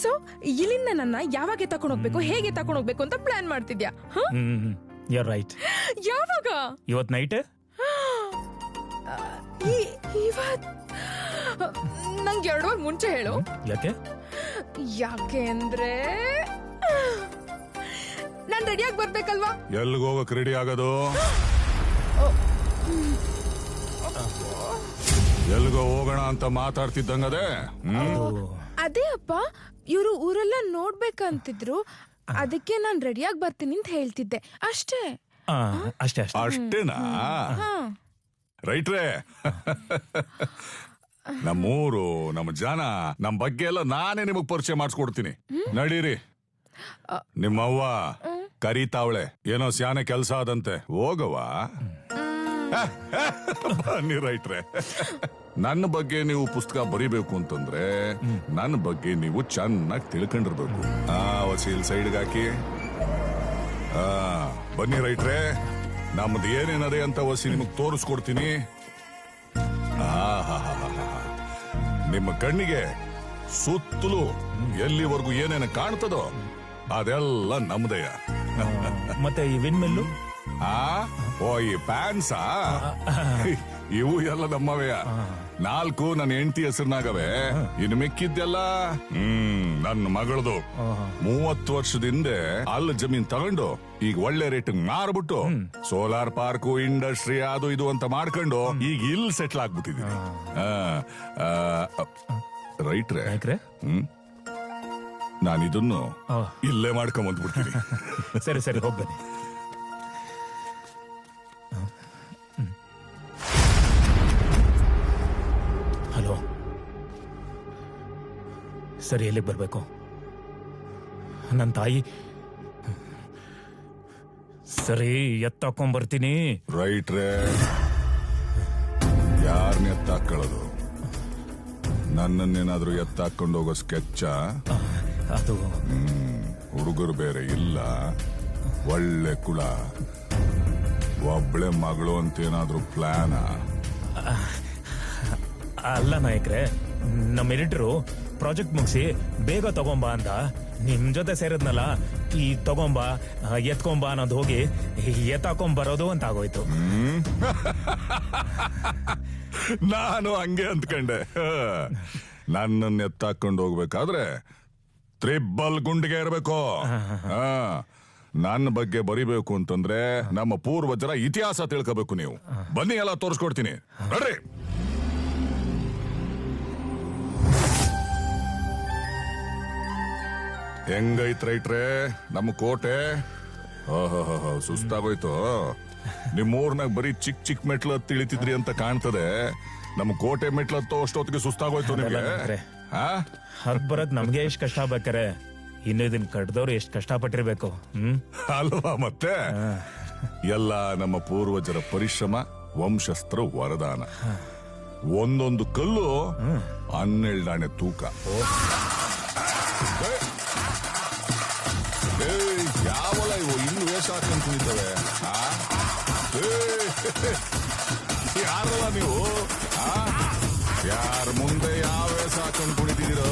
ಸೊ ಇಲ್ಲಿಂದ ನನ್ನ ಯಾವಾಗ ತಗೊಂಡ್ ಹೋಗ್ಬೇಕು, ಹೇಗೆ ತಗೊಂಡ್ ಹೋಗ್ಬೇಕು ಅಂತ ಪ್ಲಾನ್ ಮಾಡ್ತಿದ್ಯಾ? You're right. ಯಾವಾಗ? ಇವತ್ ನೈಟ್. ನಂಗೆ 2 ವಾರ ಮುಂಚೆ ಹೇಳು. ಯಾಕೆ ಅಂದ್ರೆ ನಾನ್ ರೆಡಿಯಾಗಿ ಬರ್ಬೇಕಲ್ವಾ? ಎಲ್ಲಿಗೆ ಹೋಗಕ್ ರೆಡಿ ಆಗೋದು? ಎಲ್ಗೋ ಹೋಗೋಣ ಅಂತ ಮಾತಾಡ್ತಿದ್ದಂಗದೆ. ಅದೇ ಅಪ್ಪ, ಇವರು ಊರೆಲ್ಲ ನೋಡ್ಬೇಕಂತಿದ್ರು, ಅದಕ್ಕೆ ನಾನ್ ರೆಡಿಯಾಗಿ ಬರ್ತೀನಿ ಅಂತ ಹೇಳ್ತಿದ್ದೆ ಅಷ್ಟೇ. ಅಷ್ಟೇನಾ? ರೈಟ್ರೇ, ನಮ್ಮೂರು, ನಮ್ಮ ಜನ, ನಮ್ ಬಗ್ಗೆ ಎಲ್ಲ ನಾನೇ ನಿಮಗ್ ಪರಿಚಯ ಮಾಡಿಸ್ಕೊಡ್ತೀನಿ. ನಡೀರಿ. ನಿಮ್ಮವ್ವ ಕರೀತಾವಳೆ, ಏನೋ ಸ್ಯಾನೆ ಕೆಲ್ಸ ಆದಂತೆ. ಹೋಗವಾ? ಬನ್ನಿ ರೈಟ್ರೆ. ನನ್ನ ಬಗ್ಗೆ ನೀವು ಪುಸ್ತಕ ಬರಿಬೇಕು ಅಂತಂದ್ರೆ ನನ್ನ ಬಗ್ಗೆ ನೀವು ಚೆನ್ನಾಗಿ ತಿಳ್ಕೊಂಡಿರ್ಬೇಕು. ವಸೀಲ್ ಸೈಡ್ಗೆ ಹಾಕಿ. ಬನ್ನಿ ರೈಟ್ರೆ, ನಮ್ದು ಏನೇನದೆ ಅಂತ ವಸಿ ನಿಮಗ್ ತೋರಿಸ್ಕೊಡ್ತೀನಿ. ನಿಮ್ಮ ಕಣ್ಣಿಗೆ ಸುತ್ತಲೂ ಎಲ್ಲಿವರೆಗೂ ಏನೇನು ಕಾಣ್ತದೋ ಅದೆಲ್ಲ ನಮ್ದೆಯ. ಮತ್ತೆ ಈ ವಿನ್ಮೆಲ್ಲು? ಓ, ಈ ಪ್ಯಾನ್ಸಾ? ಇವು ಎಲ್ಲ ನಮ್ಮವೆಯ. 4 ನನ್ನ ಹೆಂಡತಿ ಹೆಸರಿನಾಗವೆ. ಇನ್ನು ಮಿಕ್ಕಿದ್ದೆಲ್ಲ ನನ್ನ ಮಗಳದು. 30 ವರ್ಷದಿಂದ ಅಲ್ಲಿ ಜಮೀನ್ ತಗೊಂಡು ಈಗ ಒಳ್ಳೆ ರೇಟ್ ಮಾರ್ಬಿಟ್ಟು ಸೋಲಾರ್ ಪಾರ್ಕು, ಇಂಡಸ್ಟ್ರಿ, ಅದು ಇದು ಅಂತ ಮಾಡ್ಕೊಂಡು ಈಗ ಇಲ್ಲಿ ಸೆಟ್ಲ್ ಆಗ್ಬಿಟ್ಟಿದೀನಿ. ರೈಟ್ರೆ, ನಾನಿದನ್ನು ಇಲ್ಲೇ ಮಾಡ್ಕೊಂಡ್ ಬಂದ್ಬಿಡ್ತೀನಿ. ಸರಿ ಹೋಗ್ಬನ್ನಿ. ಹಲೋ, ಸರಿ, ಎಲ್ಲಿಗೆ ಬರ್ಬೇಕು? ನನ್ನ ತಾಯಿ. ಸರಿ, ಎತ್ತಾಕೊಂಡ್ಬರ್ತೀನಿ. ರೈಟ್ರೇ, ಯಾರನ್ನ ಎತ್ತಾಕೊಳ್ಳೋದು? ನನ್ನನ್ನೇನಾದ್ರೂ ಎತ್ತಾಕೊಂಡು ಹೋಗೋ ಸ್ಕೆಚ್ಚ ಅದು? ಹುಡುಗರು ಬೇರೆ ಇಲ್ಲ, ಒಳ್ಳೆ ಕುಳ, ಒಬ್ಳೆ ಮಗಳು ಅಂತೇನಾದ್ರೂ ಪ್ಲಾನ? ಅಲ್ಲ ನಾಯಕ್ರೆ, ನಮ್ಮ ಎಡಿಟರು ಪ್ರಾಜೆಕ್ಟ್ ಮುಗಿಸಿ ಬೇಗ ತಗೊಂಬಾ ಅಂತ ನಿಮ್ ಜೊತೆ ಸೇರಿದ್ನಲ್ಲ, ಈ ತಗೊಂಬ ಎತ್ಕೊಂಬ ಅನ್ನೋದು ಹೋಗಿ ಎತ್ತಾಕೊಂಬರೋದು ಅಂತ ಆಗೋಯ್ತು. ನಾನು ಹಂಗೆ ಅಂದ್ಕೊಂಡೆ. ನನ್ನನ್ನು ಎತ್ತಾಕೊಂಡು ಹೋಗ್ಬೇಕಾದ್ರೆ ತ್ರಿಬ್ಬಲ್ ಗುಂಡಿಗೆ ಇರಬೇಕು. ನನ್ನ ಬಗ್ಗೆ ಬರಿಬೇಕು ಅಂತಂದ್ರೆ ನಮ್ಮ ಪೂರ್ವಜರ ಇತಿಹಾಸ ತಿಳ್ಕೋಬೇಕು ನೀವು. ಬನ್ನಿ, ಎಲ್ಲ ತೋರಿಸ್ಕೊಡ್ತೀನಿ. ನೋಡ್ರಿ, ಹೆಂಗೈತ್ ರೈಟ್ರೆ ನಮ್ಮ ಕೋಟೆ? ಸುಸ್ತಾಗೋಯ್ತು. ನಿಮ್ಮೂರ್ನಾಗ ಬರೀ ಚಿಕ್ಕ ಚಿಕ್ಕ ಮೆಟ್ಲು ತಿಳಿತಿದ್ರಿ ಅಂತ ಕಾಣ್ತದೆ. ನಮ್ಮ ಕೋಟೆ ಮೆಟ್ಲು ಹತ್ತೋ ಅಷ್ಟೊತ್ತಿಗೆ ಸುಸ್ತಾಗೋಯ್ತು ನಿಮ್ಗೆ. ಹತ್ ಬರದ್ ನಮ್ಗೆ ಎಷ್ಟ್ ಕಷ್ಟ ಬೇಕಾರೆ ಇನ್ನು ಇದನ್ ಕಡ್ದವ್ರು ಎಷ್ಟ್ ಕಷ್ಟ ಪಟ್ಟಿರ್ಬೇಕು. ಅಲ್ವಾ? ಮತ್ತೆ ಎಲ್ಲ ನಮ್ಮ ಪೂರ್ವಜರ ಪರಿಶ್ರಮ, ವಂಶಸ್ಥರ ವರದಾನ. ಒಂದೊಂದು ಕಲ್ಲು 12 ಆಣೆ ತೂಕ. ಯಾವಲ್ಲ ಇವು ಇನ್ನು ವೇಷ ಹಾಕೊಂಡು ಕುಣಿತವೆ. ಯಾರಲ್ಲ ನೀವು? ಯಾರ ಮುಂದೆ ಯಾವ ವೇಷ ಹಾಕೊಂಡು ಕುಣಿತಿದ್ದೀರೋ?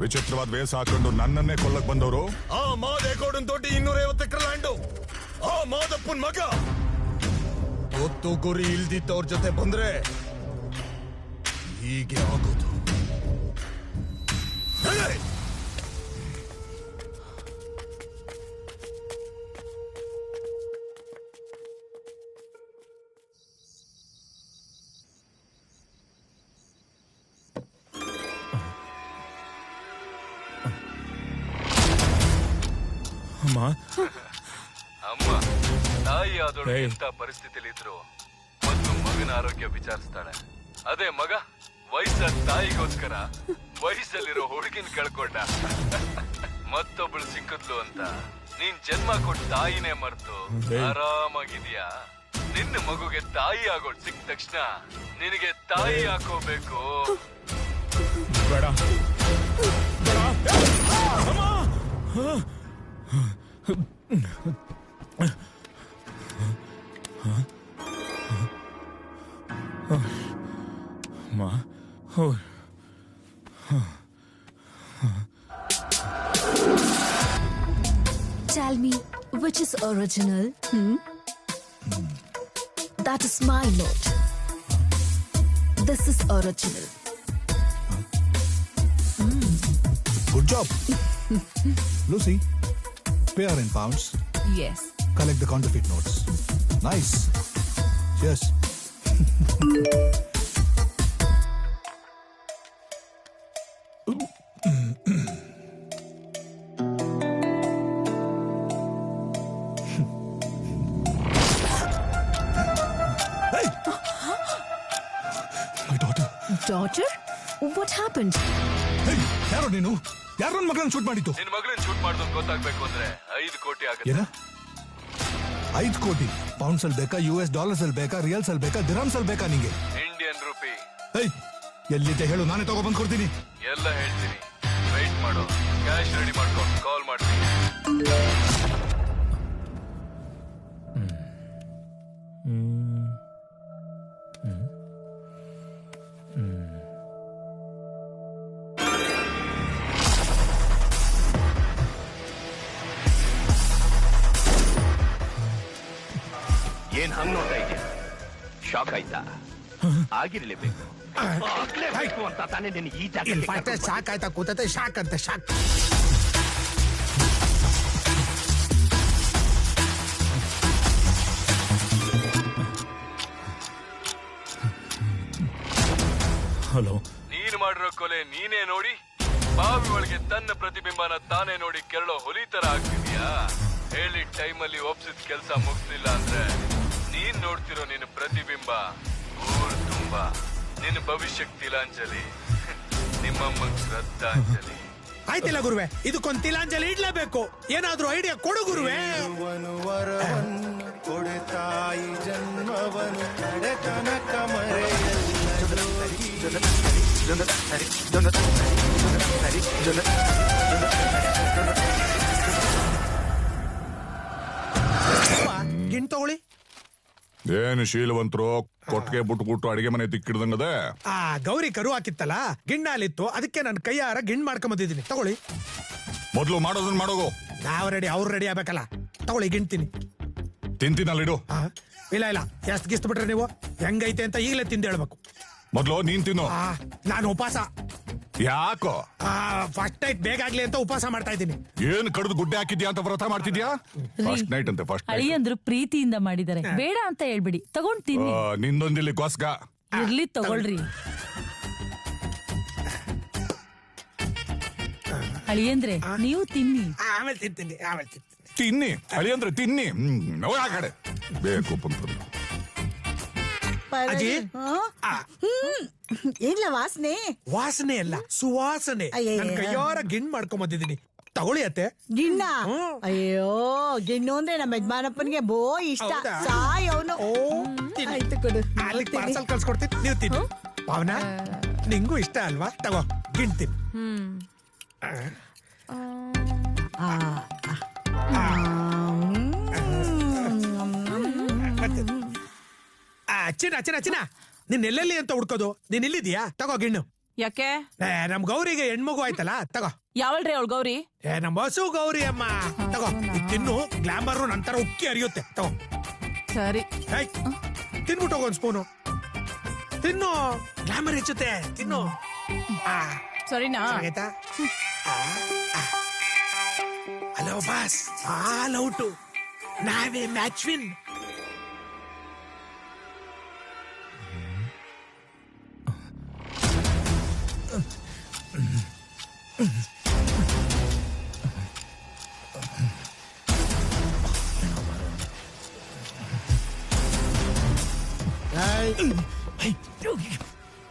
ವಿಚಿತ್ರವಾದ ವೇಷ ಹಾಕೊಂಡು ನನ್ನನ್ನೇ ಕೊಲ್ಲಕ್ ಬಂದವರು ಆ ಮಾದೇಗೌಡನ್ ದೊಡ್ಡ 250 ಎಕರೆ ಲ್ಯಾಂಡು ಆ ಮಾದಪ್ಪನ್ ಮಗ ಗೊತ್ತು ಗುರಿ ಇಲ್ದಿದ್ದವ್ರ ಜೊತೆ ಬಂದ್ರೆ ಹೀಗೆ ಆಗೋದು. ಅಮ್ಮ ಅಮ್ಮ ತಾಯಿ ಆದೋಳು ಎಂತ ಪರಿಸ್ಥಿತಿಲಿ ಇದ್ರು ಮತ್ತು ಮಗನ ಆರೋಗ್ಯ ವಿಚಾರಿಸ್ತಾಳೆ. ಅದೇ ಮಗ ವಯಸ್ಸಾದ ತಾಯಿಗೋಸ್ಕರ ವಯಸ್ಸಲ್ಲಿರೋ ಹುಡುಗಿನ ಕಳ್ಕೊಂಡ. ಮತ್ತೊಬ್ಳು ಸಿಕ್ಕಿದ್ಲು ಅಂತ ನೀನ್ ಜನ್ಮ ಕೊಟ್ಟ ತಾಯಿನೇ ಮರ್ತು ಆರಾಮಾಗಿದ್ಯಾ? ನಿನ್ನ ಮಗುಗೆ ತಾಯಿ ಆಗೋಳು ಸಿಕ್ಕ ತಕ್ಷಣ ನಿನಗೆ ತಾಯಿ ಹಾಕೋಬೇಕು. ಬೇಡ Tell me, which is original? That is my note. This is original. Good job. Lucy, pay her in pounds. Yes. Collect the counterfeit notes. Nice. Cheers. Daughter? What happened? ಯಾರೋ ನೀನು? ಯಾರೋ ನನ್ನ ಮಗಳನ್ನ ಶೂಟ್ ಮಾಡಿದ್ದು? ನಿನ್ ಮಗಳನ್ನ ಶೂಟ್ ಮಾಡಿದ್ ಗೊತ್ತಾಗ್ಬೇಕು ಅಂದ್ರೆ 5 ಕೋಟಿ ಆಗುತ್ತೆ. ಏನ? 5 ಕೋಟಿ? ಪೌಂಡ್ಸ್ ಅಲ್ಲಿ ಬೇಕಾ, US ಡಾಲರ್ಸ್ ಅಲ್ಲಿ ಬೇಕಾ, ರಿಯಲ್ಸ್ ಅಲ್ಲಿ ಬೇಕಾ, ದಿರಮ್ಸ್ ಅಲ್ಲಿ ಬೇಕಾ ನಿಂಗೆ? Indian rupee. ಎಲ್ಲಿದ್ದೆ ಹೇಳು, ನಾನೇ ತಗೊಬಂದ್ ಕೊಡ್ತೀನಿ. ಎಲ್ಲ ಹೇಳ್ತೀನಿ, ವೆಯ್ಟ್ ಮಾಡು. ಕ್ಯಾಶ್ ರೆಡಿ ಮಾಡ್ಕೊ, ಕಾಲ್ ಮಾಡ್ತೀನಿ. ಏನ್ ಹಂಗ್ ನೋಡ್ತಾ ಇದೆಯಾ? ಶಾಕ್ ಆಯ್ತಾ? ಆಗಿರ್ಲೇಬೇಕು, ಆಗ್ಲೇಬೇಕು ಅಂತ ತಾನೇ ನಿನಗೆ ಈ ಜಾಗ ಶಾಕ್ ಆಯ್ತಾ? ಕೂತತೆ ಶಾಕ್ ಅಂತ ಶಾಕ್. ಹಲೋ, ನೀನ್ ಮಾಡಿರೋ ಕೊಲೆ ನೀನೇ ನೋಡಿ ಬಾವಿ ಒಳಗೆ ತನ್ನ ಪ್ರತಿಬಿಂಬನ ತಾನೇ ನೋಡಿ ಕೆರಳೋ ಹುಲಿ ತರ ಆಗ್ತಿದ್ಯಾ? ಹೇಳಿದ ಟೈಮಲ್ಲಿ ಒಪ್ಸಿದ ಕೆಲಸ ಮುಗಿಸ್ಲಿಲ್ಲ ಅಂದ್ರೆ ನೀನ್ ನೋಡ್ತಿರೋ ನಿನ್ನ ಪ್ರತಿಬಿಂಬ ಊರ್ ತುಂಬಾ ನಿನ್ನ ಭವಿಷ್ಯಕ್ಕೆ ತಿಲಾಂಜಲಿ, ನಿಮ್ಮಮ್ಮಗ್ ಶ್ರದ್ಧಾಂಜಲಿ. ಆಯ್ತಿಲ್ಲ ಗುರುವೆ, ಇದಕ್ಕೊಂದು ತಿಲಾಂಜಲಿ ಇಡ್ಲೇಬೇಕು. ಏನಾದ್ರೂ ಐಡಿಯಾ ಕೊಡು ಗುರುವೆ. ಕೊಡುತ್ತಾಯಿ ಜನ್ಮವನು ಕಡೆತನಕ ಮರೆಯಲ್ಲ. ಗಿಣ್ ತಗೊಳ್ಳಿ. ಏನು ಶೀಲವಂತರು ಕೊಟ್ಟಿಗೆ ಬಿಟ್ಟು ಅಡಿಗೆ ಮನೆ ತಿಕ್ಕಿಡ್ದಂಗದೆ. ಗೌರಿ ಕರು ಹಾಕಿತ್ತಲ್ಲ, ಗಿಣ್ಣಾಲಿತ್ತು, ಅದಕ್ಕೆ ನನ್ನ ಕೈಯಾರ ಗಿಣ್ ಮಾಡ್ಕೊಂಬಂದಿದ್ದೀನಿ. ತಗೊಳ್ಳಿ. ಮೊದ್ಲು ಮಾಡೋದನ್ನ ಮಾಡೋಗು. ನಾವ್ ರೆಡಿ, ಅವ್ರು ರೆಡಿ ಆಗ್ಬೇಕಲ್ಲ. ತಗೊಳ್ಳಿ, ಗಿಣ್ತೀನಿ. ತಿಂತೀನಲ್ಲಿಡು. ಇಲ್ಲ ಎಷ್ಟ್ ಗಿಸ್ತ್ ಬಿಟ್ರೆ ನೀವು ಹೆಂಗೈತೆ ಅಂತ ಈಗಲೇ ತಿಂದು ಹೇಳ್ಬೇಕು. ಮೊದ್ಲು ನೀನ್ ತಿನ್ನು. ನಾನು ಉಪವಾಸ. ಯಾಕೋ? ಫಸ್ಟ್ ನೈಟ್ ಬೇಗ ಆಗ್ಲಿ ಅಂತ ಉಪವಾಸ ಮಾಡ್ತಾ ಇದ್ದೀನಿ. ಏನ್ ಕಡ್ದು ಗುಡ್ಡೆ ಹಾಕಿದ್ಯಾ ಅಂತ ವ್ರತ ಮಾಡ್ತಿದ್ಯಾ? ಫಸ್ಟ್ ನೈಟ್ ಅಂತೆ. ಫಸ್ಟ್ ಅಳಿಯಂದ್ರು ಪ್ರೀತಿಯಿಂದ ಮಾಡಿದ್ದಾರೆ, ಬೇಡ ಅಂತ ಹೇಳ್ಬಿಡಿ, ತಗೊಂಡ್ ತಿನ್ನಿ. ನಿಂದೊಂದಿಲ್ಲಿ ಗೋಸ್ಗ ಇರ್ಲಿ, ತಗೊಳ್ರಿ. ಅಳಿಯಂದ್ರೆ ನೀವು ತಿನ್ನಿ. ಆಮೇಲೆ ತಿಂತೀನಿ. ತಿನ್ನಿ ಅಳಿ ಅಂದ್ರೆ ತಿನ್ನಿ. ಆ ಕಡೆ ಬೇಕು ಅಜ್ಜಿ. ಏನ್ಲ ವಾಸನೆ? ವಾಸನೆ ಅಲ್ಲ, ಸುವಾಸನೆ. ನನ್ ಕೈಯಾರ ಗಿಣ್ ಮಾಡ್ಕೊಂಬಂದಿದ್ದೀನಿ. ತಗೊಳ್ಳಿ ಅತ್ತೆ. ಗಿಣ್ಣ? ಅಯ್ಯೋ, ಗಿಣ್ಣು ಅಂದ್ರೆ ನಮ್ಮ ಯಜಮಾನಪ್ಪನಿಗೆ ಬೋ ಇಷ್ಟ. ಸಾಯ್ ಅವನು. ಆಯ್ತು ಕೊಡು, ಪಾರ್ಸಲ್ ಕಳ್ಸ್ಕೊಡ್ತೀನಿ, ನೀವು ತಿನ್ನು. ಪಾವನ, ನಿಂಗೂ ಇಷ್ಟ ಅಲ್ವಾ? ತಗೋ, ಗಿಣ್ ತಿನ್ನು. ಚಿನ್ನ ನಿನ್ ಎಲ್ಲೆಲ್ಲಿ ಅಂತ ಹುಡ್ಕೋದು? ನೀನ್ ಇಲ್ಲಿದ್ಯಾ? ತಗೋ ಗಿಣ್ಣು. ಯಾಕೆ? ನಮ್ ಗೌರಿಗೆ ಹೆಣ್ಮಗು ಆಯ್ತಲ್ಲ, ತಗೋ. ಯಾವಳ್ರಿ ಅವಳು ಗೌರಿ? ನಮ್ ಬಸು ಗೌರಿ ಅಮ್ಮ, ತಗೋ. ತಿನ್ನು, ಗ್ಲಾಮರ್ ನಂತರ ಉಕ್ಕಿ ಹರಿಯುತ್ತೆ, ತಗೋ. ಸರಿ. ತಿನ್ಬಿಟ್ಟು ಹೋಗೋ ಒಂದ್ ಸ್ಪೂನು. ತಿನ್ನು, ಗ್ಲಾಮರ್ ಹೆಚ್ಚುತ್ತೆ, ತಿನ್ನು. ಸರಿನಾ? ಹಲೋ ಬಾಸ್, ಆಲ್ ಔಟು, ನಾವೇ ಮ್ಯಾಚ್ ವಿನ್.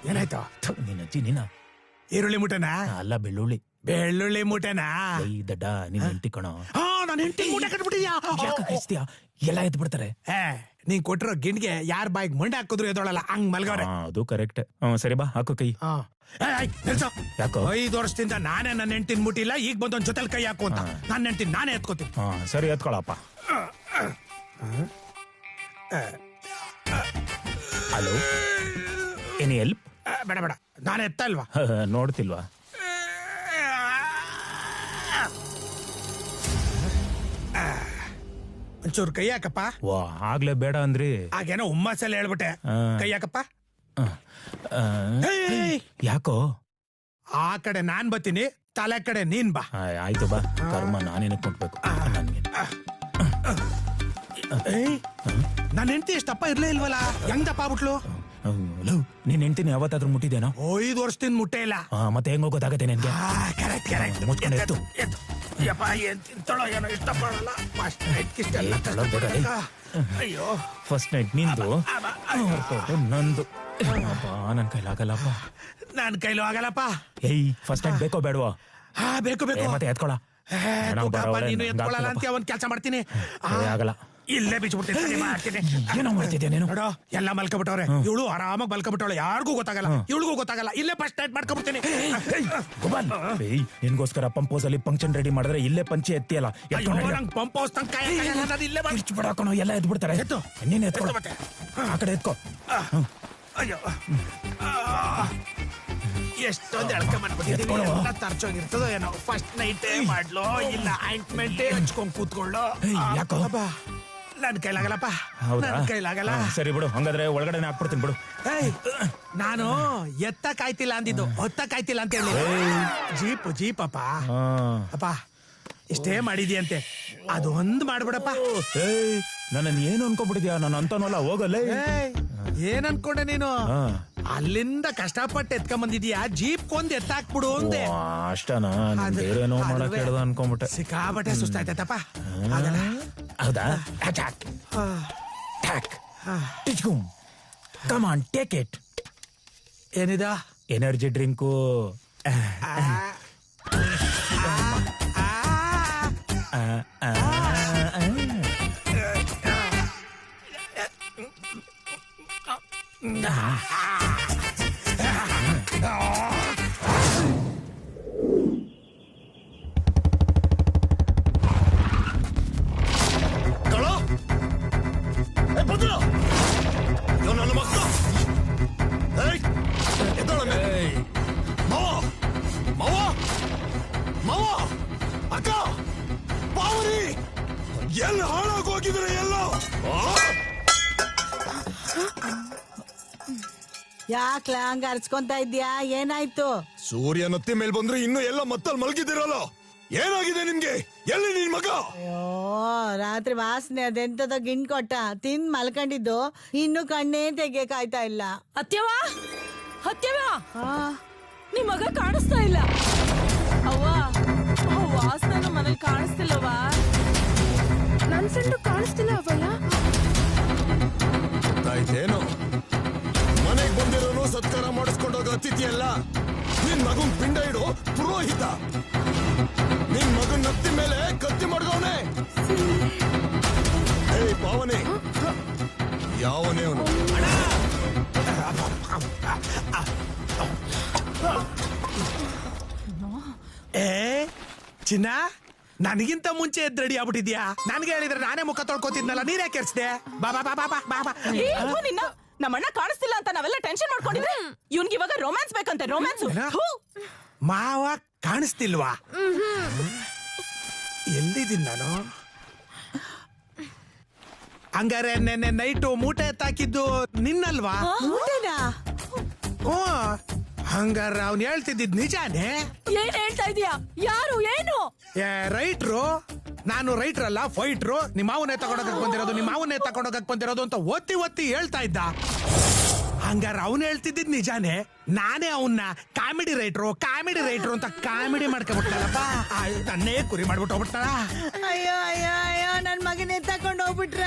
ಏನಾಯ್ತು? ನಿನ್ನ ಅಜ್ಜಿ ನೀನ? ಈರುಳ್ಳಿ ಮುಟನಾ? ಅಲ್ಲ, ಬೆಳ್ಳುಳ್ಳಿ. ಬೆಳ್ಳುಳ್ಳಿ ಮುಟನಾ? ದಡ್ಡ, ನಿನ್ ಹೆಂಡತಿ ಕಣೋ. ನಾನು ಹೆಂಡತಿ ಮೂಟೆ ಕಟ್ಬಿಟ್ಟಿದ್ಯಾ? ಎಲ್ಲ ಎದ್ದು ಬಿಡ್ತಾರೆ. ನೀನ್ ಕೊಟ್ಟಿರೋ ಗಿಂಡ್ಗೆ ಯಾರ ಬಾಯಿಗೆ ಮಂಡೆ ಹಾಕಿದ್ರು ಎದೊಳಲ್ಲ, ಹಂಗ್ ಮಲ್ಗವ್ರೆ. ಅದು ಕರೆಕ್ಟ್. ಸರಿ ಬಾ, ಹಾಕೋ ಕೈ. ಯಾಕೋ? 5 ವರ್ಷದಿಂದ ನಾನೇ ನನ್ನ ಹೆಂಡತಿನ ಮುಟ್ಟಿಲ್ಲ, ಈಗ ಬಂದೊಂದ್ ಜೊತೆಲ್ ಕೈ ಹಾಕು ಅಂತ. ನನ್ನ ಹೆಂಡತಿನ ನಾನೇ ಎತ್ಕೋತೀನಿ. ಸರಿ, ಎತ್ಕೊಳಪ್ಪ. ಹಲೋ, ಏನಿ ಹೆಲ್ಪ್? ಬೇಡ ಬೇಡ, ನಾನೇ ಎತ್ತ ಅಲ್ವಾ? ನೋಡ್ತಿಲ್ವಾ? ಒಂಚೂರು ಕೈ ಹಾಕಪ್ಪ. ವಾ, ಆಗ್ಲೇ ಬೇಡ ಅಂದ್ರಿ. ಆಗೇನೋ ಹುಮ್ಮಸಲ್ಲಿ ಹೇಳ್ಬಿಟ್ಟೆ. ಕೈ ಹಾಕಪ್ಪ. ಯಾಕೋ? ಆ ಕಡೆ ನಾನ್ ಬರ್ತೀನಿ, ತಲೆ ಕಡೆ ನೀನ್ ಬಾ. ಆಯ್ತು ಬಾ. ಕರ್ಮ ನಾನೇನಕ್ ಕೊಟ್ಬೇಕು ನನ್ಗೆ. ನನ್ನ ಹೆಂಡತಿ ಎಷ್ಟಪ್ಪ ಇರ್ಲೇ ಇಲ್ವಲ್ಲ, ಹೆಂಗ್ ದಪ್ಪ ಆಗ್ಬಿಟ್ಲು? ನೀನ್ ಹೆಂಡ್ತಿನ ಯಾವತ್ತಾದ್ರೂ ಮುಟ್ಟಿದ್ದೇನೋ? 5 ವರ್ಷದಿಂದ ಮುಟ್ಟೆ ಇಲ್ಲ. ಮತ್ತೆ ಹೆಂಗ್ ಹೋಗೋದಾಗತ್ತೆ ನಿನ್ಗೆ? Correct correct. ಮುಚ್ಕೊಂಡು ಎತ್ತು. ಯಪ್ಪ, ಏನ್ ತಿಂತಾಳೋ ಏನೋ, ಇಷ್ಟಪಡಲ್ಲ. ಅಯ್ಯೋ, ಫಸ್ಟ್ ನೈಟ್ ನಿಂದು, ನಂದು. ನನ್ ಕೈಲಾಗಲ್ಲಪ್ಪ. ನನ್ ಕೈಲೂ ಆಗಲ್ಲಪ್ಪ. ಫಸ್ಟ್ ನೈಟ್ ಬೇಕೋ ಬೇಡವೋ? ಬೇಕು ಬೇಕು. ಮತ್ತೆ ಎತ್ಕೊಳ. ನೀನು ಎತ್ಕೊಳ್ಳಲ್ಲ ಅಂತ ಒಂದ್ ಕೆಲಸ ಮಾಡ್ತೀನಿ. ಆಗಲ್ಲ, ಇಲ್ಲೇ ಬಿಚ್ಬಿಡ್ತೀನಿ. ಏನೋ ಮಾಡ್ತಿದ್ದೆ ನೀನು. ನೋಡೋ, ಎಲ್ಲ ಮಲ್ಕೊಬಿಟ್ಟವ್ರೆ. ಇವಳು ಆರಾಮಾಗಿ ಮಲ್ಕೊಬಿಟ್ಟವಳೆ, ಯಾರಿಗೂ ಗೊತ್ತಾಗಲ್ಲ, ಇವಳಿಗೂ ಗೊತ್ತಾಗಲ್ಲ. ಇಲ್ಲೇ ಫಸ್ಟ್ ನೈಟ್ ಮಾಡ್ಕೊಬಿಡ್ತೀನಿ. ನಿನ್ಗೋಸ್ಕರ ಪಂಪ್ ಹೌಸ್ ಅಲ್ಲಿ ಫಂಕ್ಷನ್ ರೆಡಿ ಮಾಡಿದ್ರೆ ಇಲ್ಲೇ ಪಂಚೆ ಎತ್ತಿಯಲ್ಲ. ಪಂಪ್ ಹೌಸ್ ತನಕ ಇಲ್ಲೇ ಬಿಡ್ಬಿಡಾಕೋಣ, ಎಲ್ಲ ಎದ್ ಬಿಡ್ತಾರೆ. ನೀನ್ ಎತ್ಕೊ, ಆ ಕಡೆ ಎತ್ಕೊ. ಅಯ್ಯೋ, ಎಷ್ಟೊಂದು ಎಳ್ಕೊಂಡ್ಬಿಟ್ಟಿದ್ದೀನಿ. ಎಲ್ಲ ತರ್ಚೋಗಿರ್ತದೋ ಏನೋ. ಫಸ್ಟ್ ನೈಟೇ ಮಾಡ್ಲೋ ಇಲ್ಲ ಆಯಿಂಟ್ಮೆಂಟೇ ಹಚ್ಕೊಂಡ್ ಕೂತ್ಕೊಳ್ಳೋ? ಯಾಕೋ? ನನ್ ಕೈಲಾಗಲ್ಲಪ್ಪ, ನನ್ ಕೈಲಾಗಲ್ಲ. ಸರಿ ಬಿಡು, ಹಂಗಾದ್ರೆ ಒಳಗಡೆ ಹಾಕ್ಬಿಡ್ತೀನಿ ಬಿಡು. ನಾನು ಎತ್ತ ಕಾಯ್ತಿಲ್ಲ ಅಂದಿದ್ದು, ಹೊತ್ತ ಕಾಯ್ತಿಲ್ಲ ಅಂತ ಹೇಳಿ. ಜೀಪಪ್ಪ ಅಪ್ಪ, ಇಷ್ಟೇ ಮಾಡಿದ್ಯಂತೆ, ಅದು ಒಂದ್ ಮಾಡ್ಬಿಡಪ್ಪ. ನನ್ನ ಏನು ಅನ್ಕೊಂಡ್ಬಿಟ್ಟಿದ್ಯಾ? ನಾನು ಅಂತನಲ್ಲ, ಹೋಗಲ್ಲ. ಏನ್ ಅನ್ಕೊಂಡೆ ನೀನು? ಅಲ್ಲಿಂದ ಕಷ್ಟಪಟ್ಟು ಎತ್ಕೊಂಡ್ ಬಂದಿದ್ಯಾ, ಜೀಪ್ ಕೊಂದ್ ಎತ್ತಾಕ್ಬಿಡು ಅಂದೆ. ಅಷ್ಟನಾ? ಬೇರೇನೋ ಮಾಡಕ್ ಹೇಳ್ದ ಅನ್ಕೊಂಡ್ಬಿಟ್ಟೆ. ಸಿಕ್ಕಾಪಟ್ಟೆ ಸುಸ್ತಾಯ್ತಪ್ಪ. ಹೌದಾ? Come on, take it. ಏನಿದ? Energy drink. ಎಲ್ಲ ಹಾಳಾಗೋಗಿದ್ರೆ ಎಲ್ಲ. ಯಾಕ್ಲ ಹಂಗ ಅರ್ಚ್ಕೊಂತ ಇದ್ಯಾ? ಏನಾಯ್ತು? ಸೂರ್ಯ ನತ್ತಿ ಮೇಲ್ ಬಂದ್ರೆ ಇನ್ನು ಎಲ್ಲ ಮತ್ತಲ್ಲಿ ಮಲಗಿದಿರಲ್ಲ. ಏನಾಗಿದೆ ನಿಮ್ಗೆ? ಎಲ್ಲಿ ನಿನ್ ಮಗ? ಅಯ್ಯೋ, ರಾತ್ರಿ ವಾಸನೆ ಅದೆಂತದ ಗಿಣ್ ಕೊಟ್ಟ, ತಿಂದ್ ಮಲ್ಕೊಂಡಿದ್ದು, ಇನ್ನು ಕಣ್ಣೇ ತೆಗಿಯಕಾಯ್ತಾ ಇಲ್ಲ. ಅತ್ಯವ, ಅತ್ಯವ, ನಿಮ್ ಮಗ ಕಾಣಿಸ್ತಾ ಇಲ್ಲ. ಅವ್ವ, ವಾಸನ ಮನೇಲಿ ಕಾಣಿಸ್ತಿಲ್ಲವಾ? ನನ್ ಫ್ರೆಂಡು ಕಾಣಿಸ್ತಿಲ್ಲ ಅವಯ್ಯ. ಆಯ್ತೇನು? ಮನೆಗ್ ಬಂದಿರೋನು ಸತ್ಕಾರ ಮಾಡಿಸ್ಕೊಂಡೋಗ ಅತಿಥಿ ಅಲ್ಲ, ನಿನ್ ಮಗನ್ ಪಿಂಡ ಇಡೋ ಪುರೋಹಿತ. ನಿನ್ ಮಗನ್ ನತ್ತಿ ಮೇಲೆ ಕತ್ತಿ ಮಾಡ್ದವನೆ. ಏಯ್ ಪಾವನೆ, ಯಾವನೇ ಅವನು? ಚಿನ್ನ, ನನಗಿಂತ ಮುಂಚೆ ಎದ್ದು ರೆಡಿ ಆಗ್ಬಿಟ್ಟಿದ್ಯಾ? ನನ್ಗೆ ಹೇಳಿದ್ರೆ ನಾನೇ ಮುಖ ತೊಳ್ಕೊತಿದ್ನಲ್ಲ, ನೀನೇ ಕೆರ್ಸ್ದೆ. ಬಾ ಬಾ ಬಾ ಬಾ ಬಾ ಬಾ. ನಮ್ಮಣ್ಣ ಕಾಣಿಸ್ತಿಲ್ಲ ಅಂತ ನಾವೆಲ್ಲ ಟೆನ್ಷನ್ ಮಾಡ್ಕೊಂಡಿದ್ರೆ ಇವ್ನಿಗೆ ಇವಾಗ ರೊಮ್ಯಾನ್ಸ್ ಬೇಕಂತೆ ರೊಮ್ಯಾನ್ಸ್. ಮಾವ ಕಾಣಿಸ್ತಿಲ್ವಾ? ಎಲ್ಲಿದ್ದೀನಿ ನಾನು? ಹಂಗಾರೆ ನೆನ್ನೆ ನೈಟು ಮೂಟೆ ಎತ್ತಾಕಿದ್ದು ನಿನ್ನಲ್ವಾ? ಹ್ಞೂ, ಹಂಗಾರ ಅವ್ನು ಹೇಳ್ತಿದ್ದಿದ್ ನಿಜಾನೇ? ಏನ್ ಹೇಳ್ತಾ ಇದೀಯಾ? ಯಾರು ಏನು? ರೈಟ್ರು. ನಾನು ರೈಟ್ರ್ ಅಲ್ಲ, ಫೈಟ್ರು. ನಿಮ್ಮ ಮಾವನ್ನೇ ತಗೊಂಡೋಗಕ್ ಬಂದಿರೋದು, ನಿಮ್ಮ ಮಾವನ್ನೇ ತಗೊಂಡೋಗಕ್ ಬಂದಿರೋದು ಅಂತ ಒತ್ತಿ ಹೇಳ್ತಾ ಇದ್ದ. ಹಂಗಾರ ಅವ್ನು ಹೇಳ್ತಿದ್ದಿದ್ ನಿಜಾನೇ? ನಾನೇ ಅವನ್ನ ಕಾಮಿಡಿ ರೈಟ್ರು ಅಂತ ಕಾಮಿಡಿ ಮಾಡ್ಕೊಬಿಟ್ಟಲ್ಲಪ್ಪ. ನನ್ನೇ ಕುರಿ ಮಾಡ್ಬಿಟ್ಟು ಹೋಗ್ಬಿಟ್ಟಾಳ. ಅಯ್ಯೋ ಅಯ್ಯೋ ಅಯ್ಯೋ, ನನ್ ಮಗನ ಎತ್ತಕೊಂಡು ಹೋಗ್ಬಿಟ್ರ.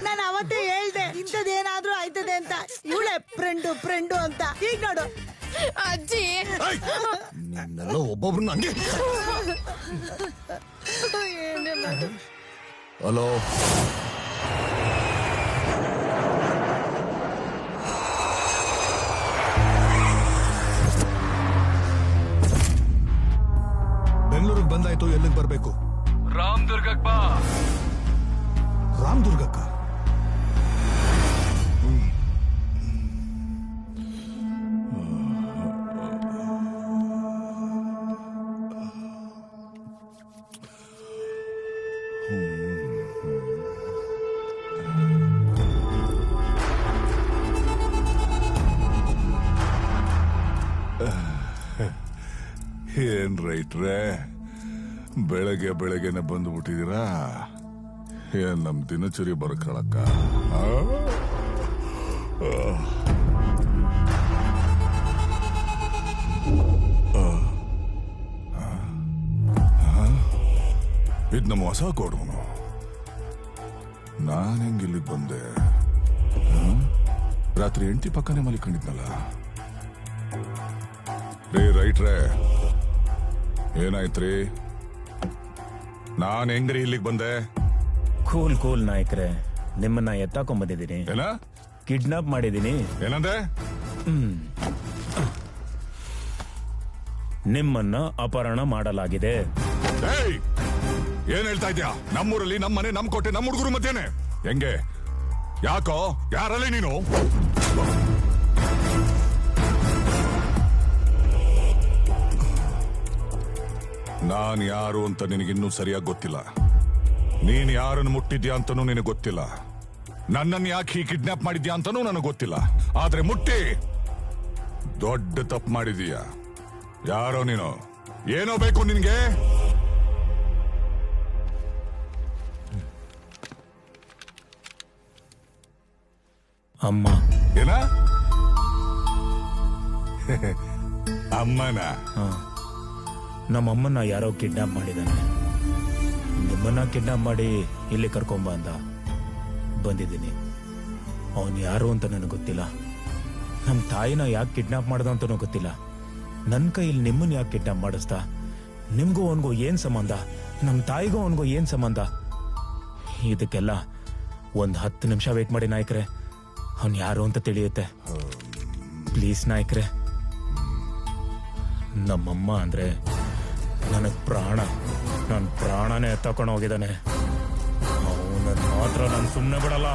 ನಾನು ಅವತ್ತೇ ಹೇಳ್ದೆ ಇಂಥದ್ದೇನಾದ್ರೂ ಆಯ್ತದೆ ಅಂತ. ಇವಳೆ ಫ್ರೆಂಡು ಅಂತ. ಈಗ ನೋಡು ಅಜ್ಜಿ. ಒಬ್ಬೊಬ್ರು ನಂಗೆ. ಹಲೋ, ಬೆಂಗಳೂರಿಗೆ ಬಂದಾಯ್ತು. ಎಲ್ಲಿಗೆ ಬರ್ಬೇಕು? ರಾಮದುರ್ಗಕ್ಕೆ ಬಾ. ರಾಮದುರ್ಗಕ್ಕ? ಏನ್ ರೈಟ್ರೆ, ಬೆಳಗ್ಗೆನೆ ಬಂದ್ಬಿಟ್ಟಿದೀರಾ? ಏನ್ ನಮ್ ದಿನಚರಿ ಬರ್ಕೊಳಕ್ಕ? ಇದ್ ನಮ್ಮ ಹೊಸ ಕೋಡವನು. ನಾನ್ ಹೆಂಗ್ ಇಲ್ಲಿಗೆ ಬಂದೆ? ರಾತ್ರಿ ಹೆಂಡತಿ ಪಕ್ಕನೆ ಮಲಿಕೊಂಡಿದ್ನಲ್ಲ. ರೈಟ್ರೆ, ಏನಾಯ್ತ್ರಿ? ನಾನ್ ಹೆಂಗ್ರಿ ಇಲ್ಲಿಗೆ ಬಂದೆ? ಕೂಲ್ ನಾಯಕ್ರೆ, ನಿಮ್ಮನ್ನ ಎತ್ತಾಕೊಂಡ್ ಬಂದಿದ್ದೀನಿ. ಏನ? ಕಿಡ್ನಾಪ್ ಮಾಡಿದೀನಿ. ಏನಂದೆ? ನಿಮ್ಮನ್ನ ಅಪಹರಣ ಮಾಡಲಾಗಿದೆ. ಏನ್ ಹೇಳ್ತಾ ಇದ್ಯಾ? ನಮ್ಮೂರಲ್ಲಿ ನಮ್ ಮನೆ, ನಮ್ ಕೋಟೆ, ನಮ್ ಹುಡುಗರು ಮಧ್ಯೆನೆ ಹೆಂಗೆ? ಯಾಕೋ? ಯಾರಲ್ಲಿ ನೀನು? ನಾನ್ ಯಾರು ಅಂತ ನಿನಗಿನ್ನೂ ಸರಿಯಾಗಿ ಗೊತ್ತಿಲ್ಲ. ನೀನ್ ಯಾರನ್ನು ಮುಟ್ಟಿದ್ಯಾ ಅಂತನೂ ನಿನಗೆ ಗೊತ್ತಿಲ್ಲ. ನನ್ನನ್ನು ಯಾಕೆ ಈ ಕಿಡ್ನಾಪ್ ಮಾಡಿದ್ಯಾ ಅಂತನೂ ನನಗೆ ಗೊತ್ತಿಲ್ಲ. ಆದ್ರೆ ಮುಟ್ಟಿ ದೊಡ್ಡ ತಪ್ಪು ಮಾಡಿದೀಯ. ಯಾರೋ ನೀನು? ಏನೋ ಬೇಕು ನಿನ್ಗೆ? ಅಮ್ಮ. ಏನ? ಅಮ್ಮನ? ನಮ್ಮಮ್ಮನ್ನ ಯಾರೋ ಕಿಡ್ನಾಪ್ ಮಾಡಿದಾನೆ. ನಿಮ್ಮನ್ನ ಕಿಡ್ನಾಪ್ ಮಾಡಿ ಇಲ್ಲಿ ಕರ್ಕೊಂಬ ಅಂತ ಬಂದಿದ್ದೀನಿ. ಅವನು ಯಾರು ಅಂತ ನನಗೆ ಗೊತ್ತಿಲ್ಲ. ನಮ್ಮ ತಾಯಿನ ಯಾಕೆ ಕಿಡ್ನಾಪ್ ಮಾಡ್ದ ಅಂತನೂ ಗೊತ್ತಿಲ್ಲ. ನನ್ನ ಕೈಯಲ್ಲಿ ನಿಮ್ಮನ್ನ ಯಾಕೆ ಕಿಡ್ನಾಪ್ ಮಾಡಿಸ್ದ? ನಿಮ್ಗೂ ಅವನಿಗೂ ಏನ್ ಸಂಬಂಧ? ನಮ್ಮ ತಾಯಿಗೂ ಅವನಿಗೂ ಏನ್ ಸಂಬಂಧ? ಇದಕ್ಕೆಲ್ಲ 10 ನಿಮಿಷ ವೇಟ್ ಮಾಡಿ ನಾಯಕ್ರೆ. ಅವನು ಯಾರು ಅಂತ ತಿಳಿಯುತ್ತೆ. ಪ್ಲೀಸ್ ನಾಯಕ್ರೆ. ನಮ್ಮಮ್ಮ ಅಂದ್ರೆ ನನಗ್ ಪ್ರಾಣ. ನನ್ನ ಪ್ರಾಣನೇ ತಕೊಂಡು ಹೋಗಿದ್ದಾನೆ. ಅವನನ್ನು ಮಾತ್ರ ನಾನು ಸುಮ್ಮನೆ ಬಿಡಲ್ಲ.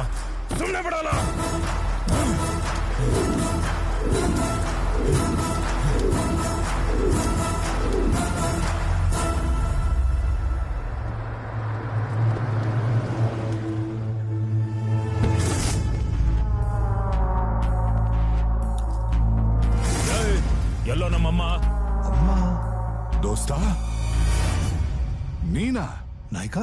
ಎಲ್ಲೋ ನಮ್ಮಮ್ಮ. ಅಮ್ಮ? ದೋಸ್ತ ನೀನಾ? ನಾಯ್ಕ,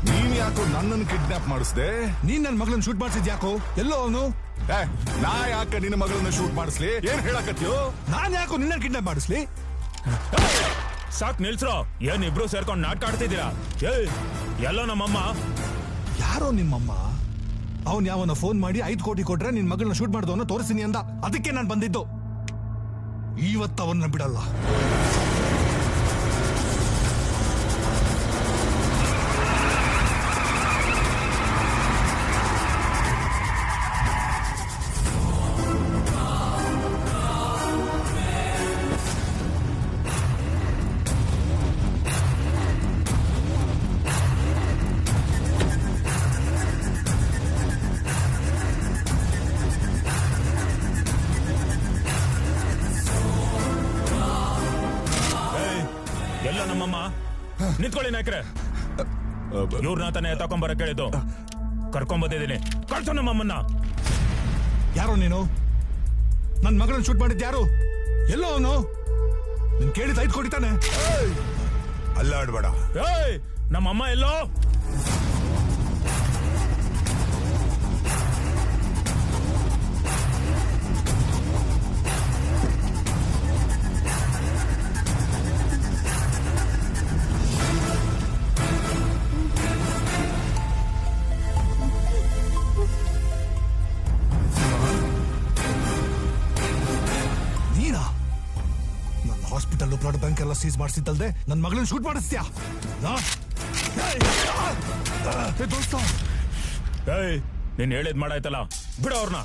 ನೀನ್ ಯಾಕೋ ನನ್ನನ್ನು ಕಿಡ್ನಾಪ್ ಮಾಡಿಸ್ದೆ? ನೀನ್ ನನ್ನ ಮಗಳನ್ನ ಶೂಟ್ ಮಾಡಿಸಿದ್ಯಾಕೋ? ಎಲ್ಲೋ ಅವನು? ನಾ ಯಾಕ ನಿನ್ನ ಮಗಳನ್ನ ಶೂಟ್ ಮಾಡಿಸ್ಲಿ? ಏನ್ ಹೇಳಕತ್ತೀಯೋ? ನಾನ್ ಯಾಕೋ ನಿನ್ನ ಕಿಡ್ನಾಪ್ ಮಾಡಿಸ್ಲಿ? ಸಾಕ್ ನಿಲ್ಸ್ರೋ. ಏನ್ ಇಬ್ರು ಸೇರ್ಕೊಂಡು ನಾಟಕ ಆಡ್ತಿದ್ದೀರಾ? ಎಲ್ಲೋ ನಮ್ಮಮ್ಮ. ಯಾರೋ ನಿಮ್ಮಮ್ಮ? ಅವನ್ ಯಾವನ ಫೋನ್ ಮಾಡಿ 5 ಕೋಟಿ ಕೊಟ್ರೆ ನಿನ್ ಮಗಳನ್ನ ಶೂಟ್ ಮಾಡಿದವನ್ನ ತೋರಿಸ್ತೀನಿ ಅಂದ. ಅದಕ್ಕೆ ನಾನು ಬಂದಿದ್ದು. ಇವತ್ತು ಅವನ್ನ ಬಿಡಲ್ಲ. ನಿಂತ್ಕೊಳ್ಳಿ ನಾಯಕ್ರೆ. ಇವ್ರನ್ನ ತಾನೇ ತಕೊಂಬರ ಕೇಳಿದ್ದು. ಕರ್ಕೊಂಬಂದಿದ್ದೀನಿ. ಕಳ್ಸೋ ನಮ್ಮಮ್ಮನ್ನ. ಯಾರೋ ನೀನು? ನನ್ ಮಗಳನ್ನ ಶೂಟ್ ಮಾಡಿದ್ ಯಾರು? ಎಲ್ಲೋ ಅವನು? ನಿನ್ ಕೇಳಿ ಸೈಟ್ ಕೊಡಿತಾನೆ. ಅಲ್ಲಾಡ್ಬೇಡ. ನಮ್ಮಮ್ಮ ಎಲ್ಲೋ? ಹಾಸ್ಪಿಟಲ್ ಬ್ಲಡ್ ಬ್ಯಾಂಕ್ ಎಲ್ಲ ಸೀಸ್ ಮಾಡಿಸಿದ್ದಲ್ದೆ ನನ್ನ ಮಗಳನ್ನ ಶೂಟ್ ಮಾಡಿಸ್ತೀಯಾ? ನೀನ್ ಹೇಳಿದ್ ಮಾಡಾಯ್ತಲ್ಲ, ಬಿಡ ಅವ್ರನ್ನ.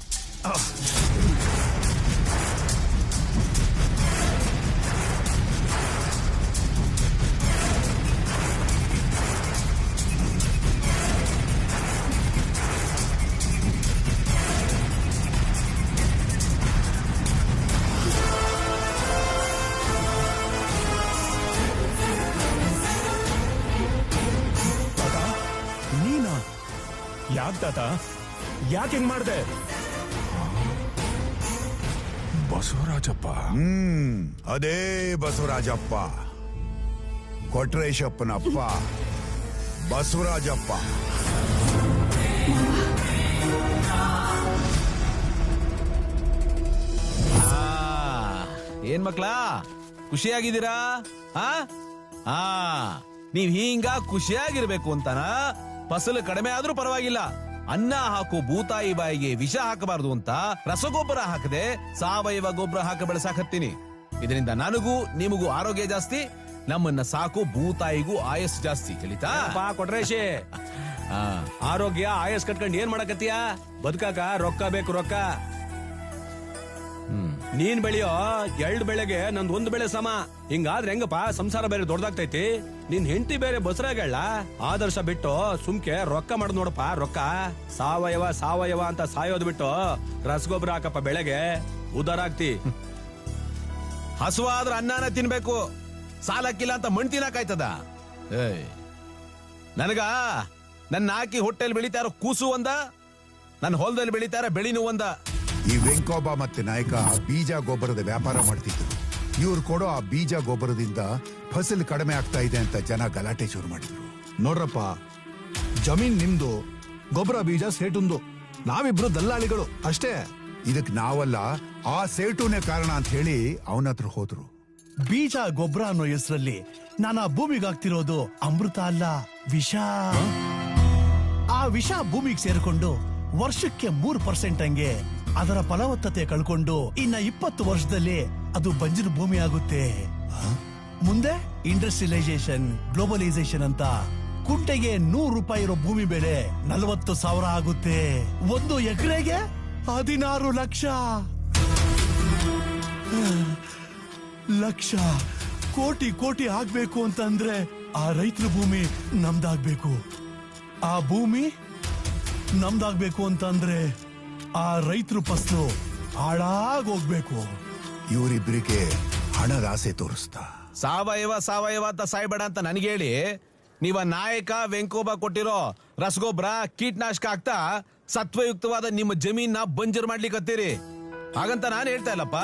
ಯಾಕೆ ತಾತ, ಯಾಕೆ ಹಿಂಗ್ ಮಾಡ್ದೆ? ಬಸವರಾಜಪ್ಪ. ಅದೇ ಬಸವರಾಜಪ್ಪ, ಕೊಟ್ರೇಶಪ್ಪನಪ್ಪ ಬಸವರಾಜಪ್ಪ. ಏನ್ ಮಕ್ಳ, ಖುಷಿಯಾಗಿದ್ದೀರಾ? ನೀವ್ ಹಿಂಗ ಖುಷಿಯಾಗಿರ್ಬೇಕು ಅಂತಾನ ಫಸಲು ಕಡಿಮೆ ಆದ್ರೂ ಪರವಾಗಿಲ್ಲ, ಅನ್ನ ಹಾಕು ಭೂತಾಯಿ ಬಾಯಿಗೆ ವಿಷ ಹಾಕಬಾರ್ದು ಅಂತ ರಸಗೊಬ್ಬರ ಹಾಕದೆ ಸಾವಯವ ಗೊಬ್ಬರ ಹಾಕ ಬೆಳೆಸಾಕತ್ತೀನಿ. ಇದರಿಂದ ನನಗೂ ನಿಮಗೂ ಆರೋಗ್ಯ ಜಾಸ್ತಿ, ನಮ್ಮನ್ನ ಸಾಕು ಭೂತಾಯಿಗೂ ಆಯಸ್ ಜಾಸ್ತಿ. ತಿಳಿತಾ ಕೊಟ್ರೇಶಿ? ಆರೋಗ್ಯ ಆಯಸ್ ಕಟ್ಕೊಂಡ್ ಏನ್ ಮಾಡಕತ್ತೀಯ? ಬದುಕಾಕ ರೊಕ್ಕ ಬೇಕು, ರೊಕ್ಕ. ನೀನ್ ಬೆಳೆಯೋ 2 ಬೆಳೆಗೆ ನಂದ್ 1 ಬೆಳೆ ಸಮ. ಹಿಂಗಾದ್ರೆ ಹೆಂಗಪ್ಪ ಸಂಸಾರ ಬೇರೆ ದೊಡ್ಡದಾಗ್ತೈತಿ. ನಿನ್ ಹೆಂಡತಿ ಬೇರೆ ಬಸರಾಗಲ್ಲ. ಆದರ್ಶ ಬಿಟ್ಟು ಸುಮ್ಕೆ ರೊಕ್ಕ ಮಾಡ್ ನೋಡಪ್ಪ, ರೊಕ್ಕ. ಸಾವಯವ ಸಾವಯವ ಅಂತ ಸಾಯೋದ್ ಬಿಟ್ಟು ರಸಗೊಬ್ಬರ ಹಾಕಪ್ಪ, ಬೆಳೆಗೆ ಉದಾರ ಆಗ್ತಿ. ಹಸುವಾದ್ರ ಅನ್ನನ ತಿನ್ಬೇಕು, ಸಾಲಕ್ಕಿಲ್ಲ ಅಂತ ಮಣ್ ತಿನ್ನಕಾಯ್ತದ? ನನಗ ನನ್ನ ಹಾಕಿ ಹೊಟ್ಟೆಲ್ ಬೆಳಿತಾರ ಕೂಸು ಒಂದ, ನನ್ನ ಹೊಲದಲ್ಲಿ ಬೆಳಿತಾರ ಬೆಳಿನೂ ಒಂದ. ಈ ವೆಂಕೋಬ ಮತ್ತೆ ನಾಯಕ ಬೀಜ ಗೊಬ್ಬರದ ವ್ಯಾಪಾರ ಮಾಡ್ತಿದ್ರು. ಇವ್ರು ಕೊಡೋ ಆ ಬೀಜ ಗೊಬ್ಬರದಿಂದ ಫಸಲು ಕಡಿಮೆ ಆಗ್ತಾ ಇದೆ ಅಂತ ಜನ ಗಲಾಟೆ ಶುರು ಮಾಡಿದ್ರು. ನೋಡ್ರಪ್ಪ, ಜಮೀನ್ ನಿಮ್ದು, ಗೊಬ್ಬರ ಬೀಜ ಸೇಟುಂದು, ನಾವಿಬ್ರು ದಲ್ಲಾಳಿಗಳು ಅಷ್ಟೇ. ಇದಕ್ ನಾವಲ್ಲ, ಆ ಸೇಟುನೇ ಕಾರಣ ಅಂತ ಹೇಳಿ ಅವನ ಹತ್ರ ಹೋದ್ರು. ಬೀಜ ಗೊಬ್ಬರ ಅನ್ನೋ ಹೆಸರಲ್ಲಿ ನಾನು ಆ ಭೂಮಿಗಾಗ್ತಿರೋದು ಅಮೃತ ಅಲ್ಲ, ವಿಷ. ಆ ವಿಷ ಭೂಮಿಗೆ ಸೇರ್ಕೊಂಡು ವರ್ಷಕ್ಕೆ 3% ಹಂಗೆ ಅದರ ಫಲವತ್ತತೆ ಕಳ್ಕೊಂಡು ಇನ್ನ 20 ವರ್ಷದಲ್ಲಿ ಅದು ಬಂಜರು ಭೂಮಿ ಆಗುತ್ತೆ. ಮುಂದೆ ಇಂಡಸ್ಟ್ರಿಯಲೈಸೇಷನ್, ಗ್ಲೋಬಲೈಸೇಷನ್ ಅಂತ ಕುಂಟೆಗೆ 100 ರೂಪಾಯಿ ಇರೋ ಭೂಮಿ ಬೆಲೆ 40,000 ಆಗುತ್ತೆ. 1 ಎಕರೆಗೆ 16 ಲಕ್ಷ. ಕೋಟಿ ಕೋಟಿ ಆಗ್ಬೇಕು ಅಂತಂದ್ರೆ ಆ ರೈತರ ಭೂಮಿ ನಮ್ದಾಗ್ಬೇಕು. ಆ ಭೂಮಿ ನಮ್ದಾಗ್ಬೇಕು ಅಂತಂದ್ರೆ ಆ ರೈತರು ಫಸಲು ಹಾಳಾಗೋಗ್ಬೇಕು. ಇವರಿಬ್ಬರಿಗೆ ಹಣದ ಆಸೆ ತೋರಿಸ್ತಾ ಸಾವಯವ ಸಾವಯವ ಅಂತ ಸಾಯ್ಬೇಡ ಅಂತ ನನಗೆ ಹೇಳಿ, ನೀವ ನಾಯಕ ವೆಂಕೋಬ ಕೊಟ್ಟಿರೋ ರಸಗೊಬ್ಬರ ಕೀಟನಾಶಕ ಆಗ್ತಾ ಸತ್ವಯುಕ್ತವಾದ ನಿಮ್ಮ ಜಮೀನ ಬಂಜರ್ ಮಾಡ್ಲಿಕ್ಕತ್ತೀರಿ. ಹಾಗಂತ ನಾನು ಹೇಳ್ತಾ ಇಲ್ಲಪ್ಪ.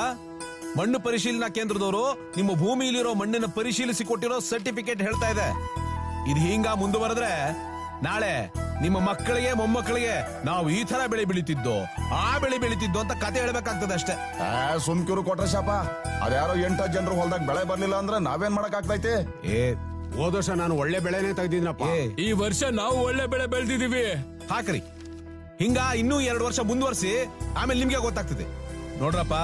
ಮಣ್ಣು ಪರಿಶೀಲನಾ ಕೇಂದ್ರದವರು ನಿಮ್ಮ ಭೂಮಿಲಿರೋ ಮಣ್ಣನ್ನು ಪರಿಶೀಲಿಸಿ ಕೊಟ್ಟಿರೋ ಸರ್ಟಿಫಿಕೇಟ್ ಹೇಳ್ತಾ ಇದೆ. ಇದು ಹಿಂಗ ಮುಂದುವರೆದ್ರೆ ನಾಳೆ ನಿಮ್ಮ ಮಕ್ಕಳಿಗೆ ಮೊಮ್ಮಕ್ಕಳಿಗೆ ನಾವು ಈ ತರ ಬೆಳೆ ಬೆಳಿತಿದ್ದೋ ಆ ಬೆಳೆ ಬೆಳಿತಿದ್ದೋ ಅಂತ ಕತೆ ಹೇಳ್ಬೇಕಾಗ್ತದೆ ಅಷ್ಟೇ. ಸುಮ್ಕಿರು ಕೊಟ್ರೆ ಶಾಪ. ಅದ್ಯಾರೋ 8 ಜನರು ಹೊಲ್ದಾಗ ಬೆಳೆ ಬರ್ಲಿಲ್ಲ ಅಂದ್ರೆ ನಾವೇನ್ ಮಾಡಕ್ ಆಗ್ತೈತಿ? ಹೋದ ವರ್ಷ ನಾನು ಒಳ್ಳೆ ಬೆಳೆನೇ ತೆಗ್ದಿದ್ನಪ್ಪ. ಈ ವರ್ಷ ನಾವು ಒಳ್ಳೆ ಬೆಳೆ ಬೆಳೆದಿದೀವಿ. ಹಾಕ್ರಿ, ಹಿಂಗ ಇನ್ನೂ 2 ವರ್ಷ ಮುಂದುವರ್ಸಿ, ಆಮೇಲೆ ನಿಮ್ಗೆ ಗೊತ್ತಾಗ್ತದೆ. ನೋಡ್ರಪ್ಪ,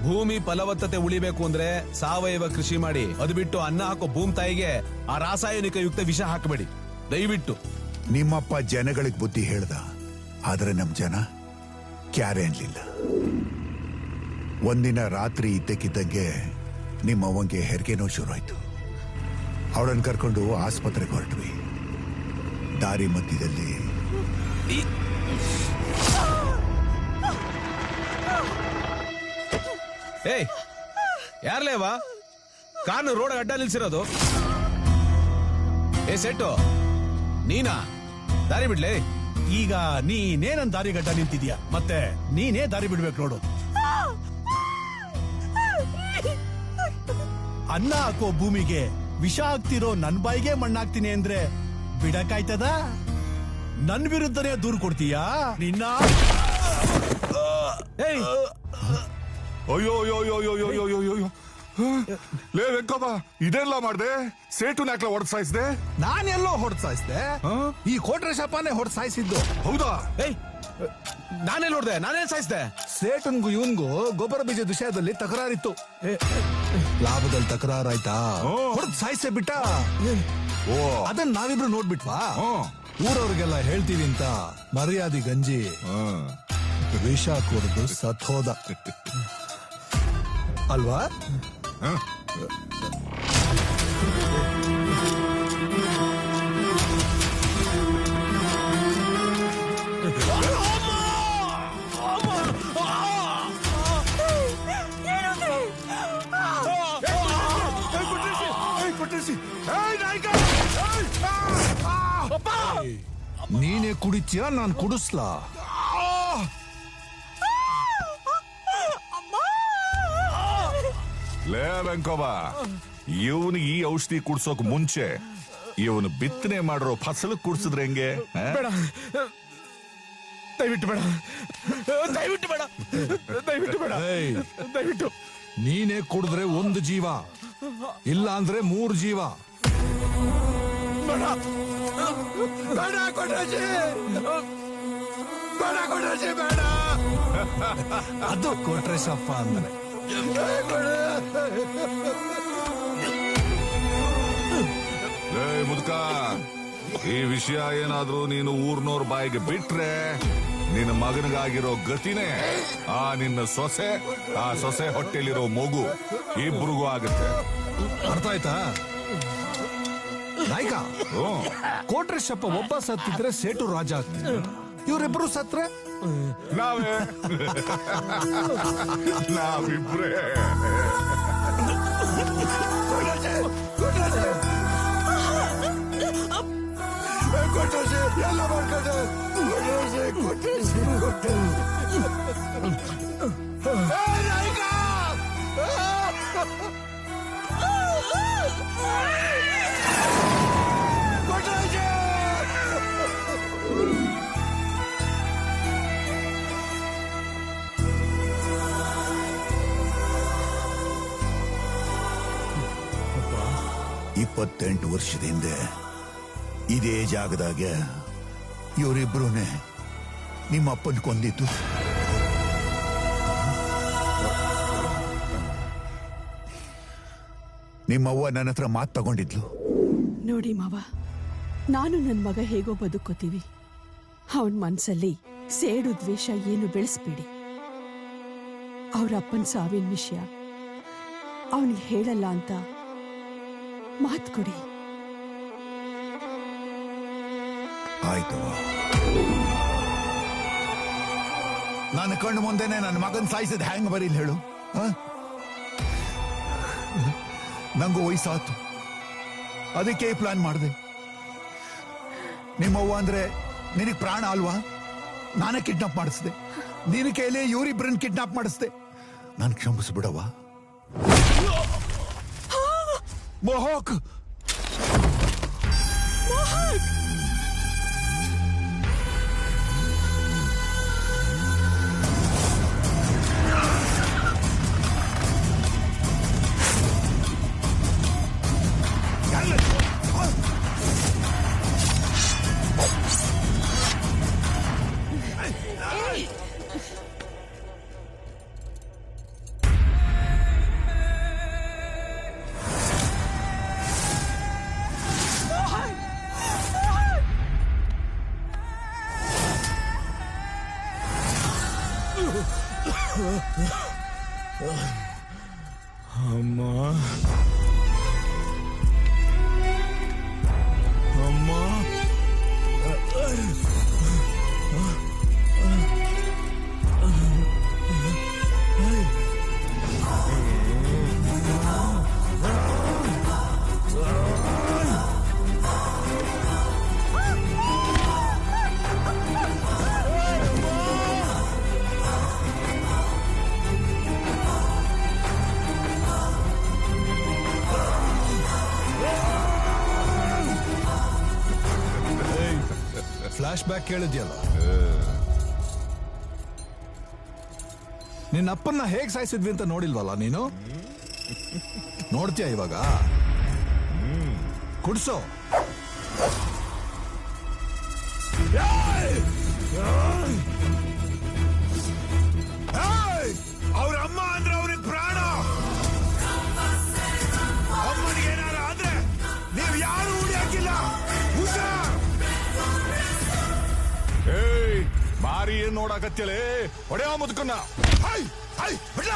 ಭೂಮಿ ಫಲವತ್ತತೆ ಉಳಿಬೇಕು ಅಂದ್ರೆ ಸಾವಯವ ಕೃಷಿ ಮಾಡಿ. ಅದು ಬಿಟ್ಟು ಅನ್ನ ಹಾಕೋ ಭೂಮಿ ತಾಯಿಗೆ ಆ ರಾಸಾಯನಿಕ ಯುಕ್ತ ವಿಷ ಹಾಕಬೇಡಿ ದಯವಿಟ್ಟು. ನಿಮ್ಮಪ್ಪ ಜನಗಳಿಗೆ ಬುದ್ಧಿ ಹೇಳ್ದ, ಆದ್ರೆ ನಮ್ ಜನ ಕ್ಯಾರೆ ಅನ್ಲಿಲ್ಲ. ಒಂದಿನ ರಾತ್ರಿ ಇದ್ದಕ್ಕಿದ್ದಂಗೆ ನಿಮ್ಮವ್ವಂಗೆ ಹೆರಿಗೆ ನೋವು ಶುರು ಆಯ್ತು. ಅವಳನ್ನು ಕರ್ಕೊಂಡು ಆಸ್ಪತ್ರೆಗೆ ಹೊರಟ್ವಿ. ದಾರಿ ಮಧ್ಯದಲ್ಲಿ ಏಯ್, ಯಾರ್ಲೇವಾ ಕಾರ್ನ ರೋಡ್ ಅಡ್ಡ ನಿಲ್ಸಿರೋದು? ಸೆಟ್ಟು ನೀನಾ ದಾರಿ ಬಿಡ್ಲಿ. ಈಗ ನೀನೇ ನನ್ ದಾರಿ ಗಡ್ಡ ನಿಂತಿದ್ಯಾ, ಮತ್ತೆ ನೀನೇ ದಾರಿ ಬಿಡ್ಬೇಕು ನೋಡು. ಅನ್ನ ಹಾಕೋ ಭೂಮಿಗೆ ವಿಷ ಹಾಕ್ತಿರೋ ನನ್ ಬಾಯಿಗೆ ಮಣ್ಣಾಕ್ತೀನಿ ಅಂದ್ರೆ ಬಿಡಕ್ಕಾಯ್ತದ? ನನ್ ವಿರುದ್ಧನೇ ದೂರು ಕೊಡ್ತೀಯಾ ನಿನ್ನ? ಅಯ್ಯೋ ಅಯ್ಯೋ ಅಯ್ಯೋ ಅಯ್ಯೋ ಅಯ್ಯೋ ಅಯ್ಯೋ ಅಯ್ಯೋ ಲೇ ವೆಂಕಪ್ಪ, ಇದೆಲ್ಲ ಮಾಡ್ದೆ? ಸೇಟುನ ಯಾಕೆ ಹೊಡೆದ್ ಸಾಯಿಸ್ದೆ? ನಾನೆಲ್ಲೋ ಹೊಡೆದ್ ಸಾಯಿಸ್ದೆ? ಈ ಕೋಟ್ರೇಶಪ್ಪನೇ ಹೊಡೆದ್ ಸಾಯಿಸಿದ್ದು. ಹೌದಾ? ನಾನೇ ನೋಡ್ದೆ, ನಾನೇನ್ ಸಾಯಿಸ್ದೆ? ಸೇಟನ್ಗೂ ಇವನ್ಗೂ ಗೊಬ್ಬರ ಬೀಜದ ವಿಷಯದಲ್ಲಿ ತಕರಾರಿತ್ತು. ಲಾಭದಲ್ಲಿ ತಕರಾರಾಯ್ತಾ? ಹೊಡೆದ್ ಸಾಯಿಸೇ ಬಿಟ್ಟ. ಅದನ್ನ ನಾವಿಬ್ರು ನೋಡ್ಬಿಟ್ವಾ? ಊರವ್ರಿಗೆಲ್ಲ ಹೇಳ್ತೀವಿ ಅಂತ ಮರ್ಯಾದೆ ಗಂಜಿ ವಿಷ ಕುಡಿದು ಸತ್ ಹೋದ ಅಲ್ವಾ? ನೀನೇ ಕುಡಿತೀಯ, ನಾನ್ ಕುಡಿಸ್ಲಾ? ಲೇ ವೆಂಕವ್ವ, ಇವನು ಈ ಔಷಧಿ ಕುಡ್ಸೋಕ್ ಮುಂಚೆ ಇವನು ಬಿತ್ತನೆ ಮಾಡಿರೋ ಫಸಲು ಕುಡ್ಸಿದ್ರೆ ಹೆಂಗೆ? ದಯವಿಟ್ಟು ಬೇಡ, ದಯವಿಟ್ಟು ಬೇಡ, ದಯವಿಟ್ಟು ಬೇಡ, ದಯವಿಟ್ಟು. ನೀನೇ ಕುಡಿದ್ರೆ 1 ಜೀವ, ಇಲ್ಲ ಅಂದ್ರೆ 3 ಜೀವ. ಬೇಡ ಬೇಡ ಕೊಟ್ರಾಜಿ, ಬೇಡ ಕೊಟ್ರಾಜಿ, ಬೇಡ. ಅದು ಕೋಟ್ರೇಶಪ್ಪ ಅಂದ್ರೆ. ಲೇ ಮುದ್ಕ, ಈ ವಿಷಯ ಏನಾದ್ರೂ ನೀನು ಊರ್ನೋರ್ ಬಾಯಿಗೆ ಬಿಟ್ರೆ ನಿನ್ನ ಮಗನಿಗಾಗಿರೋ ಗತಿನೇ ಆ ನಿನ್ನ ಸೊಸೆ, ಆ ಸೊಸೆ ಹೊಟ್ಟೆಲಿರೋ ಮಗು ಇಬ್ರಿಗೂ ಆಗುತ್ತೆ. ಅರ್ಥ ಆಯ್ತಾ ನಾಯ್ಕ? ಕೋಟ್ರೇಶಪ್ಪ ಒಬ್ಬ ಸತ್ತಿದ್ರೆ ಸೇಟು ರಾಜ ಆಗ್ತಿದ್ರು, ಇವರಿಬ್ರು ಸತ್ರೆ ನಾವೇ ನಾವಿಬ್ರೇ. ಎಲ್ಲ ಮಾಡ್ಕೊಂಡೆ ಇಪ್ಪತ್ತೆಂಟು ವರ್ಷದ ಹಿಂದೆ ಇದೇ ಜಾಗದಾಗ ಇವರಿಬ್ರುನೇ ನಿಮ್ಮ ಅಪ್ಪನ ಕೊಂದಿದ್ದು. ನಿಮ್ಮವ್ವ ನನ್ನ ಹತ್ರ ಮಾತು ತಗೊಂಡಿದ್ಲು. ನೋಡಿ ಮಾವ, ನಾನು ನನ್ನ ಮಗ ಹೇಗೋ ಬದುಕೋತೀವಿ, ಅವನ ಮನ್ಸಲ್ಲಿ ಸೇಡು ದ್ವೇಷ ಏನು ಬೆಳೆಸ್ಬೇಡಿ. ಅವ್ರ ಅಪ್ಪನ ಸಾವಿನ ವಿಷಯ ಅವನಿಗೆ ಹೇಳಲ್ಲ ಅಂತ ಮಾತು ಕೊಡಿ. ಆಯ್ತವ, ನನ್ನ ಕಣ್ಣು ಮುಂದೆನೆ ನನ್ನ ಮಗನ್ ಸಾಯಿಸಿದ ಹ್ಯಾಂಗ್ ಬರೀಲ್ ಹೇಳು? ನಂಗೂ ವಯಸ್ಸಾತು, ಅದಕ್ಕೆ ಈ ಪ್ಲಾನ್ ಮಾಡಿದೆ. ನಿಮ್ಮವ್ವ ಅಂದ್ರೆ ನಿನಗೆ ಪ್ರಾಣ ಅಲ್ವಾ? ನಾನೇ ಕಿಡ್ನಾಪ್ ಮಾಡಿಸ್ದೆ, ನಿನ್ನ ಕೈಲಿ ಇವರಿಬ್ಬರನ್ನ ಕಿಡ್ನಾಪ್ ಮಾಡಿಸ್ದೆ. ನಾನು ಕ್ಷಮಿಸ್ಬಿಡವಾ? ಮೊಹಕ್ ಅಮ್ಮ ಅಮ್ಮ ಫ್ಲಾಶ್ ಬ್ಯಾಕ್ ಕೇಳಿದ್ಯಲ್ಲ, ನಿನ್ನ ಅಪ್ಪನ್ನ ಹೇಗ್ ಸಾಯಿಸಿದ್ವಿ ಅಂತ ನೋಡಿಲ್ವಲ್ಲ ನೀನು? ನೋಡ್ತೀಯ ಇವಾಗ? ಕುಡ್ಸೋ. ಅವ್ರ ಅಮ್ಮ ಅಂದ್ರೆ ಅವ್ರಿಗೆ ಪ್ರಾಣ. ಅಮ್ಮನಿಗೆ ಏನಾರ ಆದ್ರೆ ನೀವ್ ಯಾರು ಉಳಿಯಾಕಿಲ್ಲ. ಏಯ್, ಬಾರಿ ಏನ್ ನೋಡಾಕತ್ತಲೇ, ಹೊಡೆಯ ಮುದ್ಕನ್ನ. ಬಿಡ್ಲ.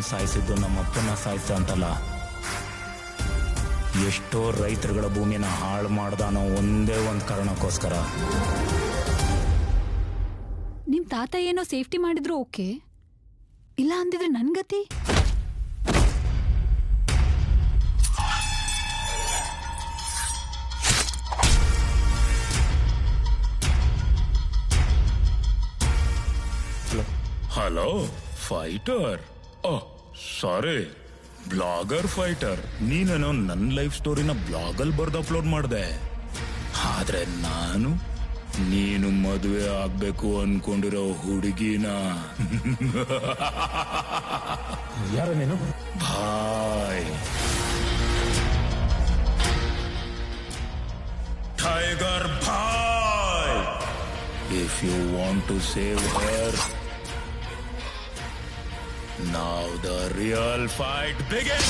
ಸಾಯಿಸಿದ್ದು ನಮ್ಮಪ್ಪನ ಸಾಯಿಸ ಅಂತಲ್ಲ, ಎಷ್ಟೋ ರೈತರುಗಳ ಭೂಮಿನ ಹಾಳು ಮಾಡ್ದ ಅನ್ನೋ ಒಂದೇ ಒಂದು ಕಾರಣಕ್ಕೋಸ್ಕರ. ನಿಮ್ ತಾತ ಏನೋ ಸೇಫ್ಟಿ ಮಾಡಿದ್ರು ಓಕೆ, ಇಲ್ಲ ಅಂದಿದ್ರೆ ನನ್ ಗತಿ. ಹಲೋ ಫೈಟರ್, ಸಾರಿ ಬ್ಲಾಗರ್ ಫೈಟರ್. ನೀನೇನೋ ನನ್ನ ಲೈಫ್ ಸ್ಟೋರಿನ ಬ್ಲಾಗಲ್ಲಿ ಬರ್ದು ಅಪ್ಲೋಡ್ ಮಾಡಿದೆ, ಆದ್ರೆ ನಾನು ನೀನು ಮದುವೆ ಆಗ್ಬೇಕು ಅನ್ಕೊಂಡಿರೋ ಹುಡುಗಿನ ಯಾರು ನೀನು? भाई टाइगर भाई if you want to save her now the real fight begins